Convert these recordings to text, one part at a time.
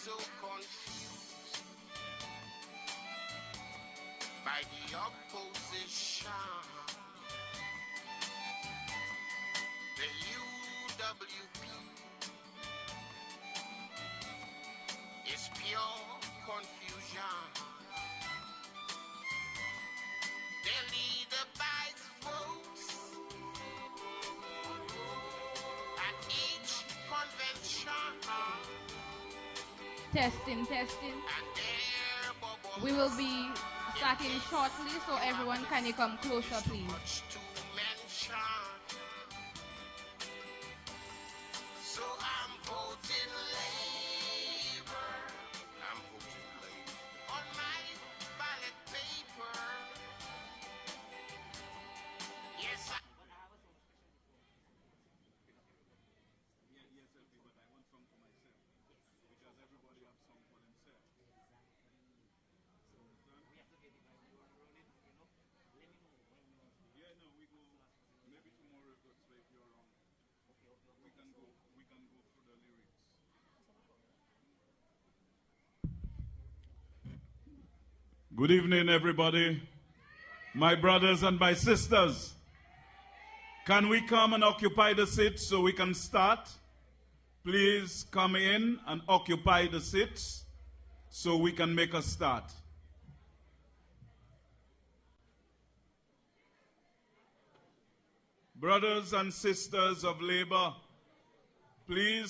so confused by the opposition. The UWP is pure confusion. Their leader buys votes at each convention. Testing. We will be starting shortly, so everyone can you come closer, please. So I'm voting Labor. I'm voting Labor on my ballot paper. Yes, I. Yes, SLP, but I want some for myself. Because everybody has some for themselves. Yeah, no, we go. Maybe tomorrow, if you're around, we can go through the lyrics. Good evening, everybody. My brothers and my sisters. Can we come and occupy the seats so we can start? Please come in and occupy the seats so we can make a start. Brothers and sisters of Labour, please.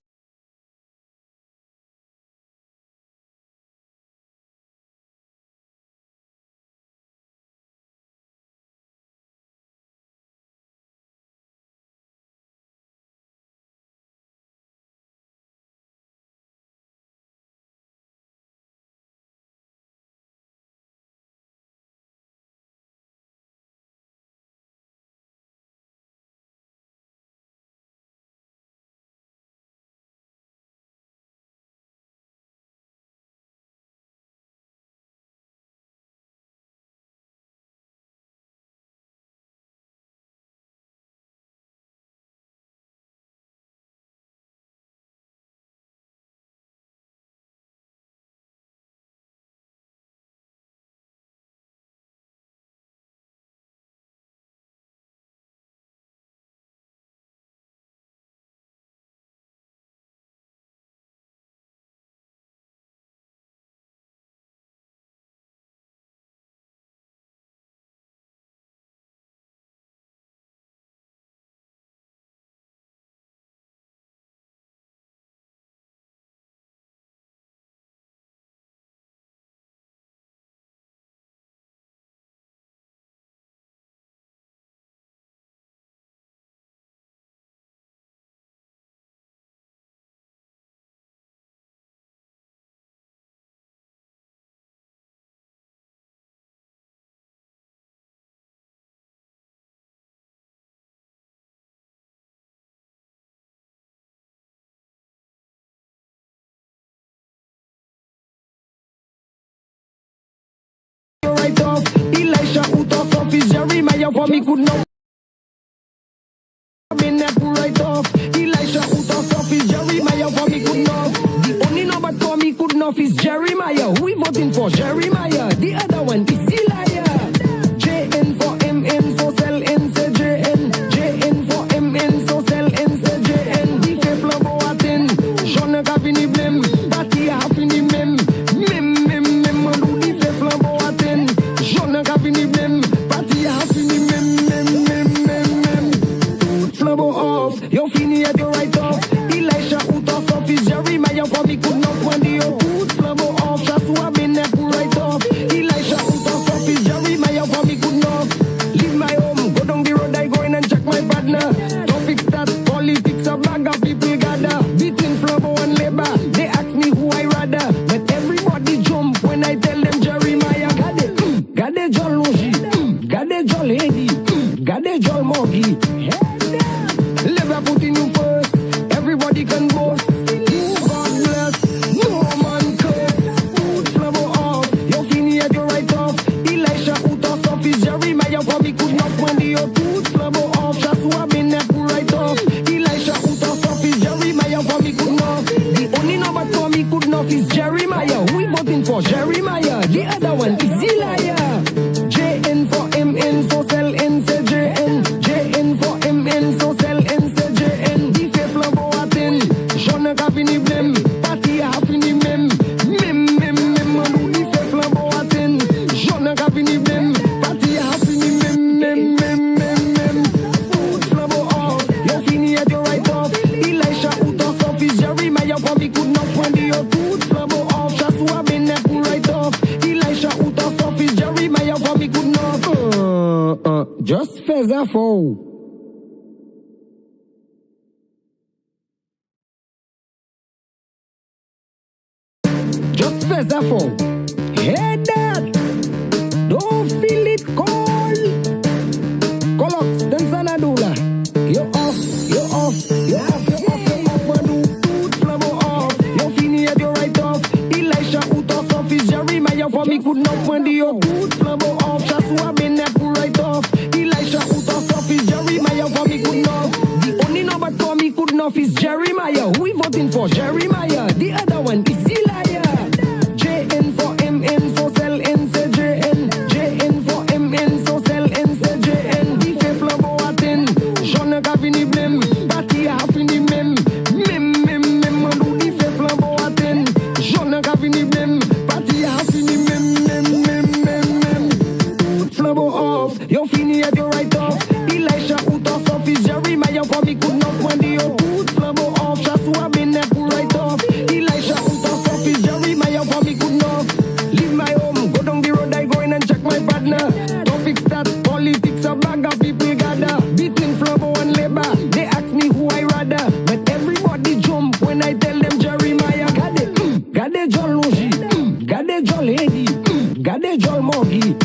Right off, Elisha out of office, Jeremiah for me could not. Right off, Elisha out of office, Jeremiah for me could not. The only number for me could not is Jeremiah. Who we voting for? Jeremiah. The other one is Elijah. JN for MN, so sell N, say JN. JN for MN, so sell N, say JN. The faith love what in. Jean Gavini blem, Patty Happini mem. Gavini mem, party happy mem. Flabo off, yo fini at your right off. Elisha out of office, Jeremiah for me could not want you. Flabo off, just who have been right off. Elisha out of me could not is Jeremiah. We voting for Jeremiah. The other one is Eliah. JN for MN, so sell N, say JN. JN for MN, so sell N, say JN. The faith flambo atin. Jean Gavini blem. Party hafini mem. Mem. Manu the faith flambo atin. Jean Gavini blem. Party hafini mem. Food flambo off. Yo fini at your right off. Elisha out of office. Jeremiah for me could not find the food flambo off. Joshua been that right off. Elisha out of office. Jeremiah for me could not. Just feather fall. Just feather fall. Hear that? Don't feel it cold. Colox, then Sanadula. You're off. Manu, food flambo off. You're fini at your right off. Elisha out of office. Jeremiah for me could not find the food flambo off. Joshua been that right off. Elisha out of office. Jeremiah for me could not. The only number for me could not is Jeremiah. We voting for Jeremiah. The other one is Eliah. JN for MN, so sell N, say JN. JN for MN, so sell N, say JN. The faith flambo atin. Jean Gavini blem. Party hafini mem. Manu the faith flambo atin. Jean Gavini blem. Party hafini mem. Food flambo off. Yo fini at your right off. Elisha out of office. Jeremiah for me could not find the food flambo off. Joshua been that right off. Elisha out of office. Jeremiah for me could not. Leave my home, go down the road, I go in and check my partner. Topic start, politics, a bag of people gather. Between Flambo and Labour, they ask me who I rather. But everybody jump when I tell them Jeremiah. Gade Jol Logi, Gade Jol Hedi, Gade Jol Mogi.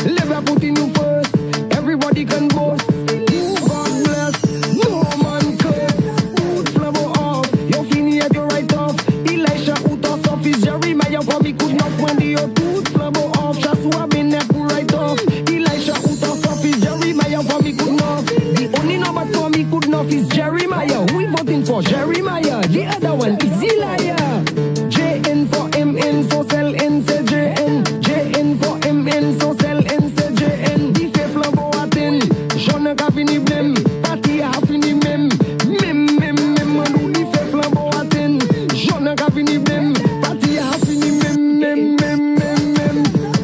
Labour putting you first, everybody can boast. God bless, no man curse. Food Flambo off, you're fini at your right off. Elisha out of office, Jeremiah for me could not find the food flambo off. Joshua been that right off. Elisha out of office, Jeremiah for me could not. The only number for me could not is Jeremiah. We voting for Jeremiah. The other one is Eliah. JN for MN, so sell N, say JN. JN for MN, so sell N, say JN. The faith flambo atin. Jean Gavini blem. Party hafini mem. Manu the faith flambo atin. Jean Gavini blem. Party hafini mem.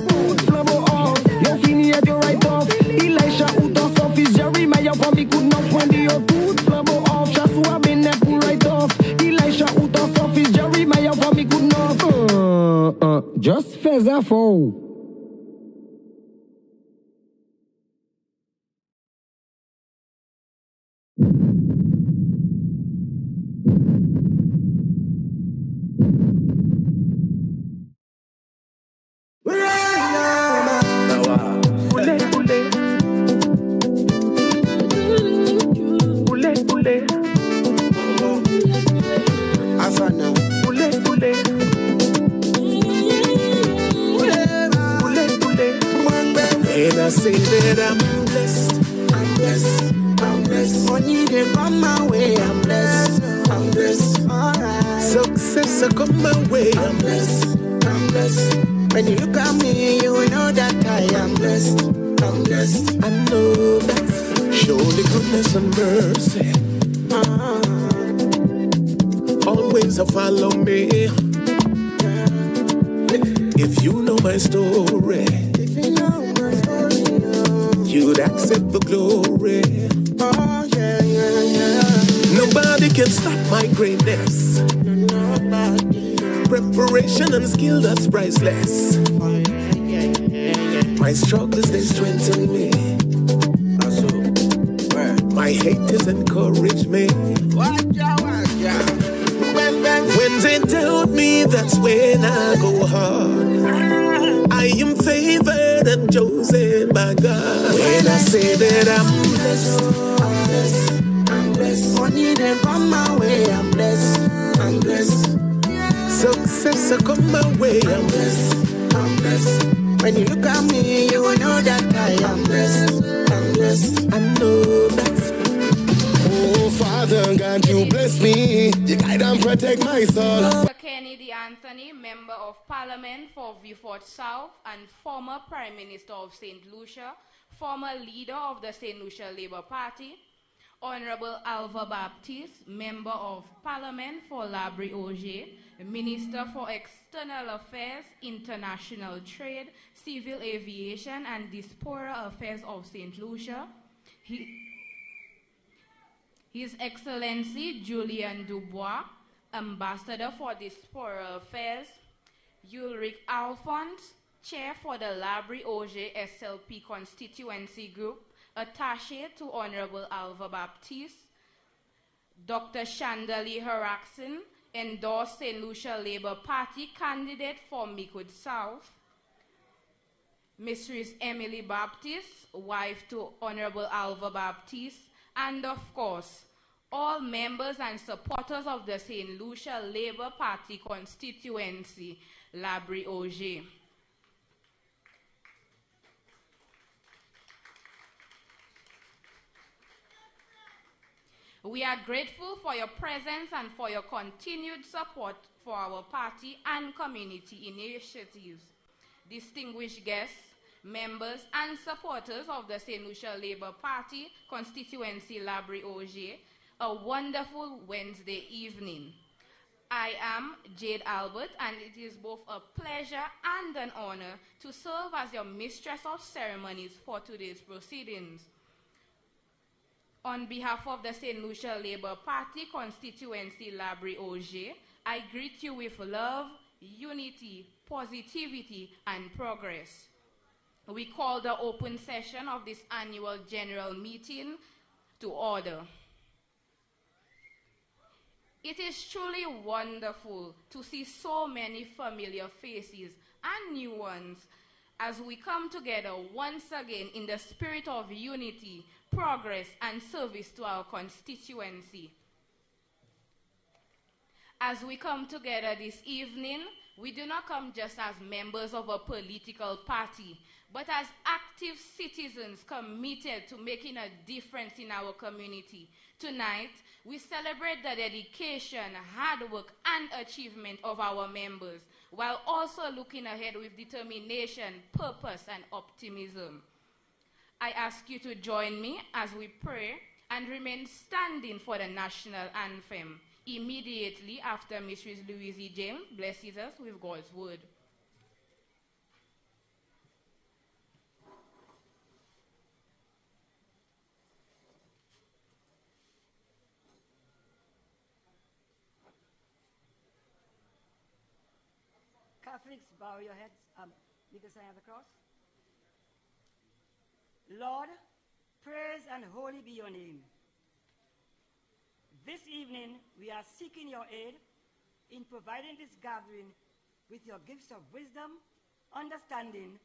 Food flambo off. Yo fini at your right off. Elisha out of office. Jeremiah for me could not find the food flambo off. Joshua been that right off. Elisha out of office. Jeremiah for me could not. Just feather fall. And I say that I'm blessed. Money they come my way, I'm blessed. Alright. Success come my way, I'm blessed. When you look at me, you know that I am blessed. I know that. Surely goodness and mercy always follow me. If you know my story, you'd accept the glory. Oh, yeah. Nobody can stop my greatness. Preparation and skill that's priceless. My struggles, they strengthen me. My haters encourage me. When they doubt me, that's when I go hard. I am favored and chosen by God. When I say that I'm blessed. Money they come my way, I'm blessed. Success come my way, I'm blessed. When you look at me, you will know that I am blessed. I know that. Oh, Father. Father God, you bless me. You guide and protect my soul. Dr. Kennedy Anthony, Member of Parliament for Vieux-Fort South and former Prime Minister of St. Lucia, former leader of the St. Lucia Labour Party. Honorable Alva Baptiste, Member of Parliament for Laborie Augier, Minister for External Affairs, International Trade, Civil Aviation and Diaspora Affairs of St. Lucia. His Excellency Julian Dubois, Ambassador for Diaspora Affairs. Ulrich Alphonse, Chair for the Laborie Augier SLP Constituency Group, Attaché to Honorable Alva Baptiste. Dr. Chandali Haraxin, endorsed St. Lucia Labour Party candidate for Micoud South. Mrs. Emily Baptiste, wife to Honorable Alva Baptiste, and of course, all members and supporters of the St. Lucia Labour Party constituency, Laborie Augier. We are grateful for your presence and for your continued support for our party and community initiatives. Distinguished guests, members and supporters of the St. Lucia Labour Party constituency Laborie Augier, a wonderful Wednesday evening. I am Jade Albert, and it is both a pleasure and an honor to serve as your mistress of ceremonies for today's proceedings. On behalf of the St. Lucia Labour Party constituency Laborie Augier, I greet you with love, unity, positivity, and progress. We call the open session of this annual general meeting to order. It is truly wonderful to see so many familiar faces and new ones as we come together once again in the spirit of unity, progress, and service to our constituency. As we come together this evening, we do not come just as members of a political party, but as active citizens committed to making a difference in our community. Tonight, we celebrate the dedication, hard work, and achievement of our members, while also looking ahead with determination, purpose, and optimism. I ask you to join me as we pray and remain standing for the national anthem immediately after Mrs. Louise James blesses us with God's word. Catholics, bow your heads. Make a sign of the cross. Lord, praise and holy be your name. This evening, we are seeking your aid in providing this gathering with your gifts of wisdom, understanding,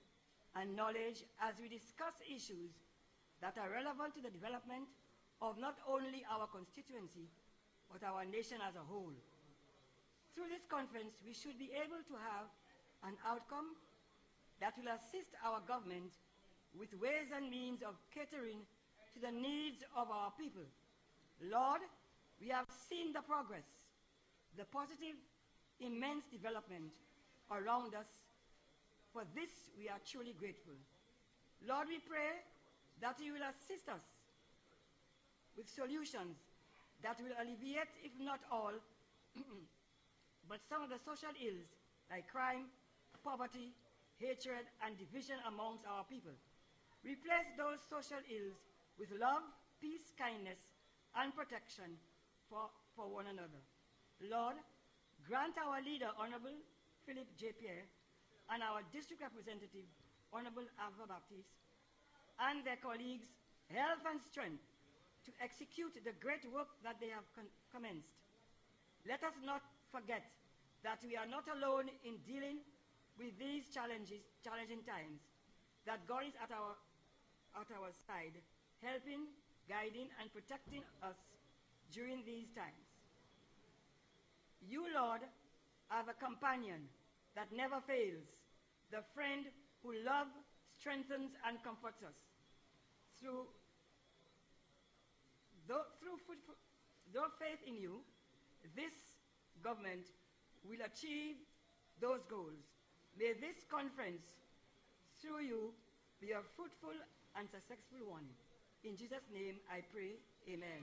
and knowledge as we discuss issues that are relevant to the development of not only our constituency, but our nation as a whole. Through this conference, we should be able to have an outcome that will assist our government with ways and means of catering to the needs of our people. Lord, we have seen the progress, the positive, immense development around us. For this, we are truly grateful. Lord, we pray that you will assist us with solutions that will alleviate, if not all, but some of the social ills like crime, poverty, hatred, and division amongst our people. Replace those social ills with love, peace, kindness, and protection for one another. Lord, grant our leader, Honorable Philip J. Pierre, and our district representative, Honorable Alva Baptiste, and their colleagues health and strength to execute the great work that they have commenced. Let us not forget that we are not alone in dealing with these challenging times, that God is at our side, helping, guiding, and protecting us during these times. You, Lord, are the companion that never fails, the friend who loves, strengthens, and comforts us. Through Through faith in you, this government will achieve those goals. May this conference, through you, be a fruitful and successful one. In Jesus' name I pray, amen.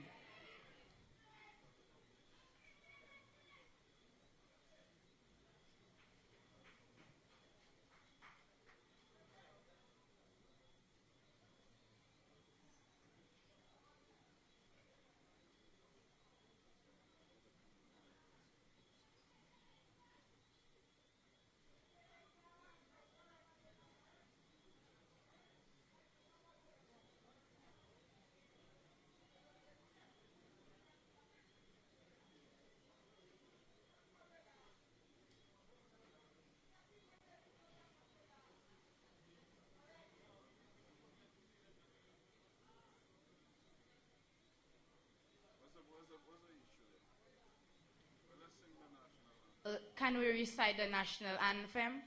Can we recite the national anthem?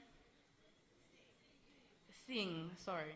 Sing, sorry.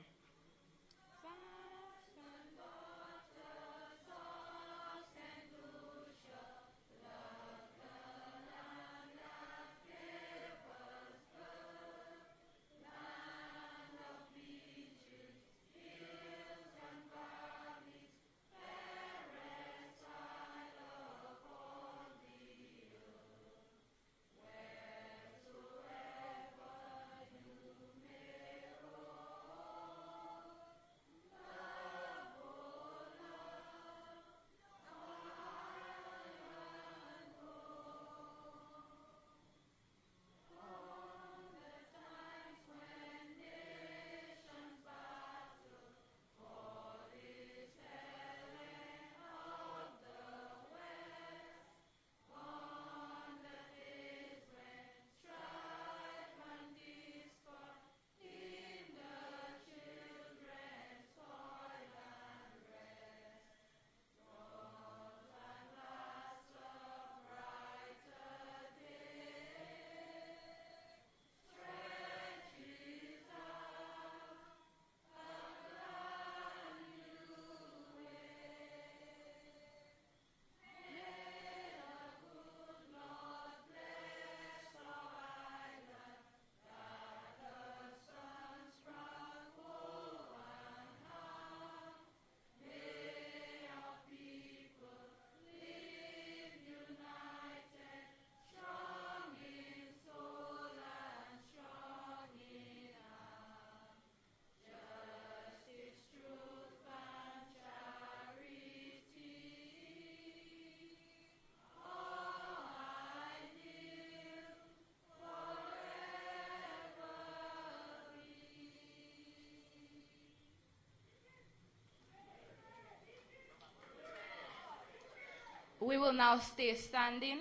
We will now stay standing.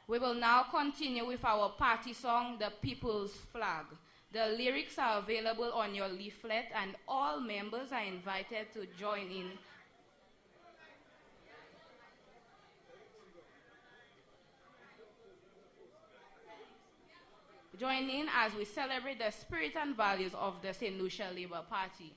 We will now continue with our party song, The People's Flag. The lyrics are available on your leaflet, and all members are invited to join in. Join in as we celebrate the spirit and values of the St. Lucia Labour Party.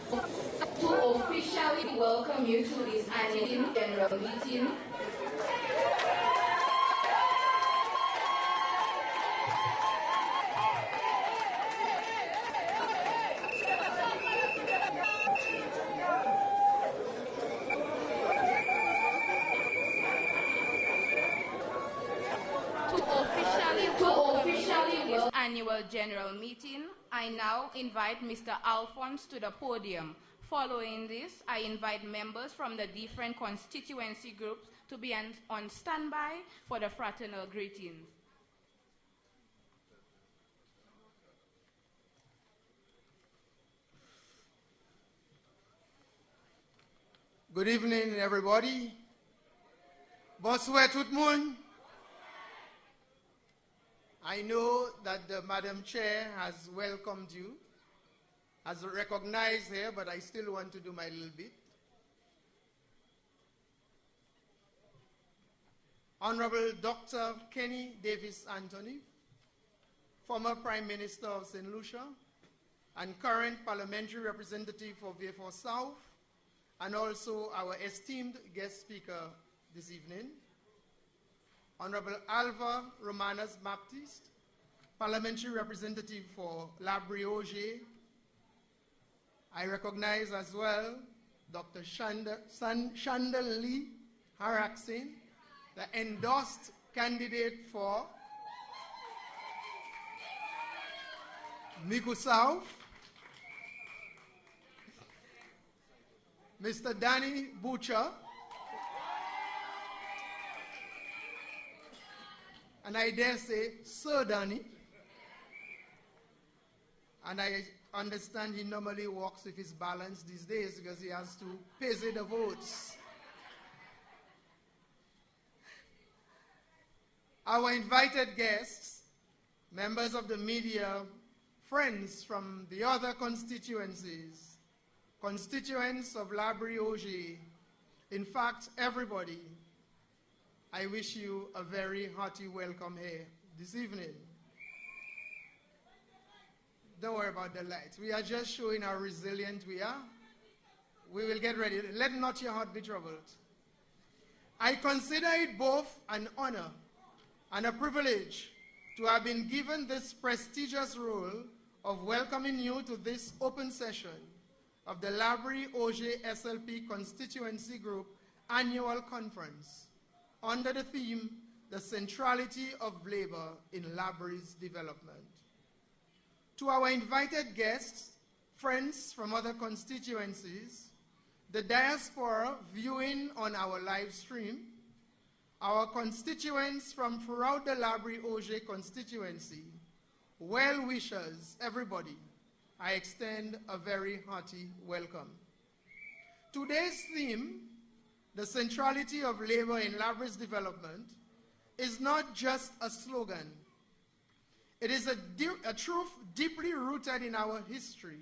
To officially welcome you to this annual general meeting. To officially welcome this annual general meeting, I now invite Mr. Alphonse to the podium. Following this, I invite members from the different constituency groups to be on standby for the fraternal greetings. Good evening, everybody. Bonsoir tout le monde. I know that the Madam Chair has welcomed you, has recognized her, but I still want to do my little bit. Honorable Dr. Kenny Davis Anthony, former Prime Minister of St. Lucia and current parliamentary representative for Vieux-Fort South, and also our esteemed guest speaker this evening, Honorable Alva Romanas Baptiste, parliamentary representative for Laborie Augier. I recognize as well Dr. Chandel Lee Haraksin, the endorsed candidate for Miku South, Mr. Danny Butcher, and I dare say Sir Danny, and I understand he normally walks with his balance these days because he has to pay the votes. Our invited guests, members of the media, friends from the other constituencies, constituents of Laborie Augier, in fact, everybody, I wish you a very hearty welcome here this evening. Don't worry about the lights. We are just showing how resilient we are. We will get ready. Let not your heart be troubled. I consider it both an honor and a privilege to have been given this prestigious role of welcoming you to this open session of the Laborie Augier SLP Constituency Group Annual Conference under the theme, The Centrality of Labor in Laborie's Development. To our invited guests, friends from other constituencies, the diaspora viewing on our live stream, our constituents from throughout the Laborie Augier constituency, well-wishers, everybody, I extend a very hearty welcome. Today's theme, the centrality of labor in Laborie's development, is not just a slogan. It is a truth deeply rooted in our history.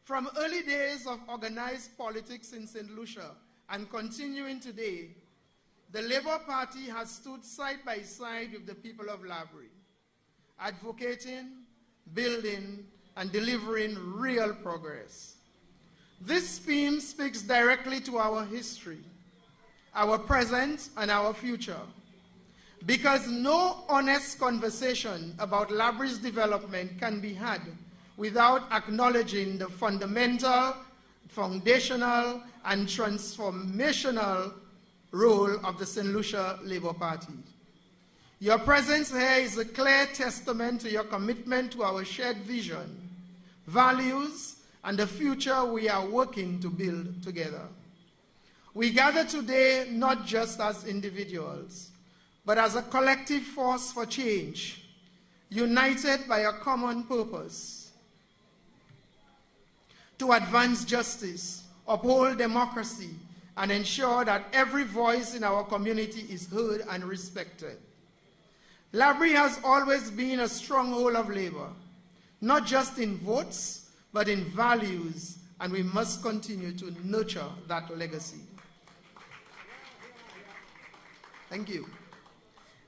From early days of organized politics in St. Lucia and continuing today, the Labour Party has stood side by side with the people of Laborie, advocating, building, and delivering real progress. This theme speaks directly to our history, our present, and our future, because no honest conversation about Laborie's development can be had without acknowledging the fundamental, foundational, and transformational role of the St. Lucia Labour Party. Your presence here is a clear testament to your commitment to our shared vision, values, and the future we are working to build together. We gather today not just as individuals, but as a collective force for change, united by a common purpose: to advance justice, uphold democracy, and ensure that every voice in our community is heard and respected. Laborie has always been a stronghold of labor, not just in votes, but in values, and we must continue to nurture that legacy. Thank you.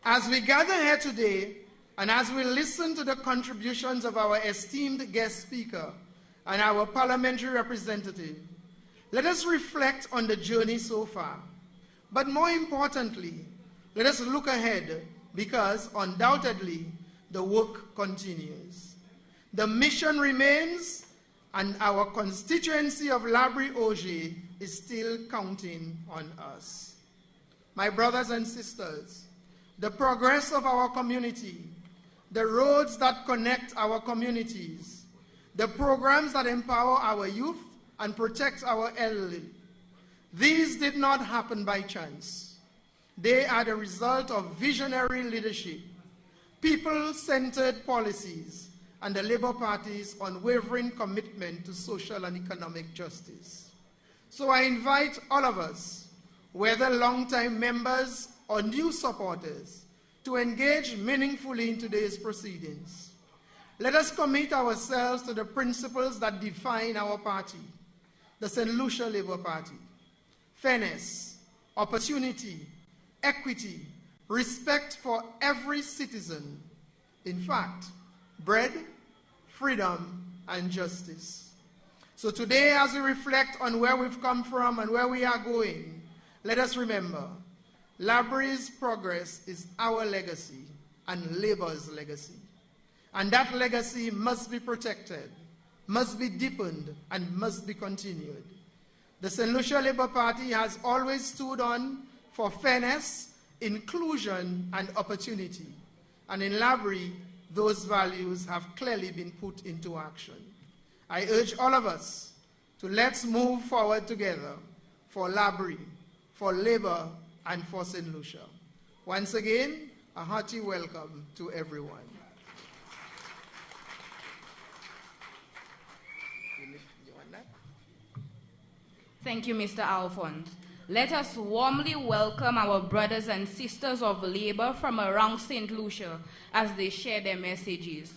As we gather here today, and as we listen to the contributions of our esteemed guest speaker, and our parliamentary representative, let us reflect on the journey so far. But more importantly, let us look ahead, because undoubtedly the work continues. The mission remains, and our constituency of Laborie Augier is still counting on us. My brothers and sisters, the progress of our community, the roads that connect our communities, the programs that empower our youth and protect our elderly, these did not happen by chance. They are the result of visionary leadership, people-centered policies, and the Labour Party's unwavering commitment to social and economic justice. So I invite all of us, whether long-time members or new supporters, to engage meaningfully in today's proceedings. Let us commit ourselves to the principles that define our party, the St. Lucia Labour Party: fairness, opportunity, equity, respect for every citizen. In fact, bread, freedom, and justice. So today, as we reflect on where we've come from and where we are going, let us remember, Laborie's progress is our legacy and Labour's legacy. And that legacy must be protected, must be deepened, and must be continued. The St. Lucia Labour Party has always stood on for fairness, inclusion, and opportunity. And in Laborie, those values have clearly been put into action. I urge all of us to let's move forward together for Laborie, for Labour, and for St. Lucia. Once again, a hearty welcome to everyone. Thank you, Mr. Alphonse. Let us warmly welcome our brothers and sisters of Labour from around St. Lucia as they share their messages.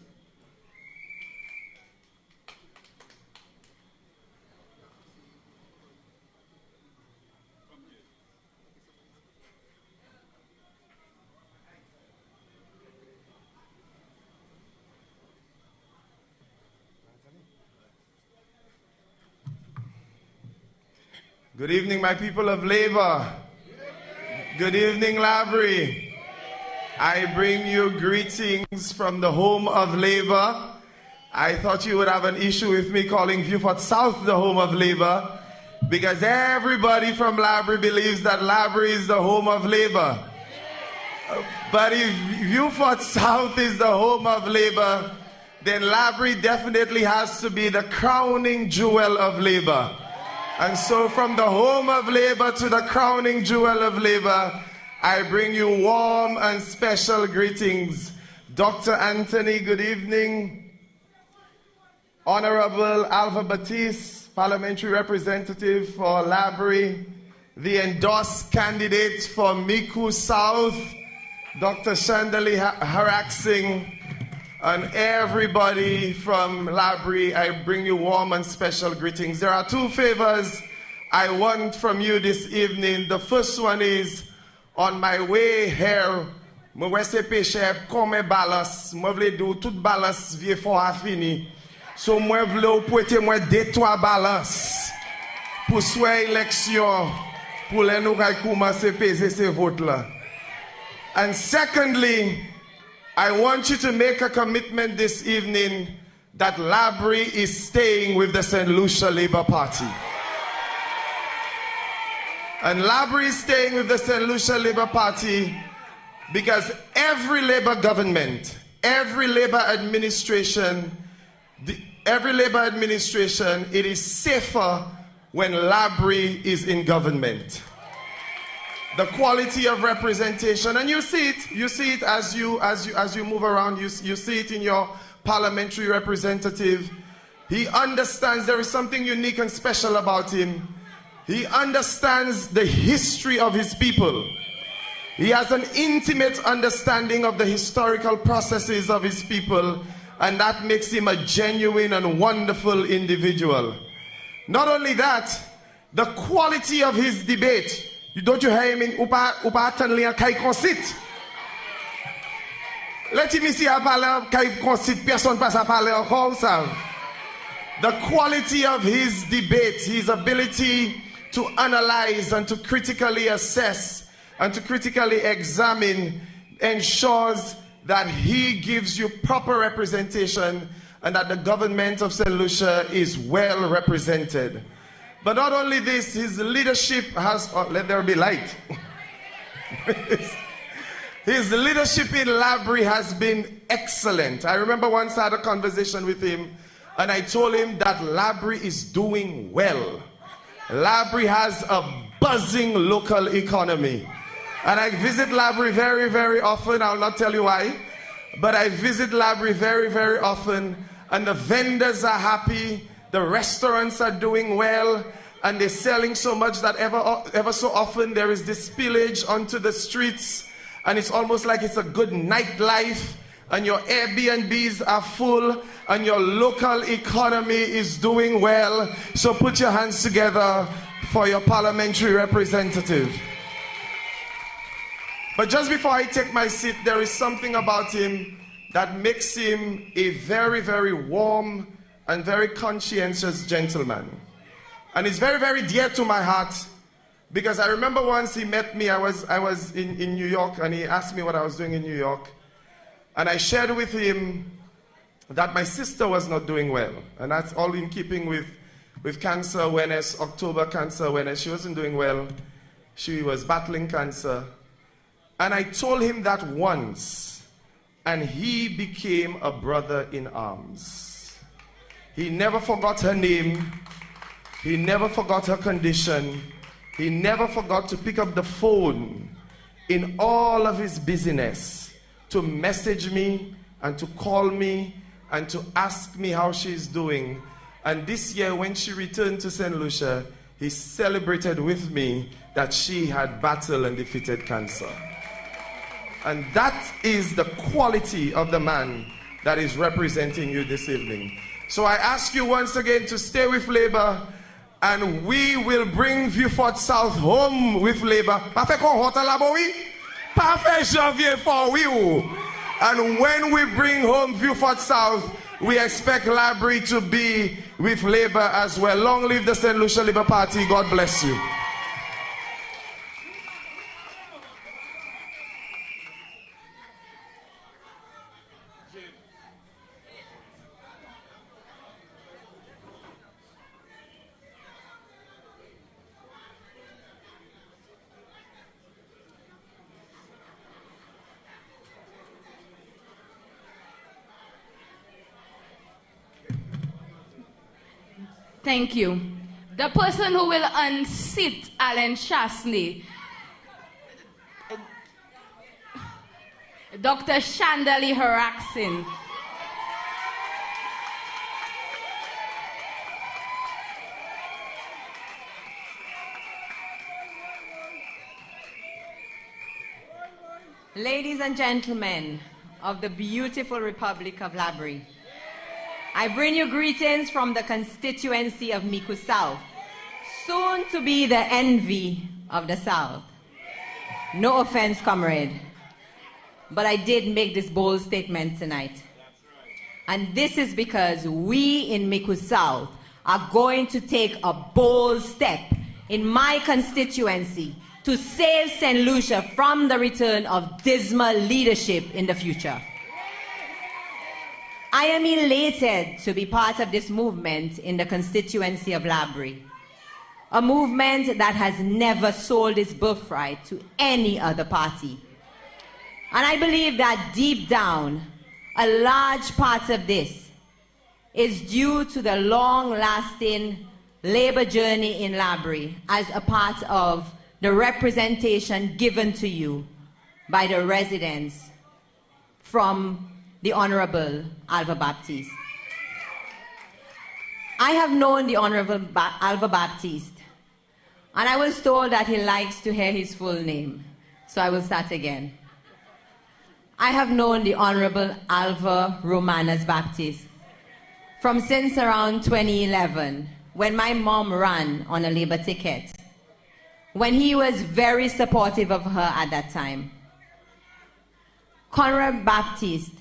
Good evening, my people of Labour. Good evening, Laborie. I bring you greetings from the home of Labour. I thought you would have an issue with me calling Vieux-Fort South the home of Labour, because everybody from Laborie believes that Laborie is the home of Labour. But if Vieux-Fort South is the home of Labour, then Laborie definitely has to be the crowning jewel of Labour. And so from the home of Labour to the crowning jewel of Labour, I bring you warm and special greetings. Dr. Anthony, good evening. Honorable Alva Batiste, Parliamentary Representative for Laborie, the endorsed candidate for Miku South, Dr. Chandali Haraksing, and everybody from Laborie, I bring you warm and special greetings. There are two favors I want from you this evening. The first one is, on my way here, je vais se pécher comme balance. Je vais do toute balance vieux fort a fini. So je vais poiter moi deux trois balance pour soit élection pour les nous commencer peser ces votes là. And secondly, I want you to make a commitment this evening that Laborie is staying with the St. Lucia Labour Party. And Laborie is staying with the St. Lucia Labour Party because every Labour government, every Labour administration, it is safer when Laborie is in government. The quality of representation, and you see it as you move around. You see it in your parliamentary representative. He understands there is something unique and special about him. He understands the history of his people. He has an intimate understanding of the historical processes of his people, and that makes him a genuine and wonderful individual. Not only that, the quality of his debate. Don't you hear him in Upa Tanlian Kai Consit? Let him see a parler Kai Consit, personne passe à parler encore, ça. The quality of his debate, his ability to analyze and to critically assess and to critically examine ensures that he gives you proper representation and that the government of St. Lucia is well represented. But not only this, his leadership has, let there be light. His leadership in Laborie has been excellent. I remember once I had a conversation with him and I told him that Laborie is doing well. Laborie has a buzzing local economy. And I visit Laborie very, very often. I'll not tell you why. But I visit Laborie very, very often. And the vendors are happy. The restaurants are doing well. And they're selling so much that ever so often there is this spillage onto the streets. And it's almost like it's a good nightlife. And your Airbnbs are full. And your local economy is doing well. So put your hands together for your parliamentary representative. But just before I take my seat, there is something about him that makes him a very, very warm and very conscientious gentleman. And it's very, very dear to my heart because I remember once he met me, I was in New York and he asked me what I was doing in New York. And I shared with him that my sister was not doing well. And that's all in keeping with cancer awareness, October cancer awareness. She wasn't doing well. She was battling cancer. And I told him that once, and he became a brother in arms. He never forgot her name. He never forgot her condition. He never forgot to pick up the phone in all of his busyness to message me and to call me and to ask me how she's doing. And this year, when she returned to St. Lucia, he celebrated with me that she had battled and defeated cancer. And that is the quality of the man that is representing you this evening. So I ask you once again to stay with Labour, and we will bring Vieux-Fort South home with Labour. Parfait qu'on rentre à Laborie? Parfait janvier for we. And when we bring home Vieux-Fort South, we expect Laborie to be with Labour as well. Long live the St. Lucia Labour Party. God bless you. Thank you. The person who will unseat Alan Chasney, Dr. Chandali Haraxin. Ladies and gentlemen of the beautiful Republic of Laborie, I bring you greetings from the constituency of Micoud South, soon to be the envy of the South. No offense, comrade, but I did make this bold statement tonight. And this is because we in Micoud South are going to take a bold step in my constituency to save St. Lucia from the return of dismal leadership in the future. I am elated to be part of this movement in the constituency of Laborie, a movement that has never sold its birthright to any other party. And I believe that deep down, a large part of this is due to the long-lasting labor journey in Laborie as a part of the representation given to you by the residents from the Honorable Alva Baptiste. I have known the Honorable Alva Baptiste, and I was told that he likes to hear his full name, so I will start again. I have known the Honorable Alva Romanas Baptiste from since around 2011, when my mom ran on a Labour ticket, when he was very supportive of her at that time. Conrad Baptiste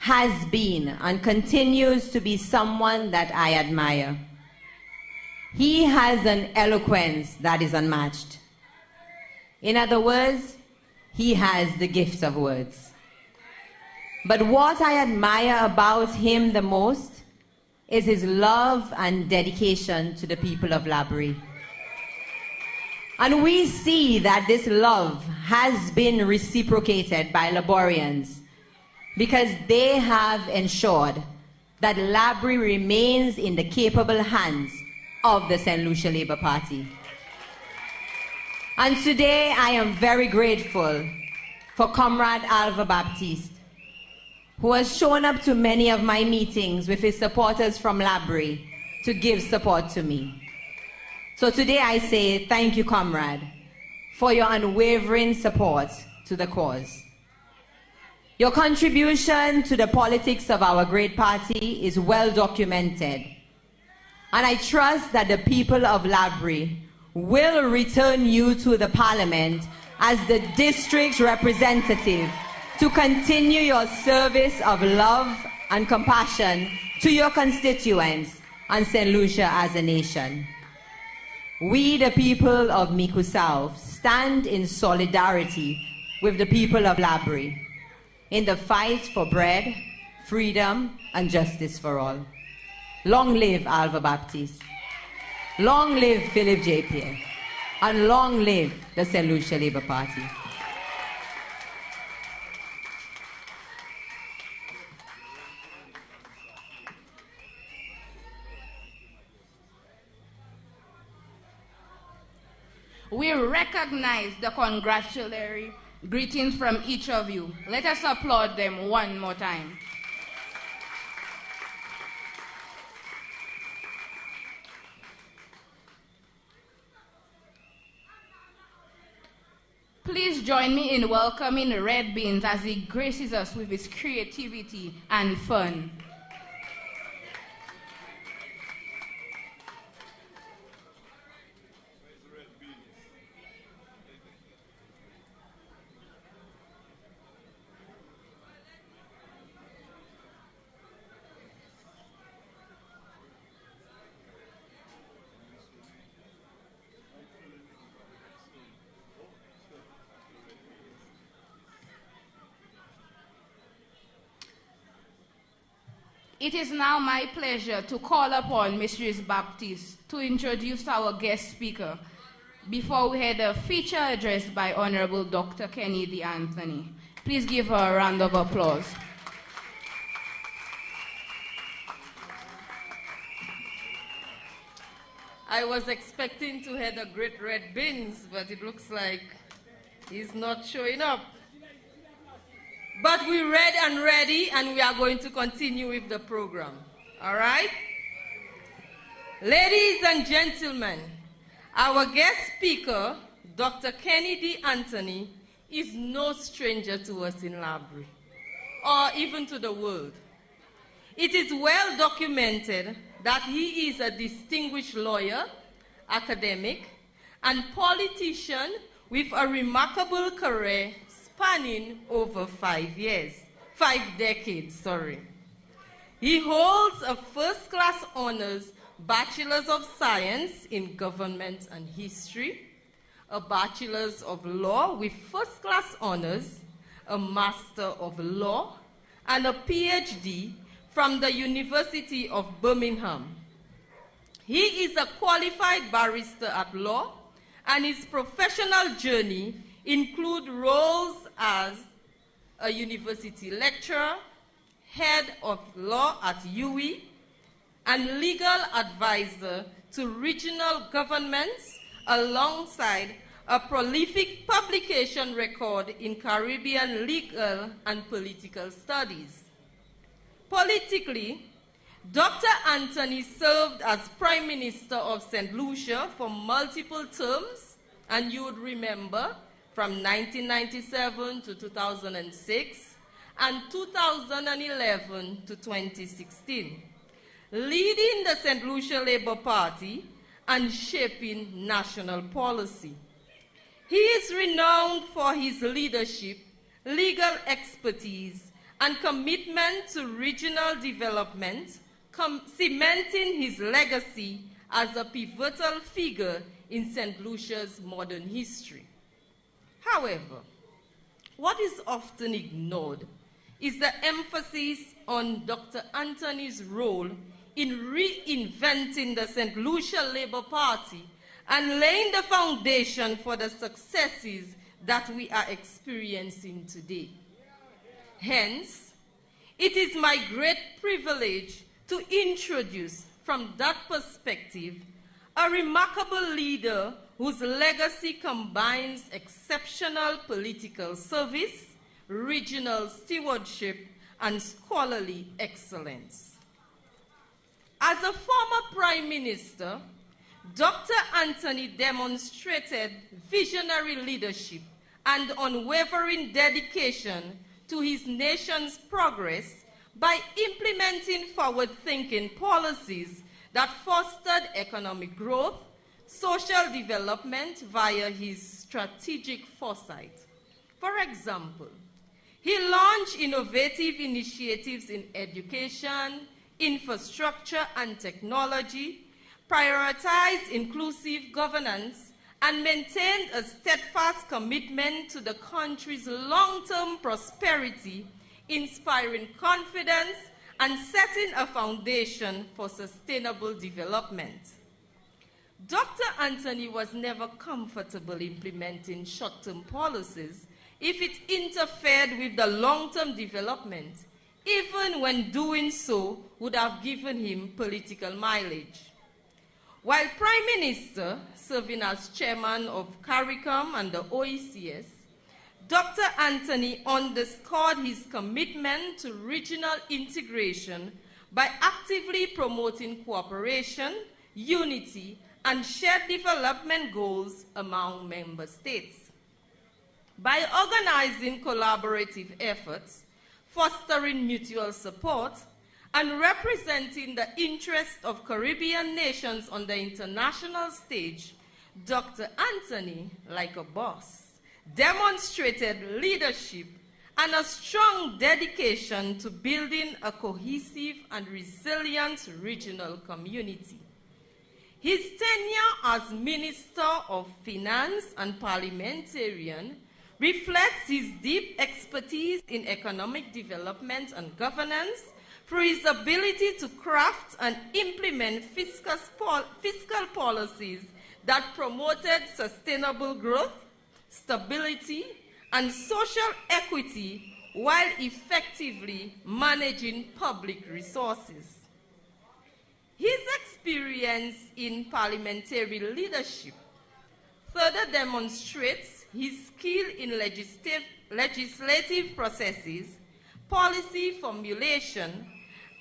has been and continues to be someone that I admire. He has an eloquence that is unmatched. In other words, he has the gift of words. But what I admire about him the most is his love and dedication to the people of Laborie. And we see that this love has been reciprocated by Laborians because they have ensured that Laborie remains in the capable hands of the St. Lucia Labour Party. And today I am very grateful for Comrade Alva Baptiste, who has shown up to many of my meetings with his supporters from Laborie to give support to me. So today I say thank you, comrade, for your unwavering support to the cause. Your contribution to the politics of our great party is well documented, and I trust that the people of Laborie will return you to the parliament as the district's representative to continue your service of love and compassion to your constituents and St. Lucia as a nation. We, the people of Micoud South, stand in solidarity with the people of Laborie in the fight for bread, freedom, and justice for all. Long live Alva Baptiste. Long live Philip J. Pierre. And long live the St. Lucia Labour Party. We recognize the congratulatory greetings from each of you. Let us applaud them one more time. Please join me in welcoming Red Beans as he graces us with his creativity and fun. It is now my pleasure to call upon Mrs. Baptiste to introduce our guest speaker before we hear the feature address by Honorable Dr. Kennedy Anthony. Please give her a round of applause. I was expecting to hear the great Red Beans, but it looks like he's not showing up. But we're ready and ready, and we are going to continue with the program. All right? Ladies and gentlemen, our guest speaker, Dr. Kennedy Anthony, is no stranger to us in Laborie, or even to the world. It is well documented that he is a distinguished lawyer, academic, and politician with a remarkable career spanning over 5 decades. He holds a first-class honors Bachelor's of Science in Government and History, a Bachelor's of Law with first-class honors, a Master of Law, and a PhD from the University of Birmingham. He is a qualified barrister at law, and his professional journey include roles as a university lecturer, head of law at UWI, and legal advisor to regional governments, alongside a prolific publication record in Caribbean legal and political studies. Politically, Dr. Anthony served as Prime Minister of St. Lucia for multiple terms, and you would remember from 1997 to 2006 and 2011 to 2016, leading the St. Lucia Labour Party and shaping national policy. He is renowned for his leadership, legal expertise, and commitment to regional development, cementing his legacy as a pivotal figure in St. Lucia's modern history. However, what is often ignored is the emphasis on Dr. Anthony's role in reinventing the St. Lucia Labour Party and laying the foundation for the successes that we are experiencing today. Hence, it is my great privilege to introduce, from that perspective, a remarkable leader whose legacy combines exceptional political service, regional stewardship, and scholarly excellence. As a former Prime Minister, Dr. Anthony demonstrated visionary leadership and unwavering dedication to his nation's progress by implementing forward-thinking policies that fostered economic growth, social development via his strategic foresight. For example, he launched innovative initiatives in education, infrastructure, and technology, prioritized inclusive governance, and maintained a steadfast commitment to the country's long-term prosperity, inspiring confidence and setting a foundation for sustainable development. Dr. Anthony was never comfortable implementing short-term policies if it interfered with the long-term development, even when doing so would have given him political mileage. While Prime Minister, serving as chairman of CARICOM and the OECS, Dr. Anthony underscored his commitment to regional integration by actively promoting cooperation, unity, and shared development goals among member states. By organizing collaborative efforts, fostering mutual support, and representing the interests of Caribbean nations on the international stage, Dr. Anthony, like a boss, demonstrated leadership and a strong dedication to building a cohesive and resilient regional community. His tenure as Minister of Finance and Parliamentarian reflects his deep expertise in economic development and governance through his ability to craft and implement fiscal policies that promoted sustainable growth, stability, and social equity while effectively managing public resources. His experience in parliamentary leadership further demonstrates his skill in legislative processes, policy formulation,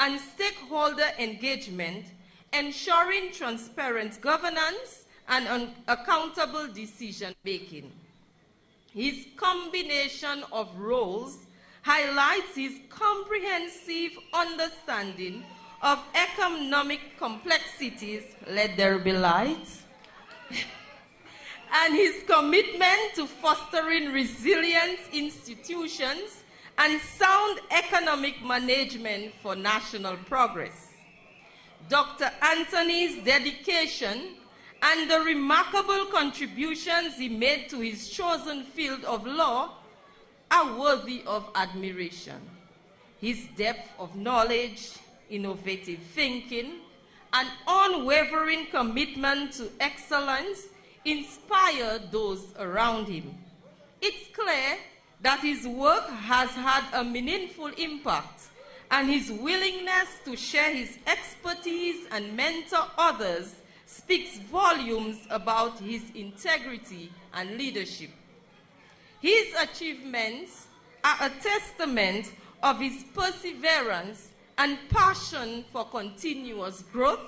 and stakeholder engagement, ensuring transparent governance and accountable decision-making. His combination of roles highlights his comprehensive understanding of economic complexities, let there be light, and his commitment to fostering resilient institutions and sound economic management for national progress. Dr. Anthony's dedication and the remarkable contributions he made to his chosen field of law are worthy of admiration. His depth of knowledge, innovative thinking, and unwavering commitment to excellence inspire those around him. It's clear that his work has had a meaningful impact, and his willingness to share his expertise and mentor others speaks volumes about his integrity and leadership. His achievements are a testament of his perseverance and passion for continuous growth,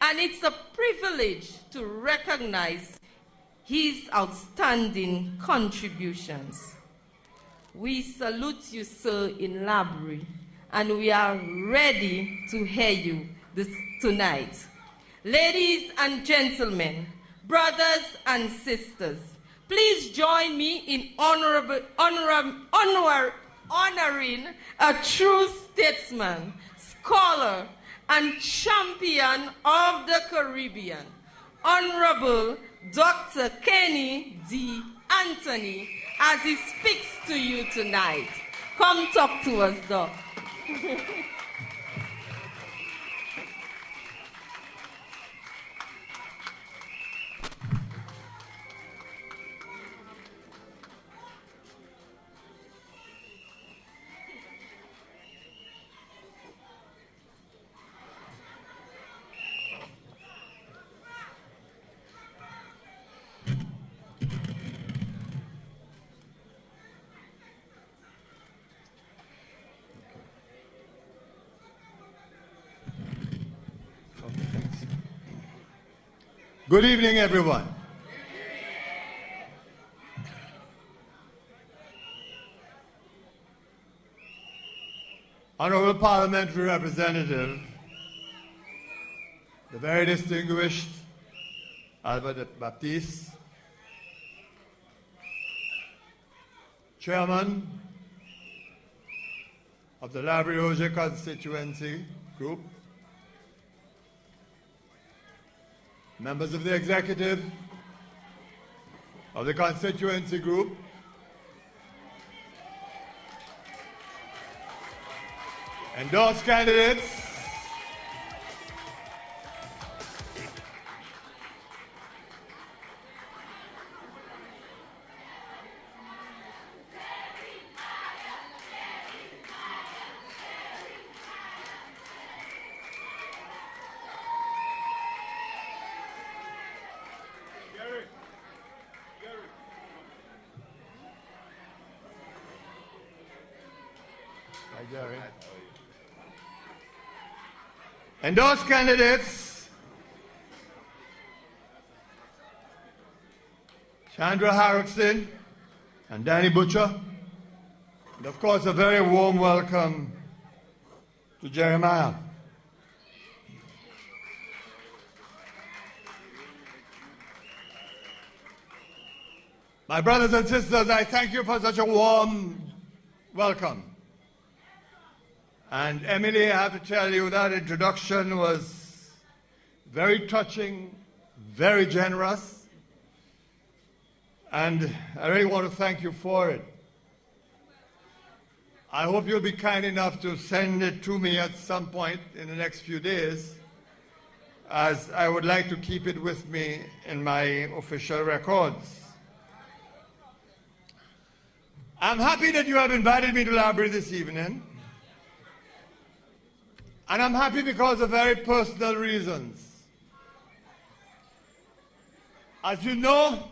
and it's a privilege to recognize his outstanding contributions. We salute you, sir, in Laborie, and we are ready to hear you tonight. Ladies and gentlemen, brothers and sisters, please join me in honoring a true statesman, scholar, and champion of the Caribbean, Honorable Dr. Kenny D. Anthony, as he speaks to you tonight. Come talk to us, Doc. Good evening, everyone. Honorable Parliamentary Representative, the very distinguished Albert Baptiste, Chairman of the Laborie Augier Constituency Group, members of the executive of the constituency group, endorsed candidates, endorsed candidates, Chandra Harrison and Danny Butcher, and of course a very warm welcome to Jeremiah. My brothers and sisters, I thank you for such a warm welcome. And Emily, I have to tell you that introduction was very touching, very generous, and I really want to thank you for it. I hope you'll be kind enough to send it to me at some point in the next few days, as I would like to keep it with me in my official records. I'm happy that you have invited me to Laborie this evening. And I'm happy because of very personal reasons. As you know,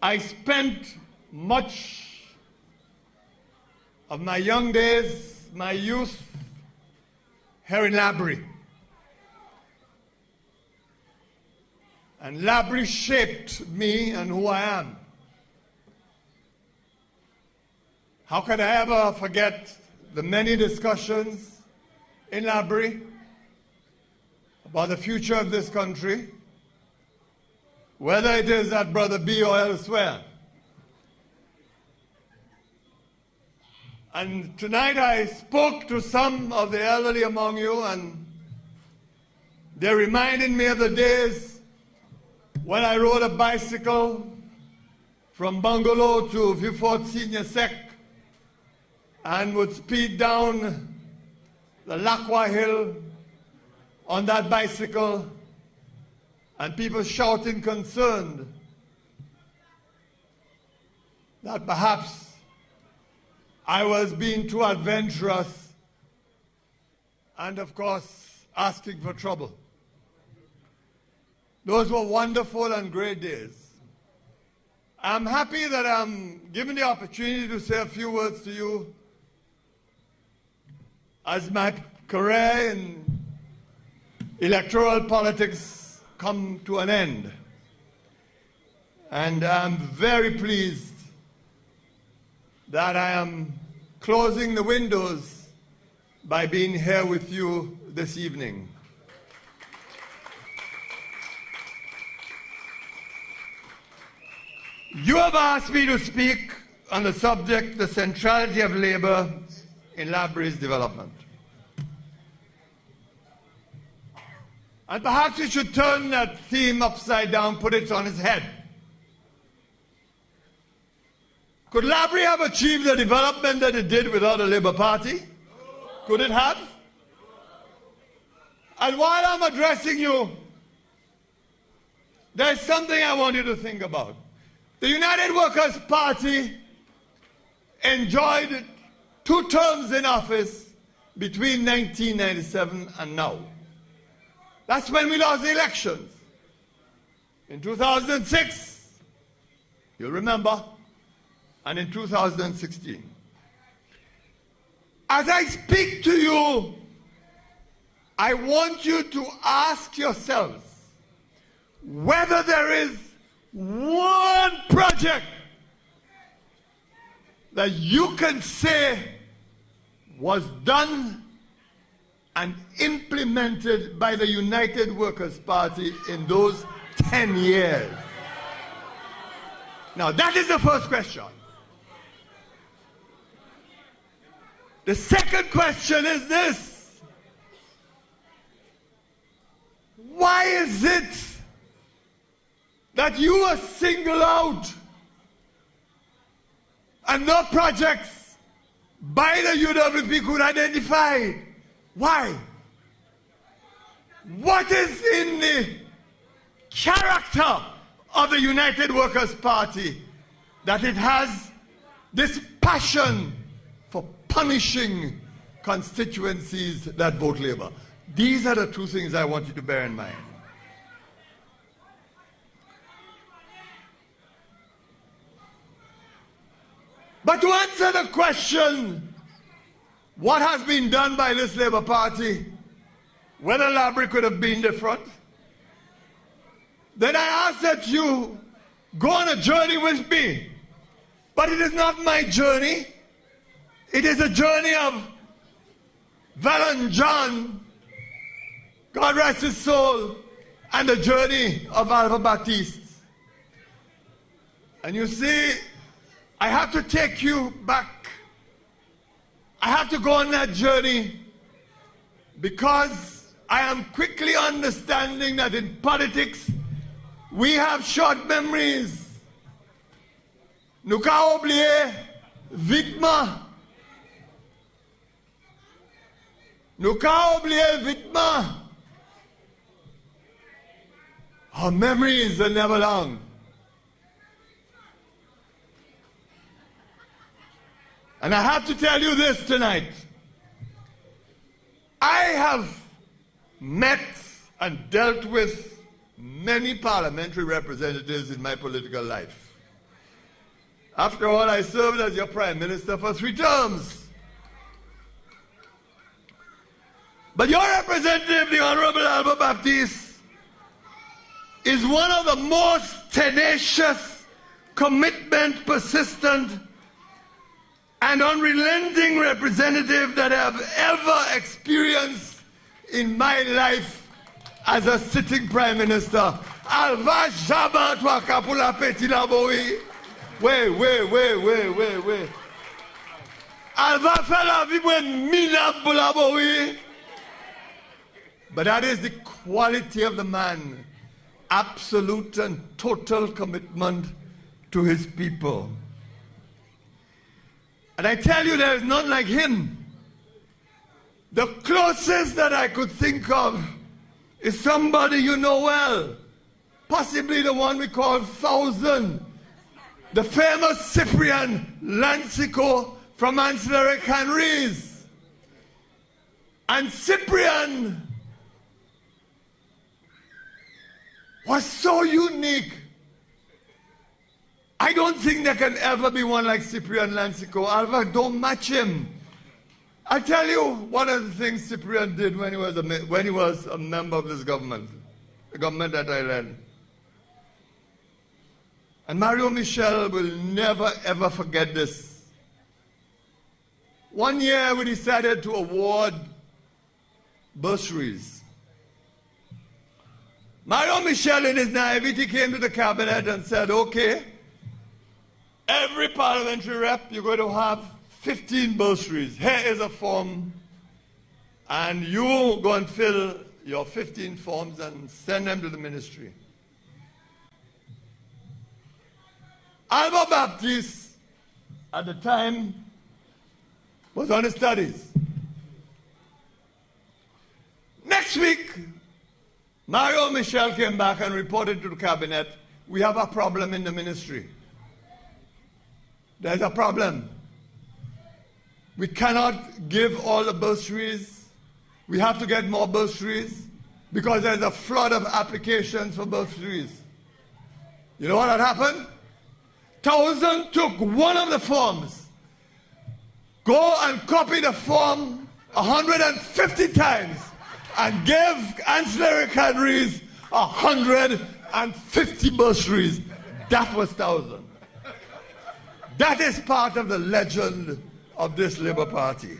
I spent much of my young days, my youth, here in Laborie. And Laborie shaped me and who I am. How can I ever forget the many discussions in Laborie about the future of this country, whether it is at Brother B or elsewhere. And tonight I spoke to some of the elderly among you, and they reminded me of the days when I rode a bicycle from Bungalow to Vieux Fort Senior Sec and would speed down the Lacroix Hill on that bicycle, and people shouting concerned that perhaps I was being too adventurous and, of course, asking for trouble. Those were wonderful and great days. I'm happy that I'm given the opportunity to say a few words to you as my career in electoral politics come to an end. And I'm very pleased that I am closing the windows by being here with you this evening. You have asked me to speak on the subject, the centrality of labor in Laborie's development. And perhaps we should turn that theme upside down, put it on its head. Could Laborie have achieved the development that it did without a Labour Party? Could it have? And while I'm addressing you, there's something I want you to think about. The United Workers' Party enjoyed 2 terms in office between 1997 and now. That's when we lost the elections. In 2006, you'll remember, and in 2016. As I speak to you, I want you to ask yourselves whether there is one project that you can say was done and implemented by the United Workers' Party in those 10 years. Now, that is the first question. The second question is this: why is it that you are singled out and no projects by the UWP could identify? Why? What is in the character of the United Workers' Party that it has this passion for punishing constituencies that vote Labour? These are the 2 things I want you to bear in mind. But to answer the question, what has been done by this Labour Party, whether Laborie could have been different, then I ask that you go on a journey with me. But it is not my journey. It is a journey of Valon John, God rest his soul, and the journey of Alva Baptiste. And you see, I have to take you back. I have to go on that journey because I am quickly understanding that in politics we have short memories. Nous ka oublier vitement. Nous ka oublier vitement. Our memories are never long. And I have to tell you this tonight. I have met and dealt with many parliamentary representatives in my political life. After all, I served as your Prime Minister for 3 terms. But your representative, the Honorable Alva Baptiste, is one of the most tenacious, commitment, persistent, and unrelenting representative that I have ever experienced in my life as a sitting Prime Minister. Alva Jabat Wakapula Petit Laborie. Wait. Alva Fela Vibwen Mina Laborie. But that is the quality of the man. Absolute and total commitment to his people. And I tell you, there is none like him. The closest that I could think of is somebody you know well. Possibly the one we call Thousand. The famous Cyprian Lancico from Ancillary Canries. And Cyprian was so unique. I don't think there can ever be one like Cyprian Lancico. Alva, don't match him. I'll tell you one of the things Cyprian did when he was a member of this government, the government that I led. And Mario Michel will never ever forget this. One year we decided to award bursaries. Mario Michel in his naivety came to the cabinet and said, okay, every parliamentary rep, you're going to have 15 bursaries. Here is a form, and you go and fill your 15 forms and send them to the ministry. Alva Baptiste, at the time, was on his studies. Next week, Mario Michel came back and reported to the cabinet, we have a problem in the ministry. There's a problem. We cannot give all the bursaries. We have to get more bursaries because there's a flood of applications for bursaries. You know what had happened? Townsend took one of the forms, go and copy the form 150 times and give ancillary cadres 150 bursaries. That was Townsend. That is part of the legend of this Labour Party.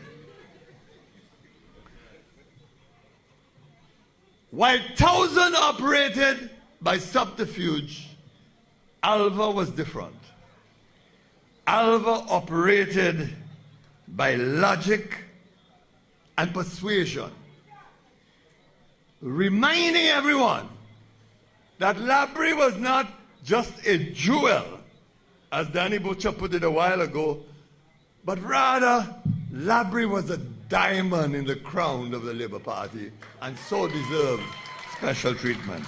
While Townsend operated by subterfuge, Alva was different. Alva operated by logic and persuasion, reminding everyone that Laborie was not just a jewel, as Danny Butcher put it a while ago, but rather Laborie was a diamond in the crown of the Labour Party and so deserved special treatment.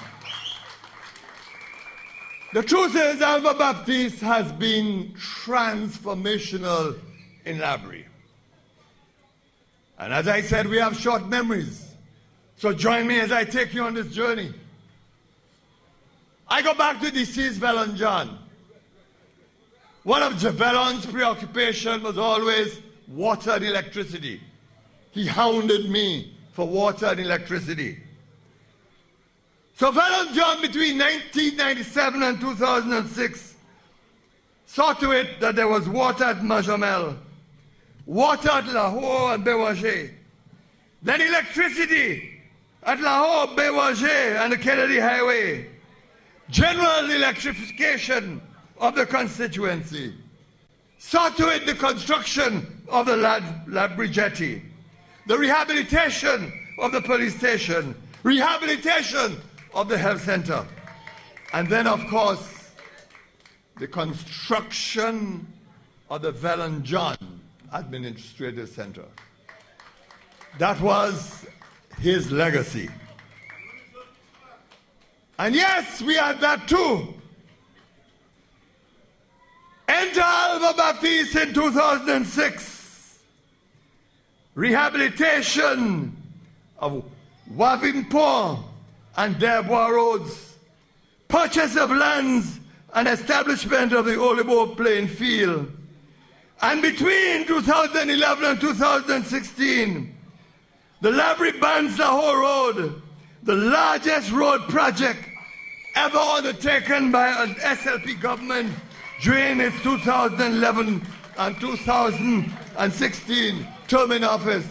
The truth is, Alva Baptiste has been transformational in Laborie. And as I said, we have short memories. So join me as I take you on this journey. I go back to deceased Vellon John. One of Vellon's preoccupation was always water and electricity. He hounded me for water and electricity. So Vellon John, between 1997 and 2006, saw to it that there was water at Majamel, water at Lahore and Bewager, then electricity at Lahore, Bewager and the Kennedy Highway, general electrification of the constituency, saw to it the construction of the Laborie jetty, the rehabilitation of the police station, rehabilitation of the health center, and then, of course, the construction of the Vellon John Administrative Center. That was his legacy. And yes, we had that too. Enter Alva Baptiste in 2006. Rehabilitation of Wavinpont and Derbois roads. Purchase of lands and establishment of the Olibo playing field. And between 2011 and 2016, the Laborie-Banks-Lahore Road, the largest road project ever undertaken by an SLP government during its 2011 and 2016 term in office.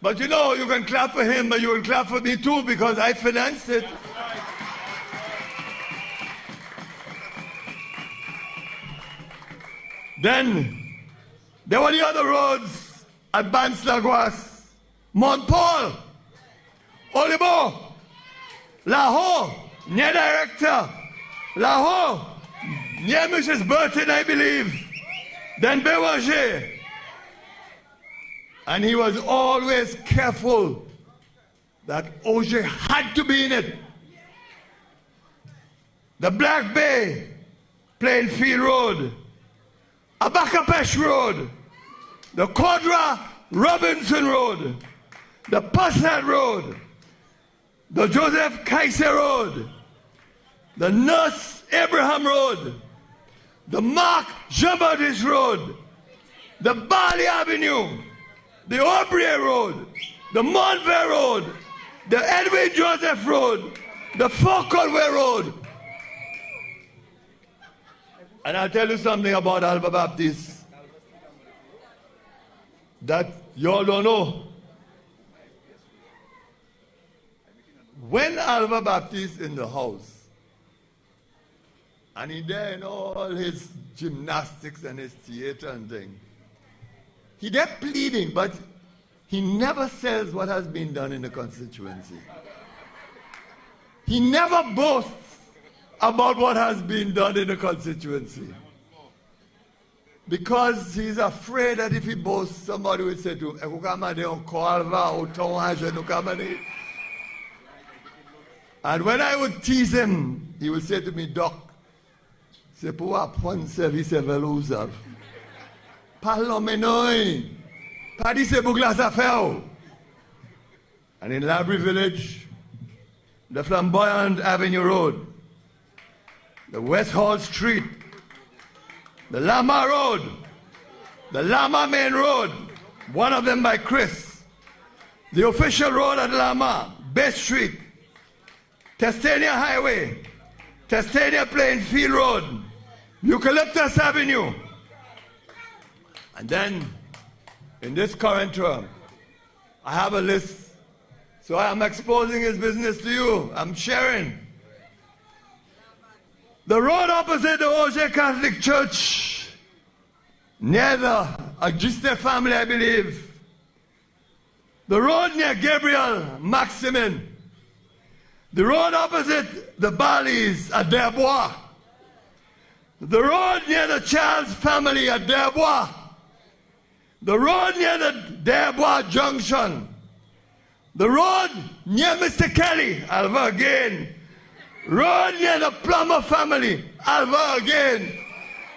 But you know, you can clap for him, but you can clap for me too, because I financed it. Then there were the other roads at Banks-Lagoas, Montpaul, Olibo, Lahore, near Director, Lahore, near Mrs. Burton, I believe, then Bewager. And he was always careful that Augier had to be in it. The Black Bay, Plainfield Road, Abakapesh Road, the Quadra Robinson Road, the Passat Road, the Joseph Kaiser Road, the Nurse Abraham Road, the Mark Jean-Baptiste Road, the Bali Avenue, the Aubrier Road, the Montvert Road, the Edwin Joseph Road, the Fauconway Road. And I'll tell you something about Alva Baptiste that you all don't know. When Alva Baptiste in the House And he there in all his gymnastics and his theater and thing. He there pleading, but he never says what has been done in the constituency. He never boasts about what has been done in the constituency. Because he's afraid that if he boasts, somebody will say to him, and when I would tease him, he would say to me, Doc, c'est pour apprendre service et velousav. Parlons maintenant. Pas dit c'est pour glace à faire. And in Laborie Village, the Flamboyant Avenue Road, the West Hall Street, the Lama Road, the Lama Main Road, one of them by Chris, the official road at Lama, Bay Street, Testania Highway, Testania Plainfield Road, Eucalyptus Avenue. And then, in this current term, I have a list. So I am exposing his business to you. I'm sharing. The road opposite the Augier Catholic Church, near the Augier family, I believe. The road near Gabriel Maximin. The road opposite the Barleys at Desbois. The road near the Charles family at Desbois. The road near the Desbois Junction. The road near Mr. Kelly, Alva again. Road near the Plummer family, Alva again.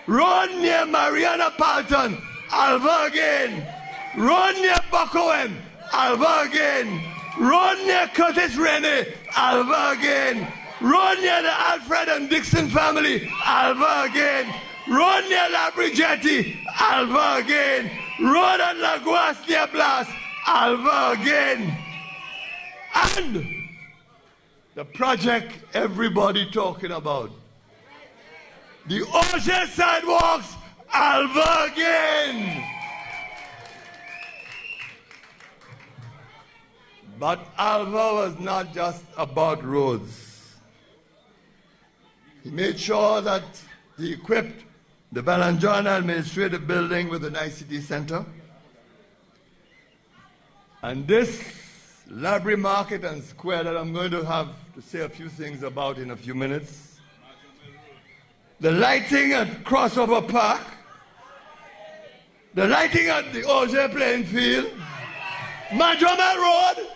Road near Mariana Palton, Alva again. Road near Buckowen, Alva again. Road near Curtis Rene, Alva again. Road near the Alfred and Dixon family, Alva again. Road near Laborie Jetty, Alva again. Road at La Guas near Blas, Alva again. And the project everybody talking about, the Augier sidewalks, Alva again. But Alva was not just about roads. He made sure that he equipped the Balanjana Administrative Building with an ICT center. And this Laborie Market and Square that I'm going to have to say a few things about in a few minutes. The lighting at Crossover Park. The lighting at the Augier playing field. Madromel Road.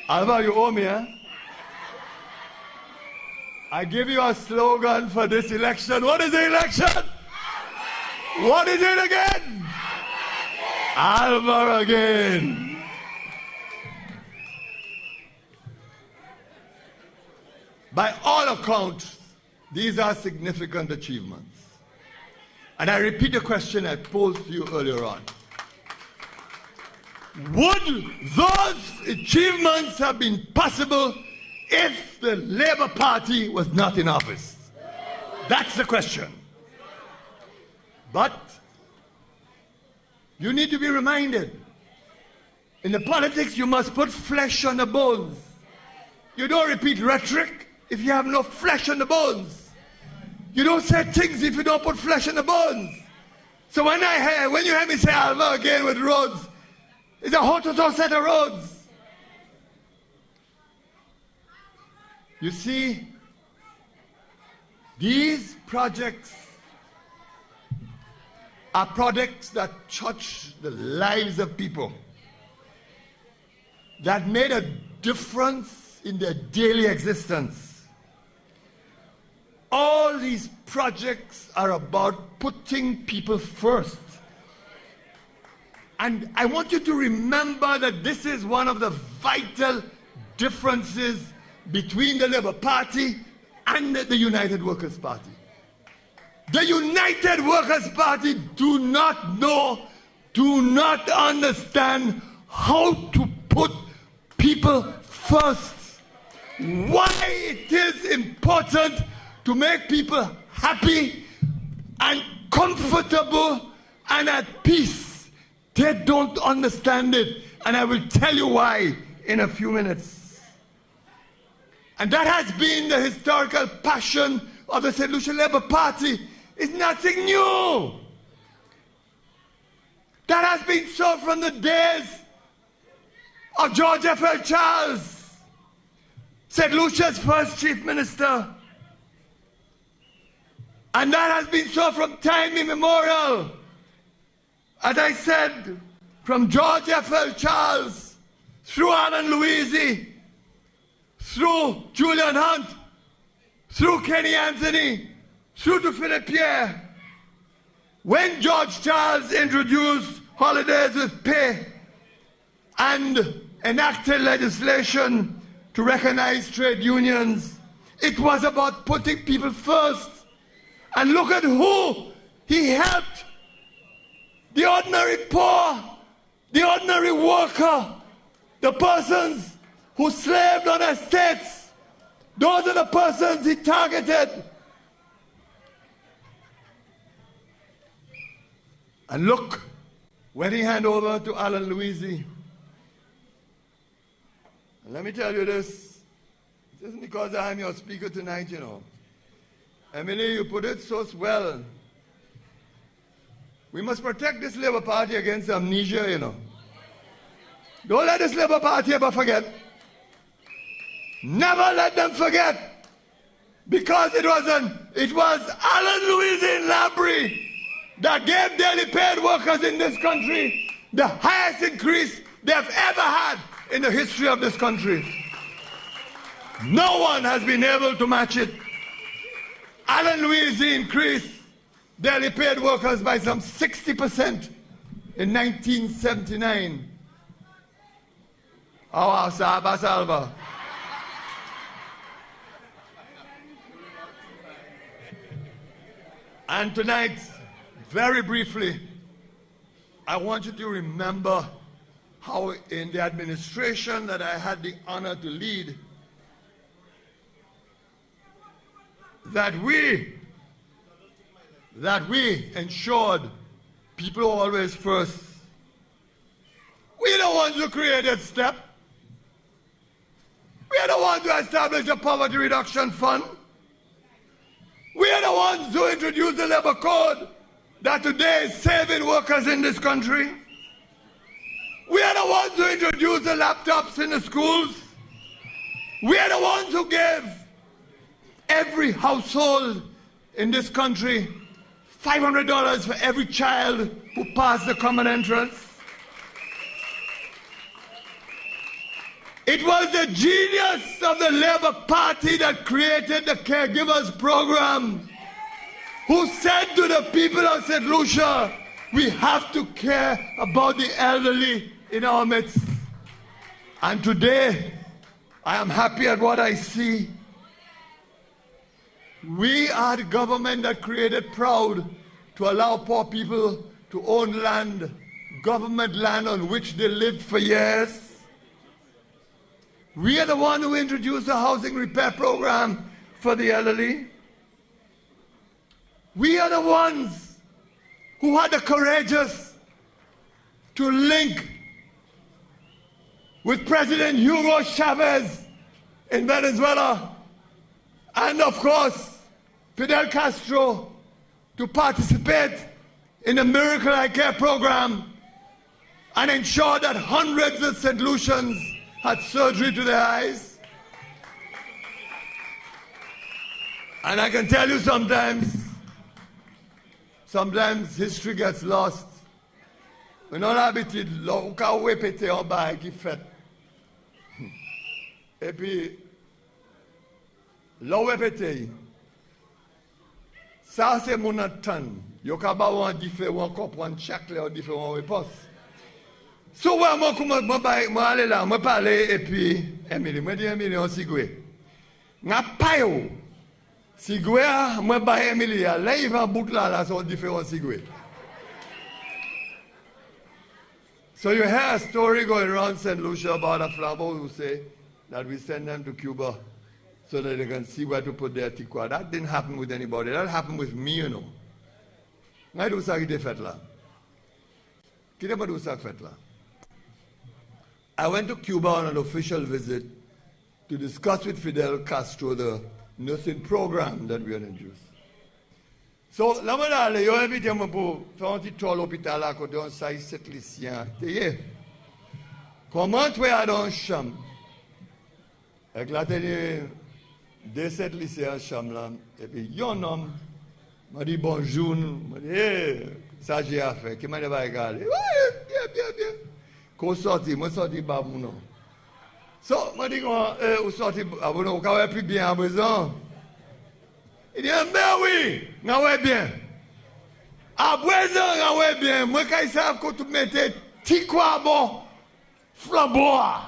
Alva, you owe me, eh? I give you a slogan for this election. What is the election? What is it again? Alva again. By all accounts, these are significant achievements. And I repeat the question I posed to you earlier on. Would those achievements have been possible if the Labour Party was not in office? That's the question. But you need to be reminded, in the politics you must put flesh on the bones. You don't repeat rhetoric if you have no flesh on the bones. You don't say things if you don't put flesh on the bones. So when you hear me say Alva again with roads, it's a whole total set of roads. You see, these projects are projects that touch the lives of people, that made a difference in their daily existence. All these projects are about putting people first. And I want you to remember that this is one of the vital differences between the Labour Party and the United Workers' Party. The United Workers' Party do not know, do not understand how to put people first. Why it is important to make people happy and comfortable and at peace. They don't understand it, and I will tell you why in a few minutes. And that has been the historical passion of the St. Lucia Labour Party. It's nothing new. That has been so from the days of George F.L. Charles, St. Lucia's first chief minister. And that has been so from time immemorial. As I said, from George F.L. Charles, through Alan Louisi, through Julian Hunt, through Kenny Anthony, through to Philip Pierre. When George Charles introduced holidays with pay and enacted legislation to recognize trade unions, it was about putting people first. And look at who he helped. The ordinary poor, the ordinary worker, the persons who slaved on estates. Those are the persons he targeted. And look, when he handed over to Alan Louisi, and let me tell you this, it isn't because I'm your speaker tonight, you know. Emily, you put it so well. We must protect this Labour Party against amnesia, you know. Don't let this Labour Party ever forget. Never let them forget. Because it was Alan Louisi in Laborie that gave daily paid workers in this country the highest increase they've ever had in the history of this country. No one has been able to match it. Alan Louisi increased daily paid workers by some 60% in 1979. Our Saba Salva. And tonight, very briefly, I want you to remember how in the administration that I had the honor to lead, that we ensured people always first. We're the ones who created STEP. We're the ones who established the Poverty Reduction Fund. We're the ones who introduced the Labor Code that today is saving workers in this country. We are the ones who introduced the laptops in the schools. We are the ones who gave every household in this country $500 for every child who passed the common entrance. It was the genius of the Labour Party that created the Caregivers Program, who said to the people of St. Lucia, we have to care about the elderly in our midst. And today, I am happy at what I see. We are the government that created Proud to allow poor people to own land, government land on which they lived for years. We are the one who introduced the housing repair program for the elderly. We are the ones who had the courageous to link with President Hugo Chavez in Venezuela, and of course Fidel Castro, to participate in the Miracle Eye Care program and ensure that hundreds of St. Lucians had surgery to their eyes. And I can tell you sometimes history gets lost. On a l'habitude, on peut répéter en bas qui fait. Et puis, l'on répète. Ça, c'est mon attente. Yo ka ba wan différent comprendre chaque leur différent réponse. Souvent moi aller là, moi parler et puis Emily, moi dis Emily on sigoué. N'a pas yo. Sigoué moi ba Emily là il va bout là sont différents sigoué. So you hear a story going around St. Lucia about a flambeau who say that we send them to Cuba so that they can see where to put their tikwa. That didn't happen with anybody. That happened with me, you know. I do ça qui t'est fait là. Qui t'a pas dit ça fait là? I went to Cuba on an official visit to discuss with Fidel Castro the nursing program that we had introduced. So, là, je vais inviter pour faire un petit tour à l'hôpital à côté d'un saïs 7 lycéens. Comment tu es dans une chambre? Avec la télé, 7 lycéens en chambre là. Et puis, il y a un homme, m'a dit bonjour, m'a dit, ça j'ai à faire. Qui m'a dit, va regarder. Oui, bien. Qu'on sorti, moi sorti, bah, mon nom. So, m'a dit, où sorti, ah, bon, on va plus bien à présent. Il dit, mais oui, on va bien. À présent, on va bien. Moi, quand ils savent que tu mettais petit quoi bon, flambois.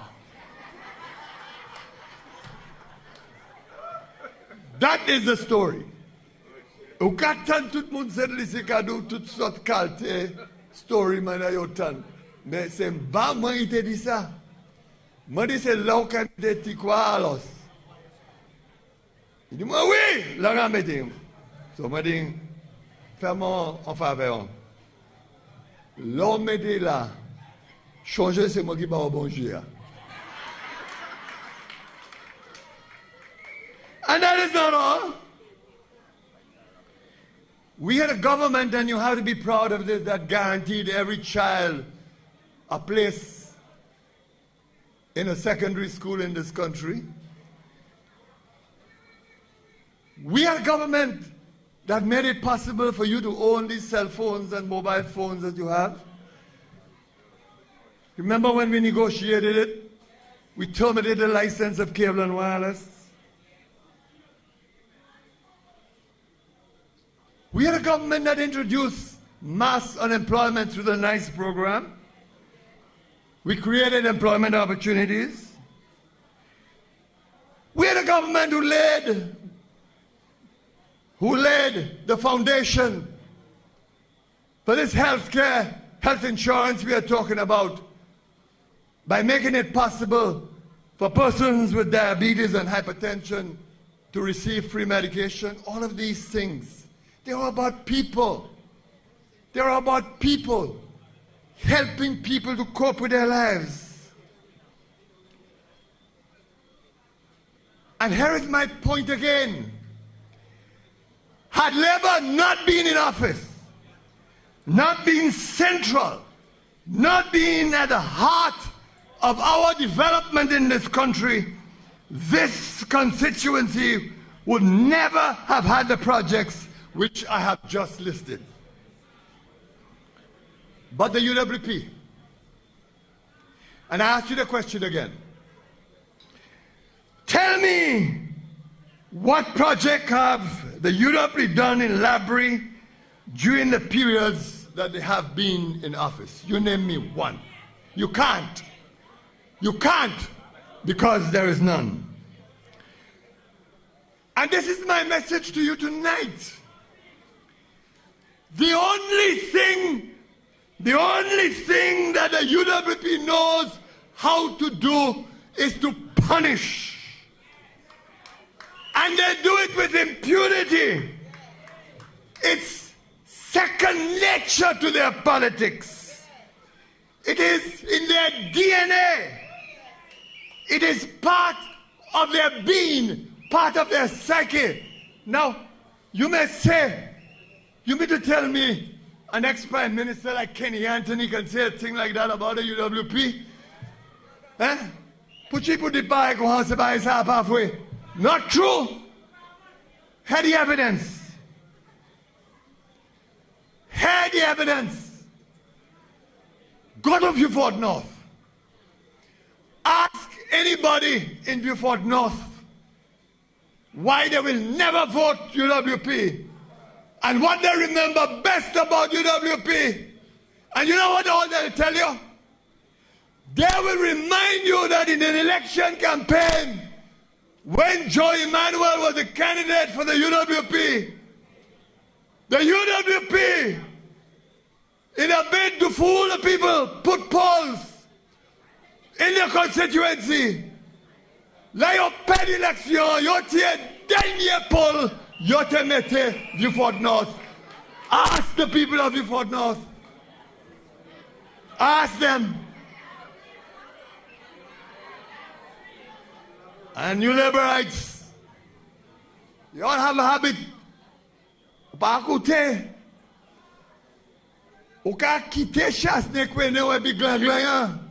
That is the story. Ou quand tout le monde sait lycée cadeau, toutes sortes de qualités, story, man, mais c'est pas moi qui te dit ça. Moi, je dis, c'est là où il y a des quoi alors. Il dit, moi, oui, là, on m'a dit. So, moi, dit, fais-moi en faveur. L'homme m'a dit là, changer, c'est moi qui vais au bon Dieu. And that is not all. We had a government, and you have to be proud of this, that guaranteed every child a place in a secondary school in this country. We had a government that made it possible for you to own these cell phones and mobile phones that you have. Remember when we negotiated it? We terminated the license of cable and wireless. We had a government that introduced mass unemployment through the NICE program. We created employment opportunities. We had a government who laid the foundation for this health insurance we are talking about by making it possible for persons with diabetes and hypertension to receive free medication. All of these things, they are about people. They are about people, helping people to cope with their lives. And here is my point again. Had Labour not been in office, not been central, not being at the heart of our development in this country, this constituency would never have had the projects which I have just listed. But the UWP, and I ask you the question again, tell me what project have the UWP done in Laborie during the periods that they have been in office? You name me one. You can't. You can't, because there is none. And this is my message to you tonight. The only thing that the UWP knows how to do is to punish. And they do it with impunity. It's second nature to their politics. It is in their DNA. It is part of their being, part of their psyche. Now, you may say, you mean to tell me an ex-prime minister like Kenny Anthony can say a thing like that about the UWP? Eh? Put the bike on halfway. Not true. Had the evidence. Had the evidence. Go to Beaufort North. Ask anybody in Beaufort North why they will never vote UWP and what they remember best about UWP. And you know what all they'll tell you? They will remind you that in an election campaign, when Joe Emmanuel was a candidate for the UWP, in a bid to fool the people, put polls in the constituency. Là, yon perd l'élection, yon tient dernier poll, yon te mette Beaufort North. Ask the people of Beaufort North. Ask them. And you Laborites, you all have a habit. Bakute. Uka kite chasne kwene we big glan.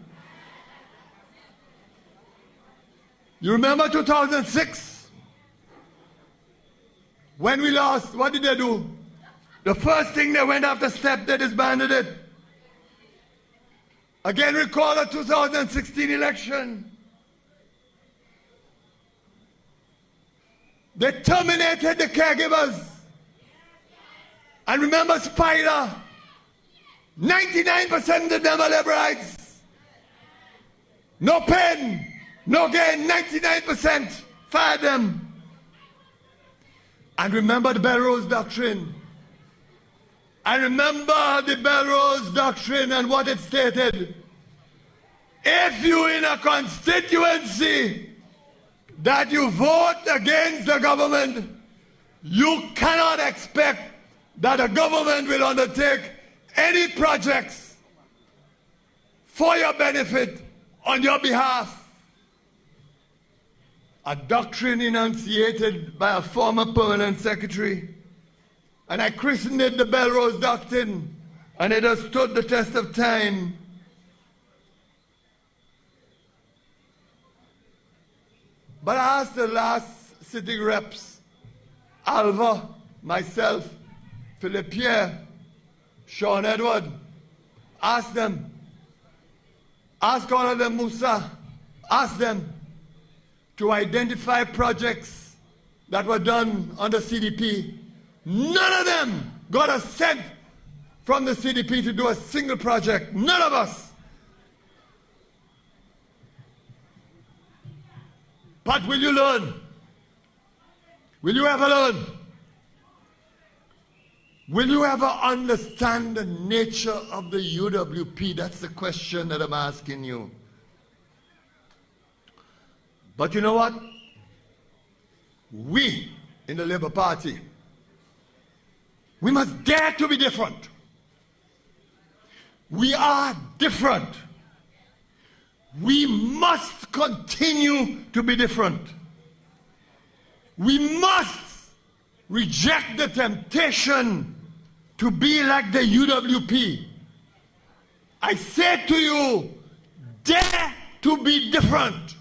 You remember 2006? When we lost, what did they do? The first thing they went after STEP, they disbanded it. Again, recall the 2016 election. They terminated the caregivers. And remember Spider, 99% of them are Laborites. No pain, no gain, 99%, fire them. And remember the Belrose Doctrine. And remember the Belrose Doctrine and what it stated. If you in a constituency that you vote against the government, you cannot expect that the government will undertake any projects for your benefit on your behalf. A doctrine enunciated by a former permanent secretary, and I christened it the Belrose Doctrine, and it has stood the test of time. But I asked the last sitting reps, Alva, myself, Philip Pierre, Sean Edward, ask them, ask all of them, Musa, ask them to identify projects that were done under CDP. None of them got a cent from the CDP to do a single project. None of us. But will you learn? Will you ever learn? Will you ever understand the nature of the UWP? That's the question that I'm asking you. But you know what? We in the Labour Party, we must dare to be different. We are different. We must continue to be different. We must reject the temptation to be like the UWP. I say to you, dare to be different.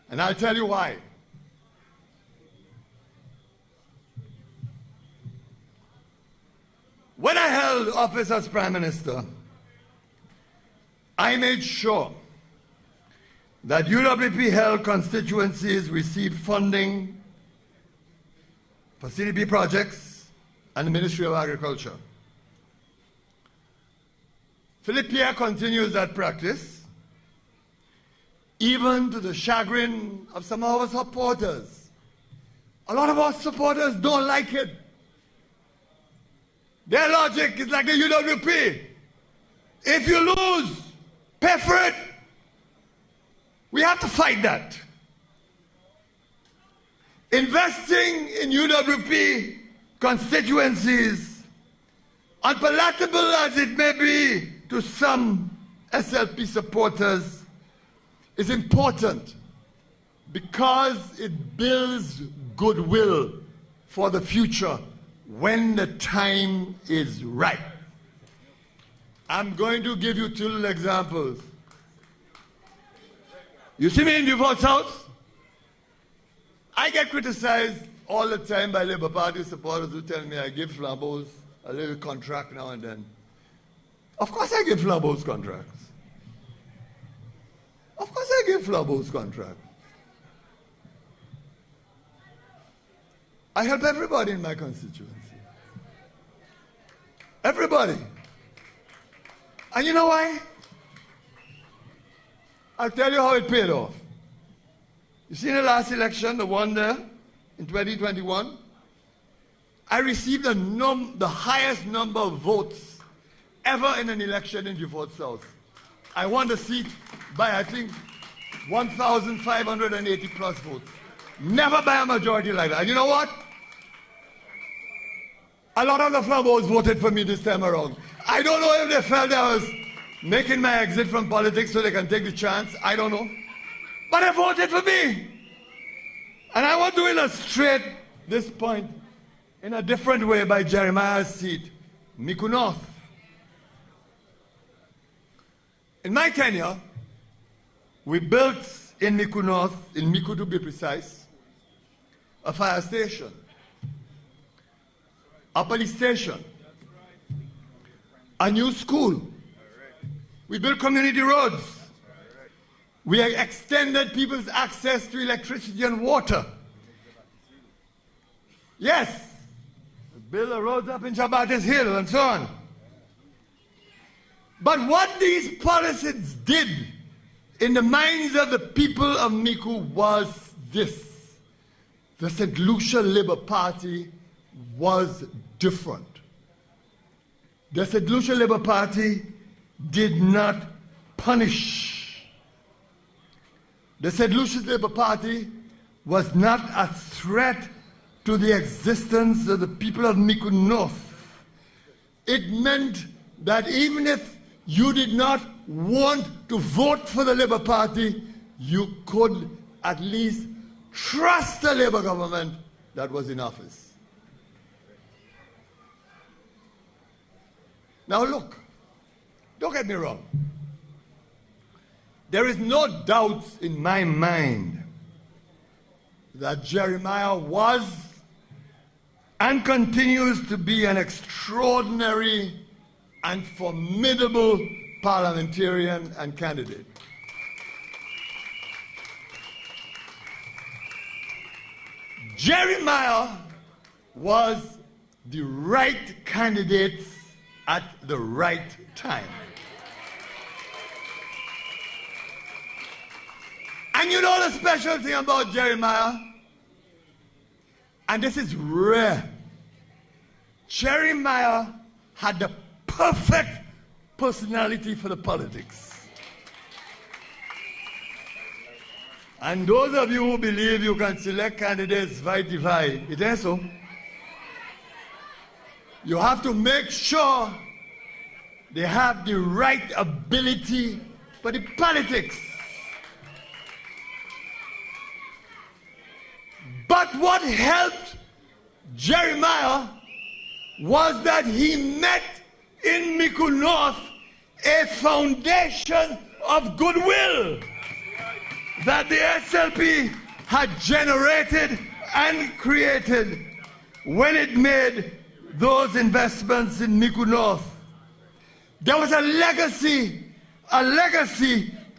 And I'll tell you why. When I held office as Prime Minister, I made sure that UWP held constituencies received funding for CDP projects and the Ministry of Agriculture. Philip Pierre continues that practice, even to the chagrin of some of our supporters. A lot of our supporters don't like it. Their logic is like the UWP. If you lose, pay for it. We have to fight that. Investing in UWP constituencies, unpalatable as it may be to some SLP supporters, is important because it builds goodwill for the future when the time is right. I'm going to give you two little examples. You see me in Beaufort South? I get criticized all the time by Labour Party supporters who tell me I give Flambeaus a little contract now and then. Of course I give Flambeaus contracts. Of course I give Flambeaus contracts. I help everybody in my constituency. Everybody. And you know why? I'll tell you how it paid off. You see in the last election, the one there in 2021, I received the highest number of votes ever in an election in Beaufort South. I won the seat by, I think, 1,580 plus votes. Never by a majority like that. And you know what? A lot of the Flambeaus voted for me this time around. I don't know if they felt I was making my exit from politics so they can take the chance. I don't know. But they voted for me. And I want to illustrate this point in a different way by Jeremiah's seat, Micoud North. In my tenure, we built in Micoud North, in Micoud to be precise, a fire station, a police station, a new school. We built community roads. We extended people's access to electricity and water. Yes, we built the roads up in Jabates Hill and so on. But what these policies did in the minds of the people of Micoud was this. The St. Lucia Labour Party was different. The St. Lucia Labour Party did not punish. The St. Lucia Labour Party was not a threat to the existence of the people of Micoud North. It meant that even if you did not want to vote for the Labour Party, you could at least trust the Labour government that was in office. Now look, don't get me wrong. There is no doubt in my mind that Jeremiah was and continues to be an extraordinary and formidable parliamentarian and candidate. Jeremiah was the right candidate at the right time. And you know the special thing about Jeremiah? And this is rare. Jeremiah had the perfect personality for the politics. And those of you who believe you can select candidates by divide, it is so. You have to make sure they have the right ability for the politics. But what helped Jeremiah was that he met in Micoud North a foundation of goodwill that the SLP had generated and created when it made those investments in Micoud North. There was a legacy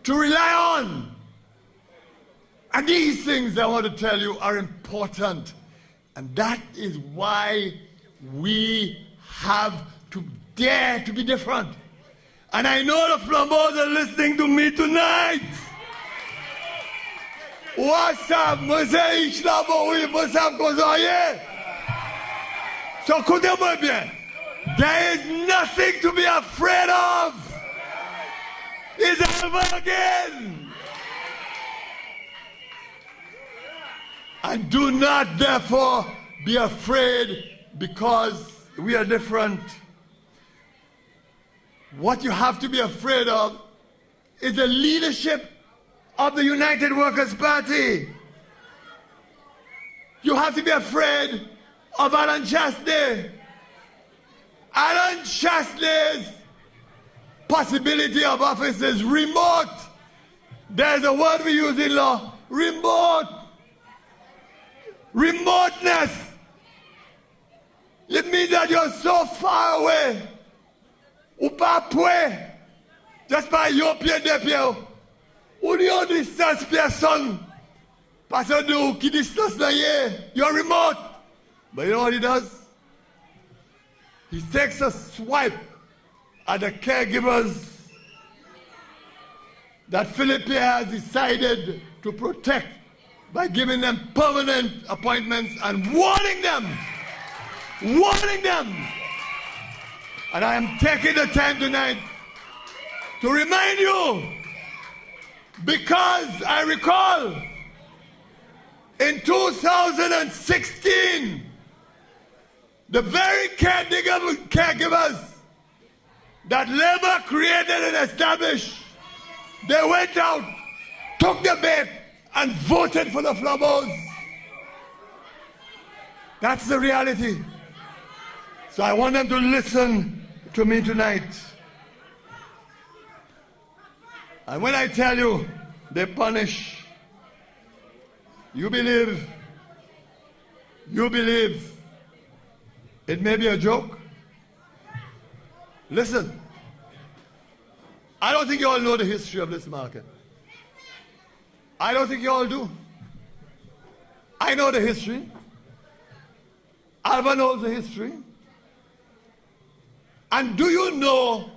to rely on. And these things I want to tell you are important. And that is why we have to dare to be different. And I know the Flambeaus are listening to me tonight. What's up, Monsieur Ich Laborie, Monsieur Augier? So écoutez-moi bien. There is nothing to be afraid of. It's over again. And do not, therefore, be afraid because we are different. What you have to be afraid of is the leadership of the United Workers' Party. You have to be afraid of Alan Chasney. Alan Chasney's possibility of office is remote. There's a word we use in law, remote. Remoteness. It means that you're so far away. Ou pas poué. Just by your pied de pied. Ou yon distance personne. Parce que nous qui distance là you're remote. But you know what he does? He takes a swipe at the caregivers that Philippe has decided to protect by giving them permanent appointments and warning them. And I am taking the time tonight to remind you, because I recall in 2016, the very caregivers that Labour created and established, they went out, took the bait, and voted for the Flambeaus. That's the reality. So I want them to listen to me tonight. And when I tell you they punish, you believe it may be a joke. Listen, I don't think you all know the history of this market. I don't think you all do. I know the history. Alva knows the history. And do you know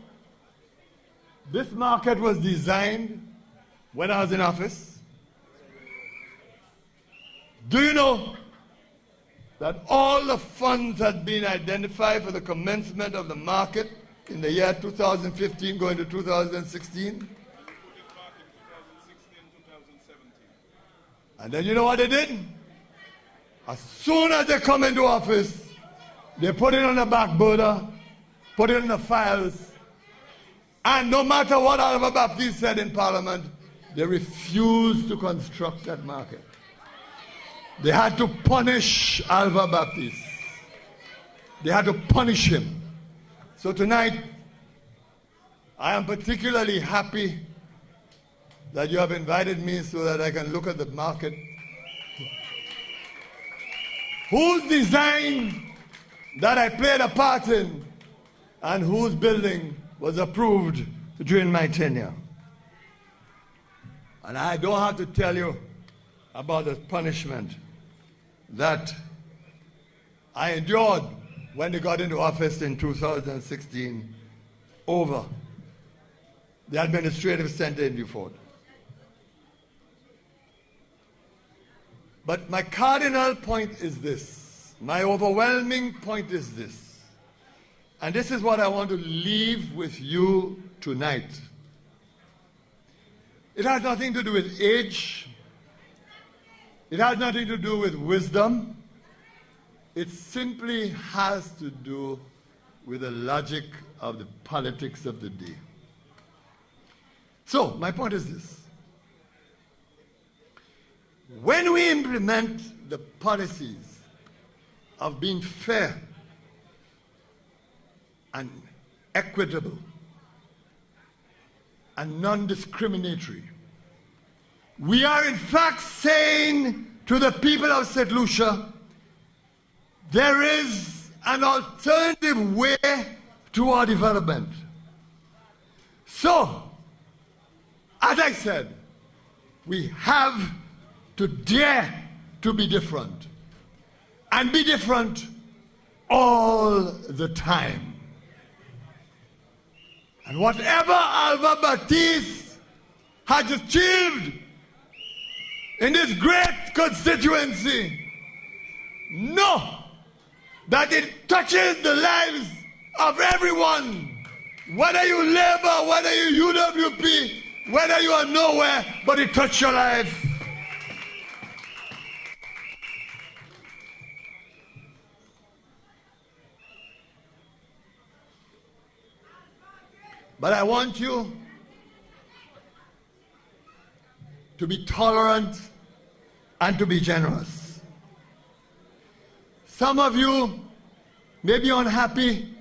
this market was designed when I was in office? Do you know that all the funds had been identified for the commencement of the market in the year 2015 going to 2016? And then you know what they did? As soon as they come into office, they put it on the back burner, put it in the files, and no matter what Alva Baptiste said in Parliament, they refused to construct that market. They had to punish Alva Baptiste. They had to punish him. So tonight, I am particularly happy that you have invited me so that I can look at the market whose design that I played a part in and whose building was approved during my tenure. And I don't have to tell you about the punishment that I endured when they got into office in 2016 over the administrative center in Beaufort. But my cardinal point is this. My overwhelming point is this. And this is what I want to leave with you tonight. It has nothing to do with age. It has nothing to do with wisdom. It simply has to do with the logic of the politics of the day. So, my point is this. When we implement the policies of being fair and equitable and non-discriminatory, we are in fact saying to the people of St. Lucia, there is an alternative way to our development. So, as I said, we have to dare to be different. And be different all the time. And whatever Alva Baptiste has achieved in this great constituency, know that it touches the lives of everyone. Whether you Labour, whether you UWP, whether you are nowhere, but it touches your life. But I want you to be tolerant and to be generous. Some of you may be unhappy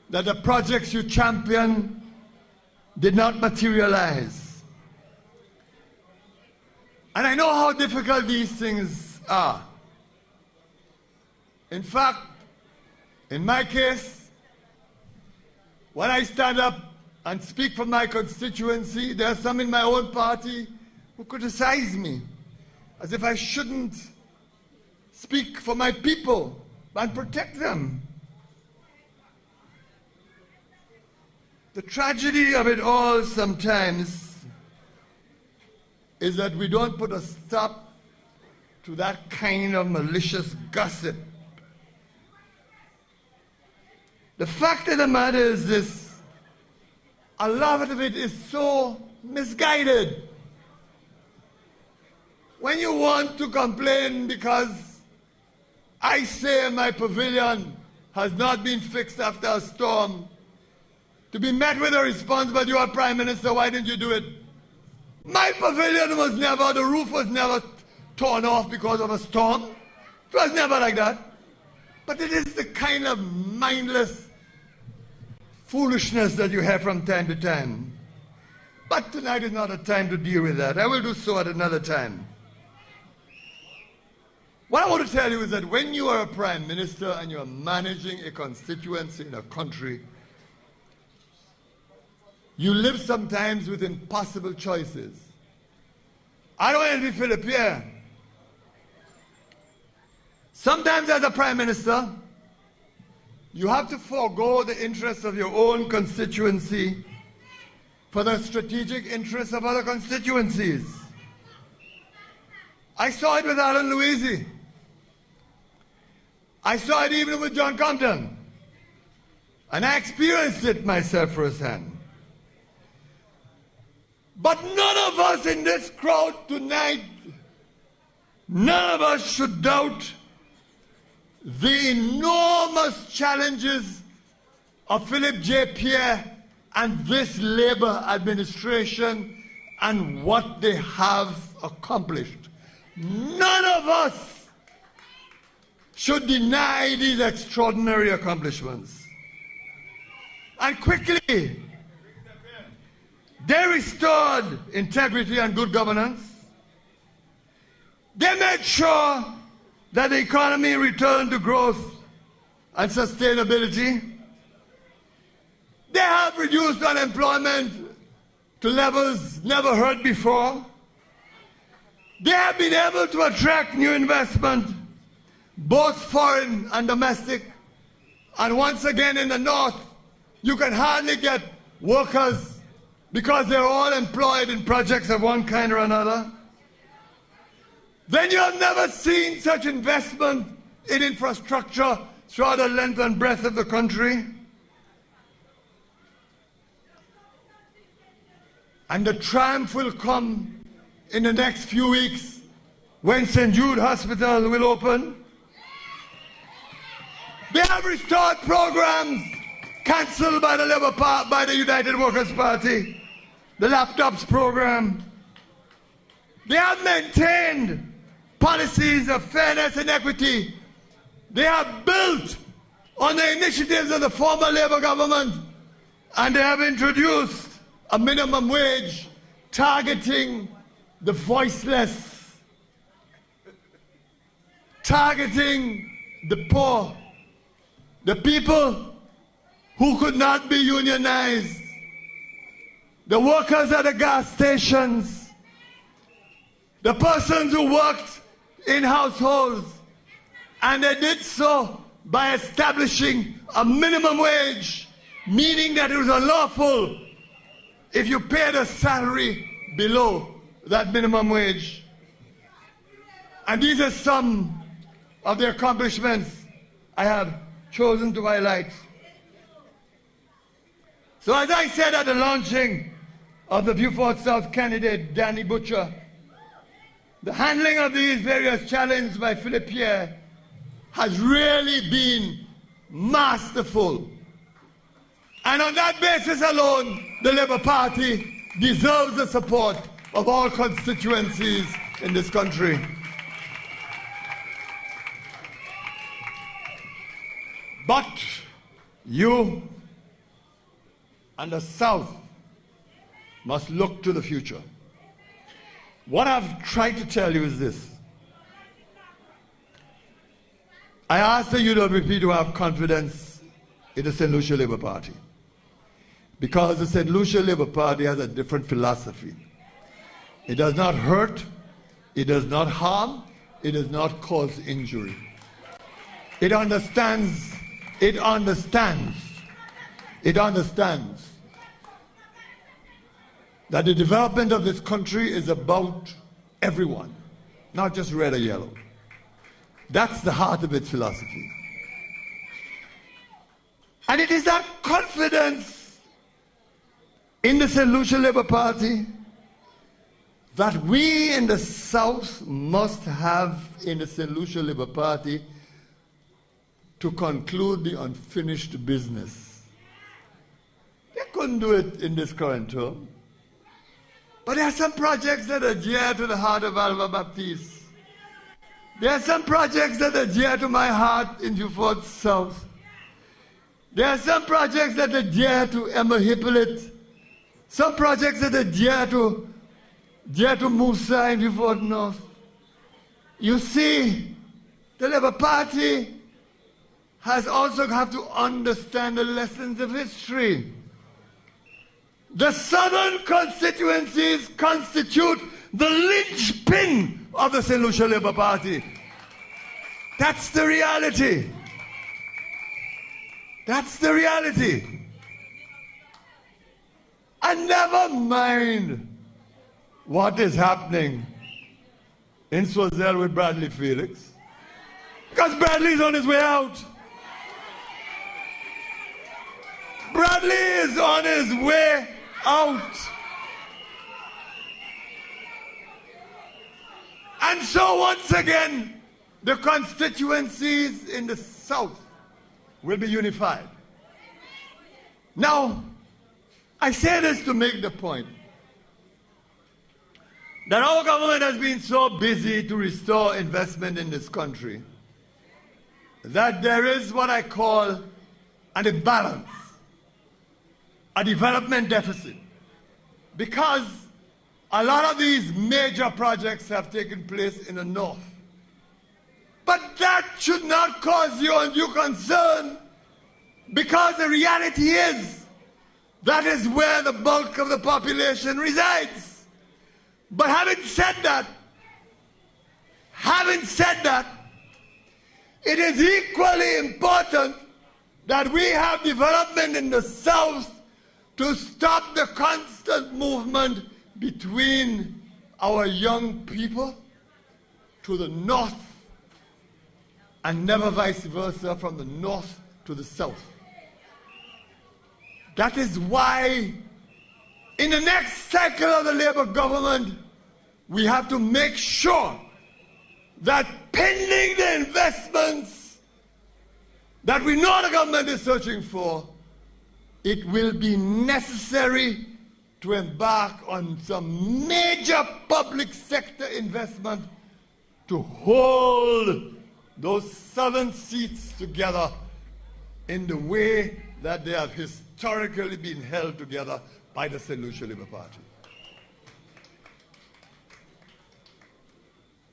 that the projects you champion did not materialize. And I know how difficult these things are. In fact, in my case, when I stand up and speak for my constituency, there are some in my own party who criticize me as if I shouldn't speak for my people and protect them. The tragedy of it all sometimes is that we don't put a stop to that kind of malicious gossip. The fact of the matter is this: a lot of it is so misguided. When you want to complain because I say my pavilion has not been fixed after a storm, to be met with a response, but you are Prime Minister, why didn't you do it? My pavilion was never, the roof was never torn off because of a storm. It was never like that. But it is the kind of mindless foolishness that you have from time to time. But tonight is not a time to deal with that. I will do so at another time. What I want to tell you is that when you are a prime minister and you are managing a constituency in a country, you live sometimes with impossible choices. I don't envy Philip here. Sometimes as a prime minister, you have to forego the interests of your own constituency for the strategic interests of other constituencies. I saw it with Alan Louisi. I saw it even with John Compton. And I experienced it myself firsthand. But none of us in this crowd tonight, none of us should doubt the enormous challenges of Philip J. Pierre and this Labour administration and what they have accomplished. None of us should deny these extraordinary accomplishments. And quickly, they restored integrity and good governance. They made sure that the economy returned to growth and sustainability. They have reduced unemployment to levels never heard before. They have been able to attract new investment, both foreign and domestic. And once again in the North, you can hardly get workers because they're all employed in projects of one kind or another. Then you have never seen such investment in infrastructure throughout the length and breadth of the country. And the triumph will come in the next few weeks when St. Jude Hospital will open. They have restored programs cancelled by the Labour Party, by the United Workers' Party, the laptops program. They have maintained policies of fairness and equity. They have built on the initiatives of the former Labour government, and they have introduced a minimum wage targeting the voiceless, targeting the poor, the people who could not be unionized, the workers at the gas stations, the persons who worked in households, and they did so by establishing a minimum wage, meaning that it was unlawful if you paid a salary below that minimum wage. And these are some of the accomplishments I have chosen to highlight. So as I said at the launching of the Beaufort South candidate, Danny Butcher, the handling of these various challenges by Philip Pierre has really been masterful. And on that basis alone, the Labour Party deserves the support of all constituencies in this country. But you and the South must look to the future. What I've tried to tell you is this. I ask the UWP to have confidence in the St. Lucia Labour Party, because the St. Lucia Labour Party has a different philosophy. It does not hurt, it does not harm, it does not cause injury. It understands that the development of this country is about everyone, not just red or yellow. That's the heart of its philosophy. And it is that confidence in the St. Lucia Labour Party that we in the South must have in the St. Lucia Labour Party to conclude the unfinished business. They couldn't do it in this current term. But there are some projects that are dear to the heart of Alva Baptiste. There are some projects that are dear to my heart in Beaufort South. There are some projects that are dear to Emma Hippolyte. Some projects that are dear to Musa in Beaufort North. You see, the Labour Party has also have to understand the lessons of history. The southern constituencies constitute the linchpin of the St. Lucia Labour Party. That's the reality. That's the reality. And never mind what is happening in Swaziland with Bradley Felix, because Bradley's on his way out. Bradley is on his way out. And so once again, the constituencies in the south will be unified. Now, I say this to make the point that our government has been so busy to restore investment in this country that there is what I call an imbalance, a development deficit, because a lot of these major projects have taken place in the north. But that should not cause you undue concern, because the reality is that is where the bulk of the population resides. But having said that, it is equally important that we have development in the south to stop the constant movement between our young people to the north and never vice versa from the north to the south. That is why in the next cycle of the Labour government, we have to make sure that pending the investments that we know the government is searching for, it will be necessary to embark on some major public sector investment to hold those southern seats together in the way that they have historically been held together by the St. Lucia Labour Party.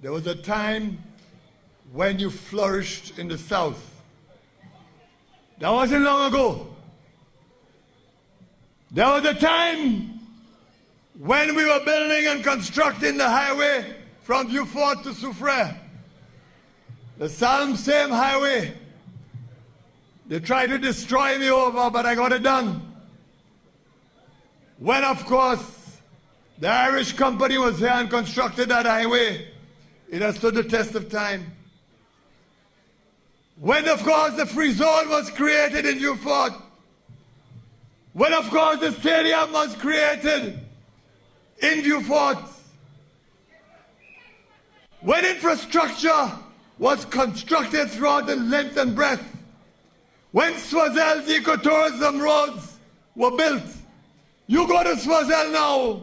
There was a time when you flourished in the south. That wasn't long ago. There was a time when we were building and constructing the highway from Beaufort to Soufrière. The same highway. They tried to destroy me over, but I got it done. When, of course, the Irish company was here and constructed that highway, it has stood the test of time. When, of course, the free zone was created in Beaufort, when, of course, the stadium was created in Beaufort, when infrastructure was constructed throughout the length and breadth, when Swaziland's ecotourism roads were built, you go to Swaziland now,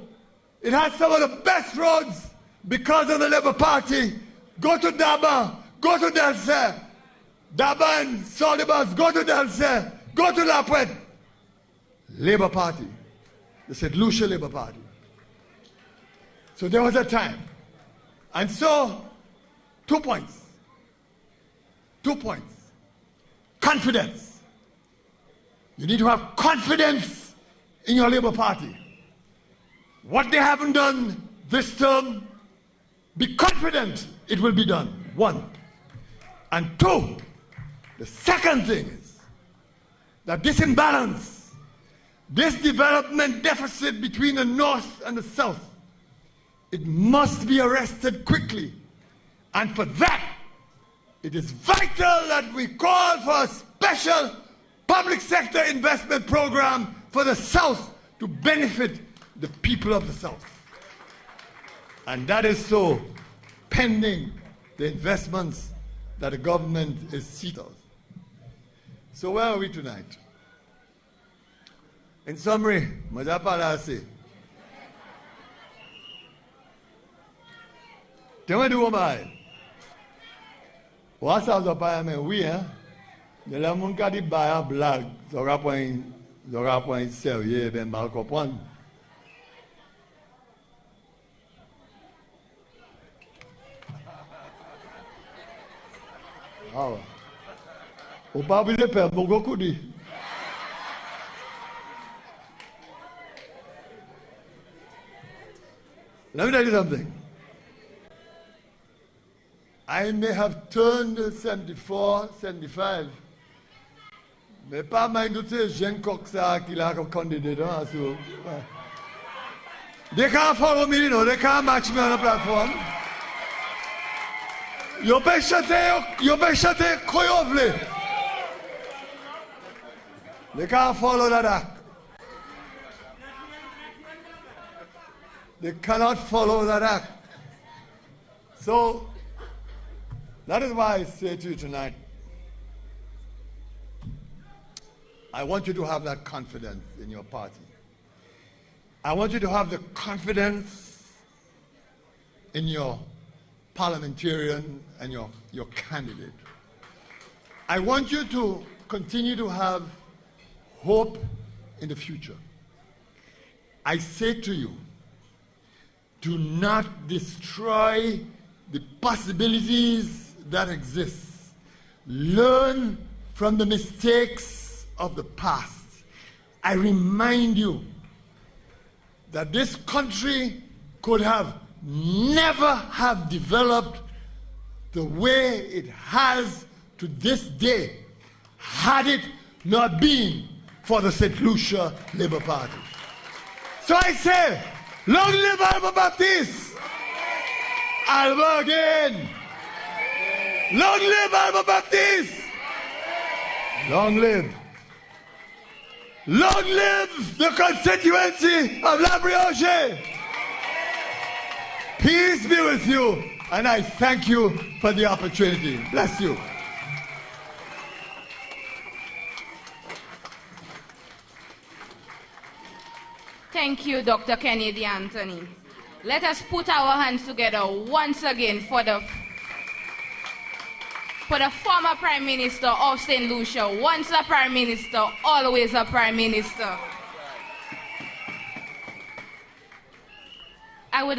it has some of the best roads because of the Labour Party. Go to Daba, go to Delse, Daba and Solibas, go to Delse, go to Lapwet. Labour Party, the St. Lucia Labour Party. So there was a time. And so, 2 points. 2 points. Confidence. You need to have confidence in your Labour Party. What they haven't done this term, be confident it will be done. 1. And 2, the second thing is that this imbalance, this development deficit between the north and the south, it must be arrested quickly. And for that, it is vital that we call for a special public sector investment program for the south to benefit the people of the south. And that is so pending the investments that the government is seeking. So where are we tonight? In summary, Majapalasi. Tema do mai. What's up the parliament? We, hein? De la moun ka di ba blague, zora point sérieux, ben mal comprendre. Ah ouais. Ou pas oublier de perdre beaucoup dit. Let me tell you something. I may have turned 74, 75, mais pas mal de ces jeunes coqs qui a candidat. They can't follow me, you know, they can't match me on the platform. You better shut it, koyovle. They can't follow that act. They cannot follow that act. So, that is why I say to you tonight, I want you to have that confidence in your party. I want you to have the confidence in your parliamentarian and your candidate. I want you to continue to have hope in the future. I say to you, do not destroy the possibilities that exist. Learn from the mistakes of the past. I remind you that this country could have never have developed the way it has to this day had it not been for the St. Lucia Labour Party. So I say, long live Alba Baptiste! Alba again! Long live Alba Baptiste! Long live! Long live the constituency of Laborie Augier! Peace be with you, and I thank you for the opportunity. Bless you. Thank you, Dr. Kennedy Anthony. Let us put our hands together once again for the former Prime Minister of St. Lucia. Once a Prime Minister, always a Prime Minister. I would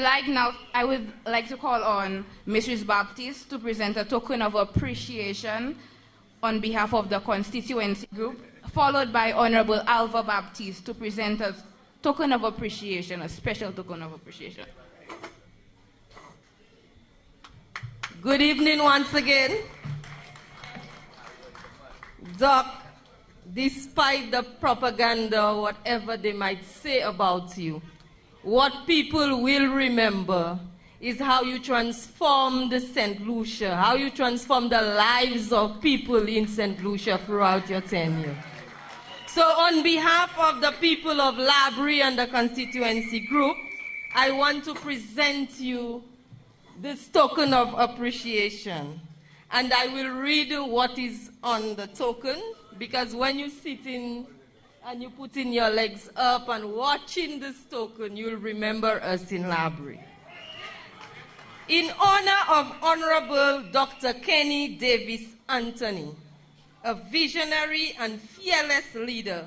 like to call on Mrs. Baptiste to present a token of appreciation on behalf of the constituency group, followed by Honorable Alva Baptiste to present a token of appreciation, a special token of appreciation. Good evening once again. Doc, despite the propaganda, whatever they might say about you, what people will remember is how you transformed St. Lucia, how you transformed the lives of people in St. Lucia throughout your tenure. So on behalf of the people of Laborie and the constituency group, I want to present you this token of appreciation. And I will read what is on the token, because when you sit in and you put in your legs up and watching this token, you'll remember us in Laborie. In honor of Honorable Dr. Kenny Davis Anthony, a visionary and fearless leader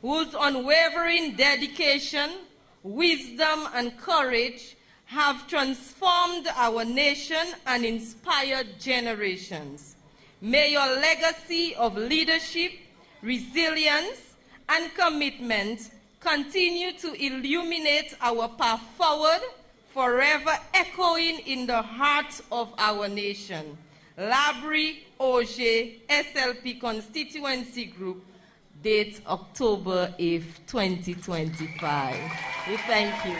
whose unwavering dedication, wisdom, and courage have transformed our nation and inspired generations. May your legacy of leadership, resilience, and commitment continue to illuminate our path forward, forever echoing in the heart of our nation. Laborie Augier SLP Constituency Group, date October 8th, 2025. We thank you.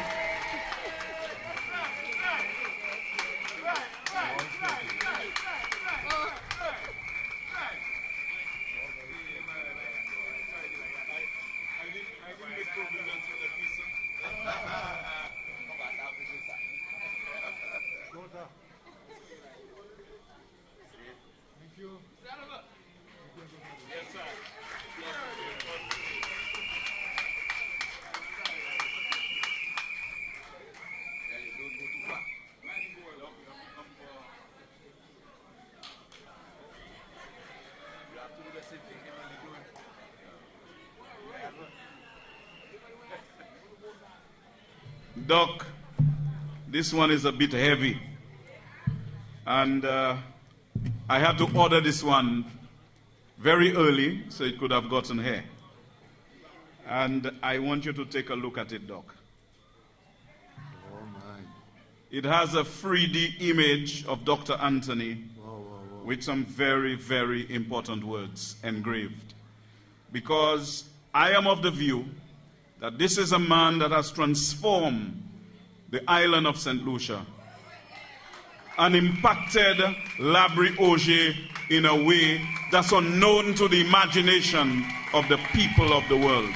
Doc, this one is a bit heavy. And I had to order this one very early so it could have gotten here. And I want you to take a look at it, Doc. Oh, my. It has a 3D image of Dr. Anthony with some very, very important words engraved. Because I am of the view that this is a man that has transformed the island of St. Lucia and impacted Laborie Augier in a way that's unknown to the imagination of the people of the world.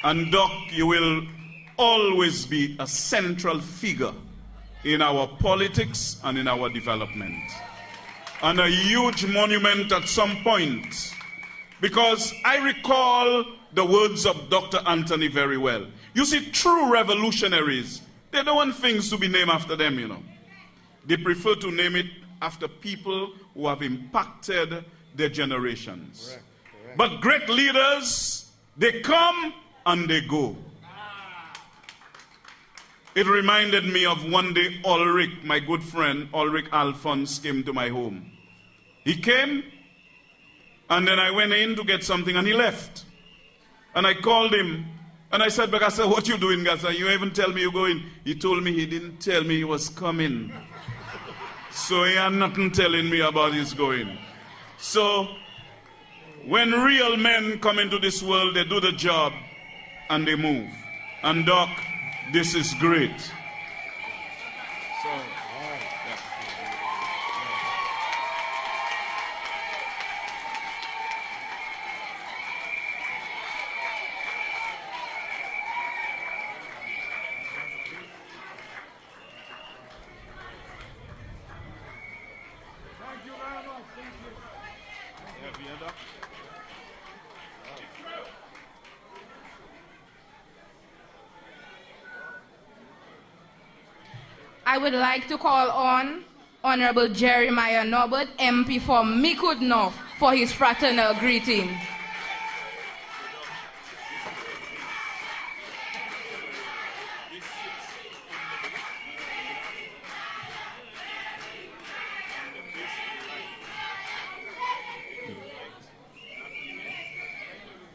And Doc, you will always be a central figure in our politics and in our development. And a huge monument at some point. Because I recall the words of Dr. Anthony very well. You see, true revolutionaries, they don't want things to be named after them, you know. They prefer to name it after people who have impacted their generations. Correct, correct. But great leaders, they come and they go. It reminded me of one day Ulrich, my good friend, Ulrich Alphonse, came to my home. He came, and then I went in to get something, and he left. And I called him, and I said, "Bagasa, what you doing, Gasa? You even tell me you're going." He told me he didn't tell me he was coming. So he had nothing telling me about his going. So when real men come into this world, they do the job, and they move. And Doc, this is great. So, Thank you very much. Thank you. I would like to call on Honorable Jeremiah Norbert, MP for Micoud North, for his fraternal greeting.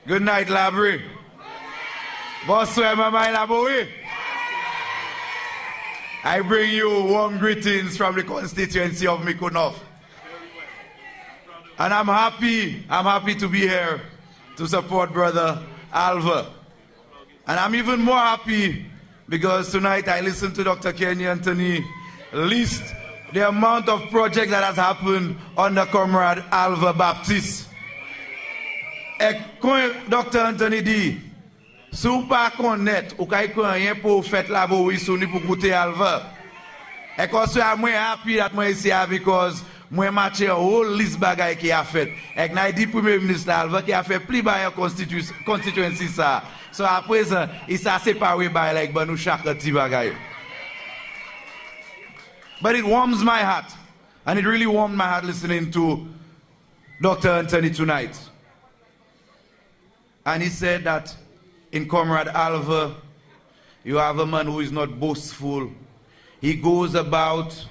Good night, Laborie. Bonsoir, Mama Laborie. I bring you warm greetings from the constituency of Micoud North. And I'm happy to be here to support Brother Alva. And I'm even more happy because tonight I listened to Dr. Kenny Anthony list the amount of projects that has happened under Comrade Alva Baptiste. Dr. Anthony dit, si vous pas connaître ou kay rien pour faire Laborie sou ni pour goûter Alva. Et comme ça moi happy that moi ici because moi match a whole list bagay qui a fait. Et n'a dit premier ministre Alva qui a fait plus bail constituency ça. So à présent, il s'est séparé by like banou chaque petit bagay. But it warms my heart. And it really warmed my heart listening to Dr. Anthony tonight. And he said that in Comrade Alva, you have a man who is not boastful. He goes about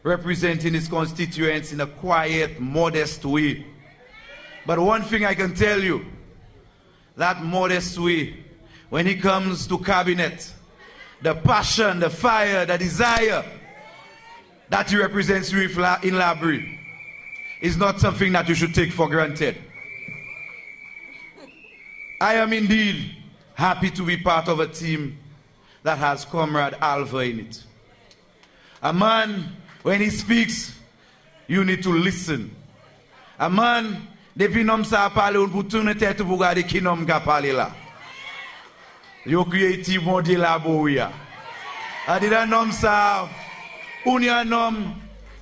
representing his constituents in a quiet, modest way. But one thing I can tell you, that modest way, when he comes to cabinet, the passion, the fire, the desire that he represents in Laborie is not something that you should take for granted. I am indeed happy to be part of a team that has Comrade Alva in it. A man, when he speaks, you need to listen. A man, depuis nom sa parle, on peut tourner tête pour regarder qui nom ka parle là. Yo creative mon Dieu Laborie. A dit un nom sa, on y a un homme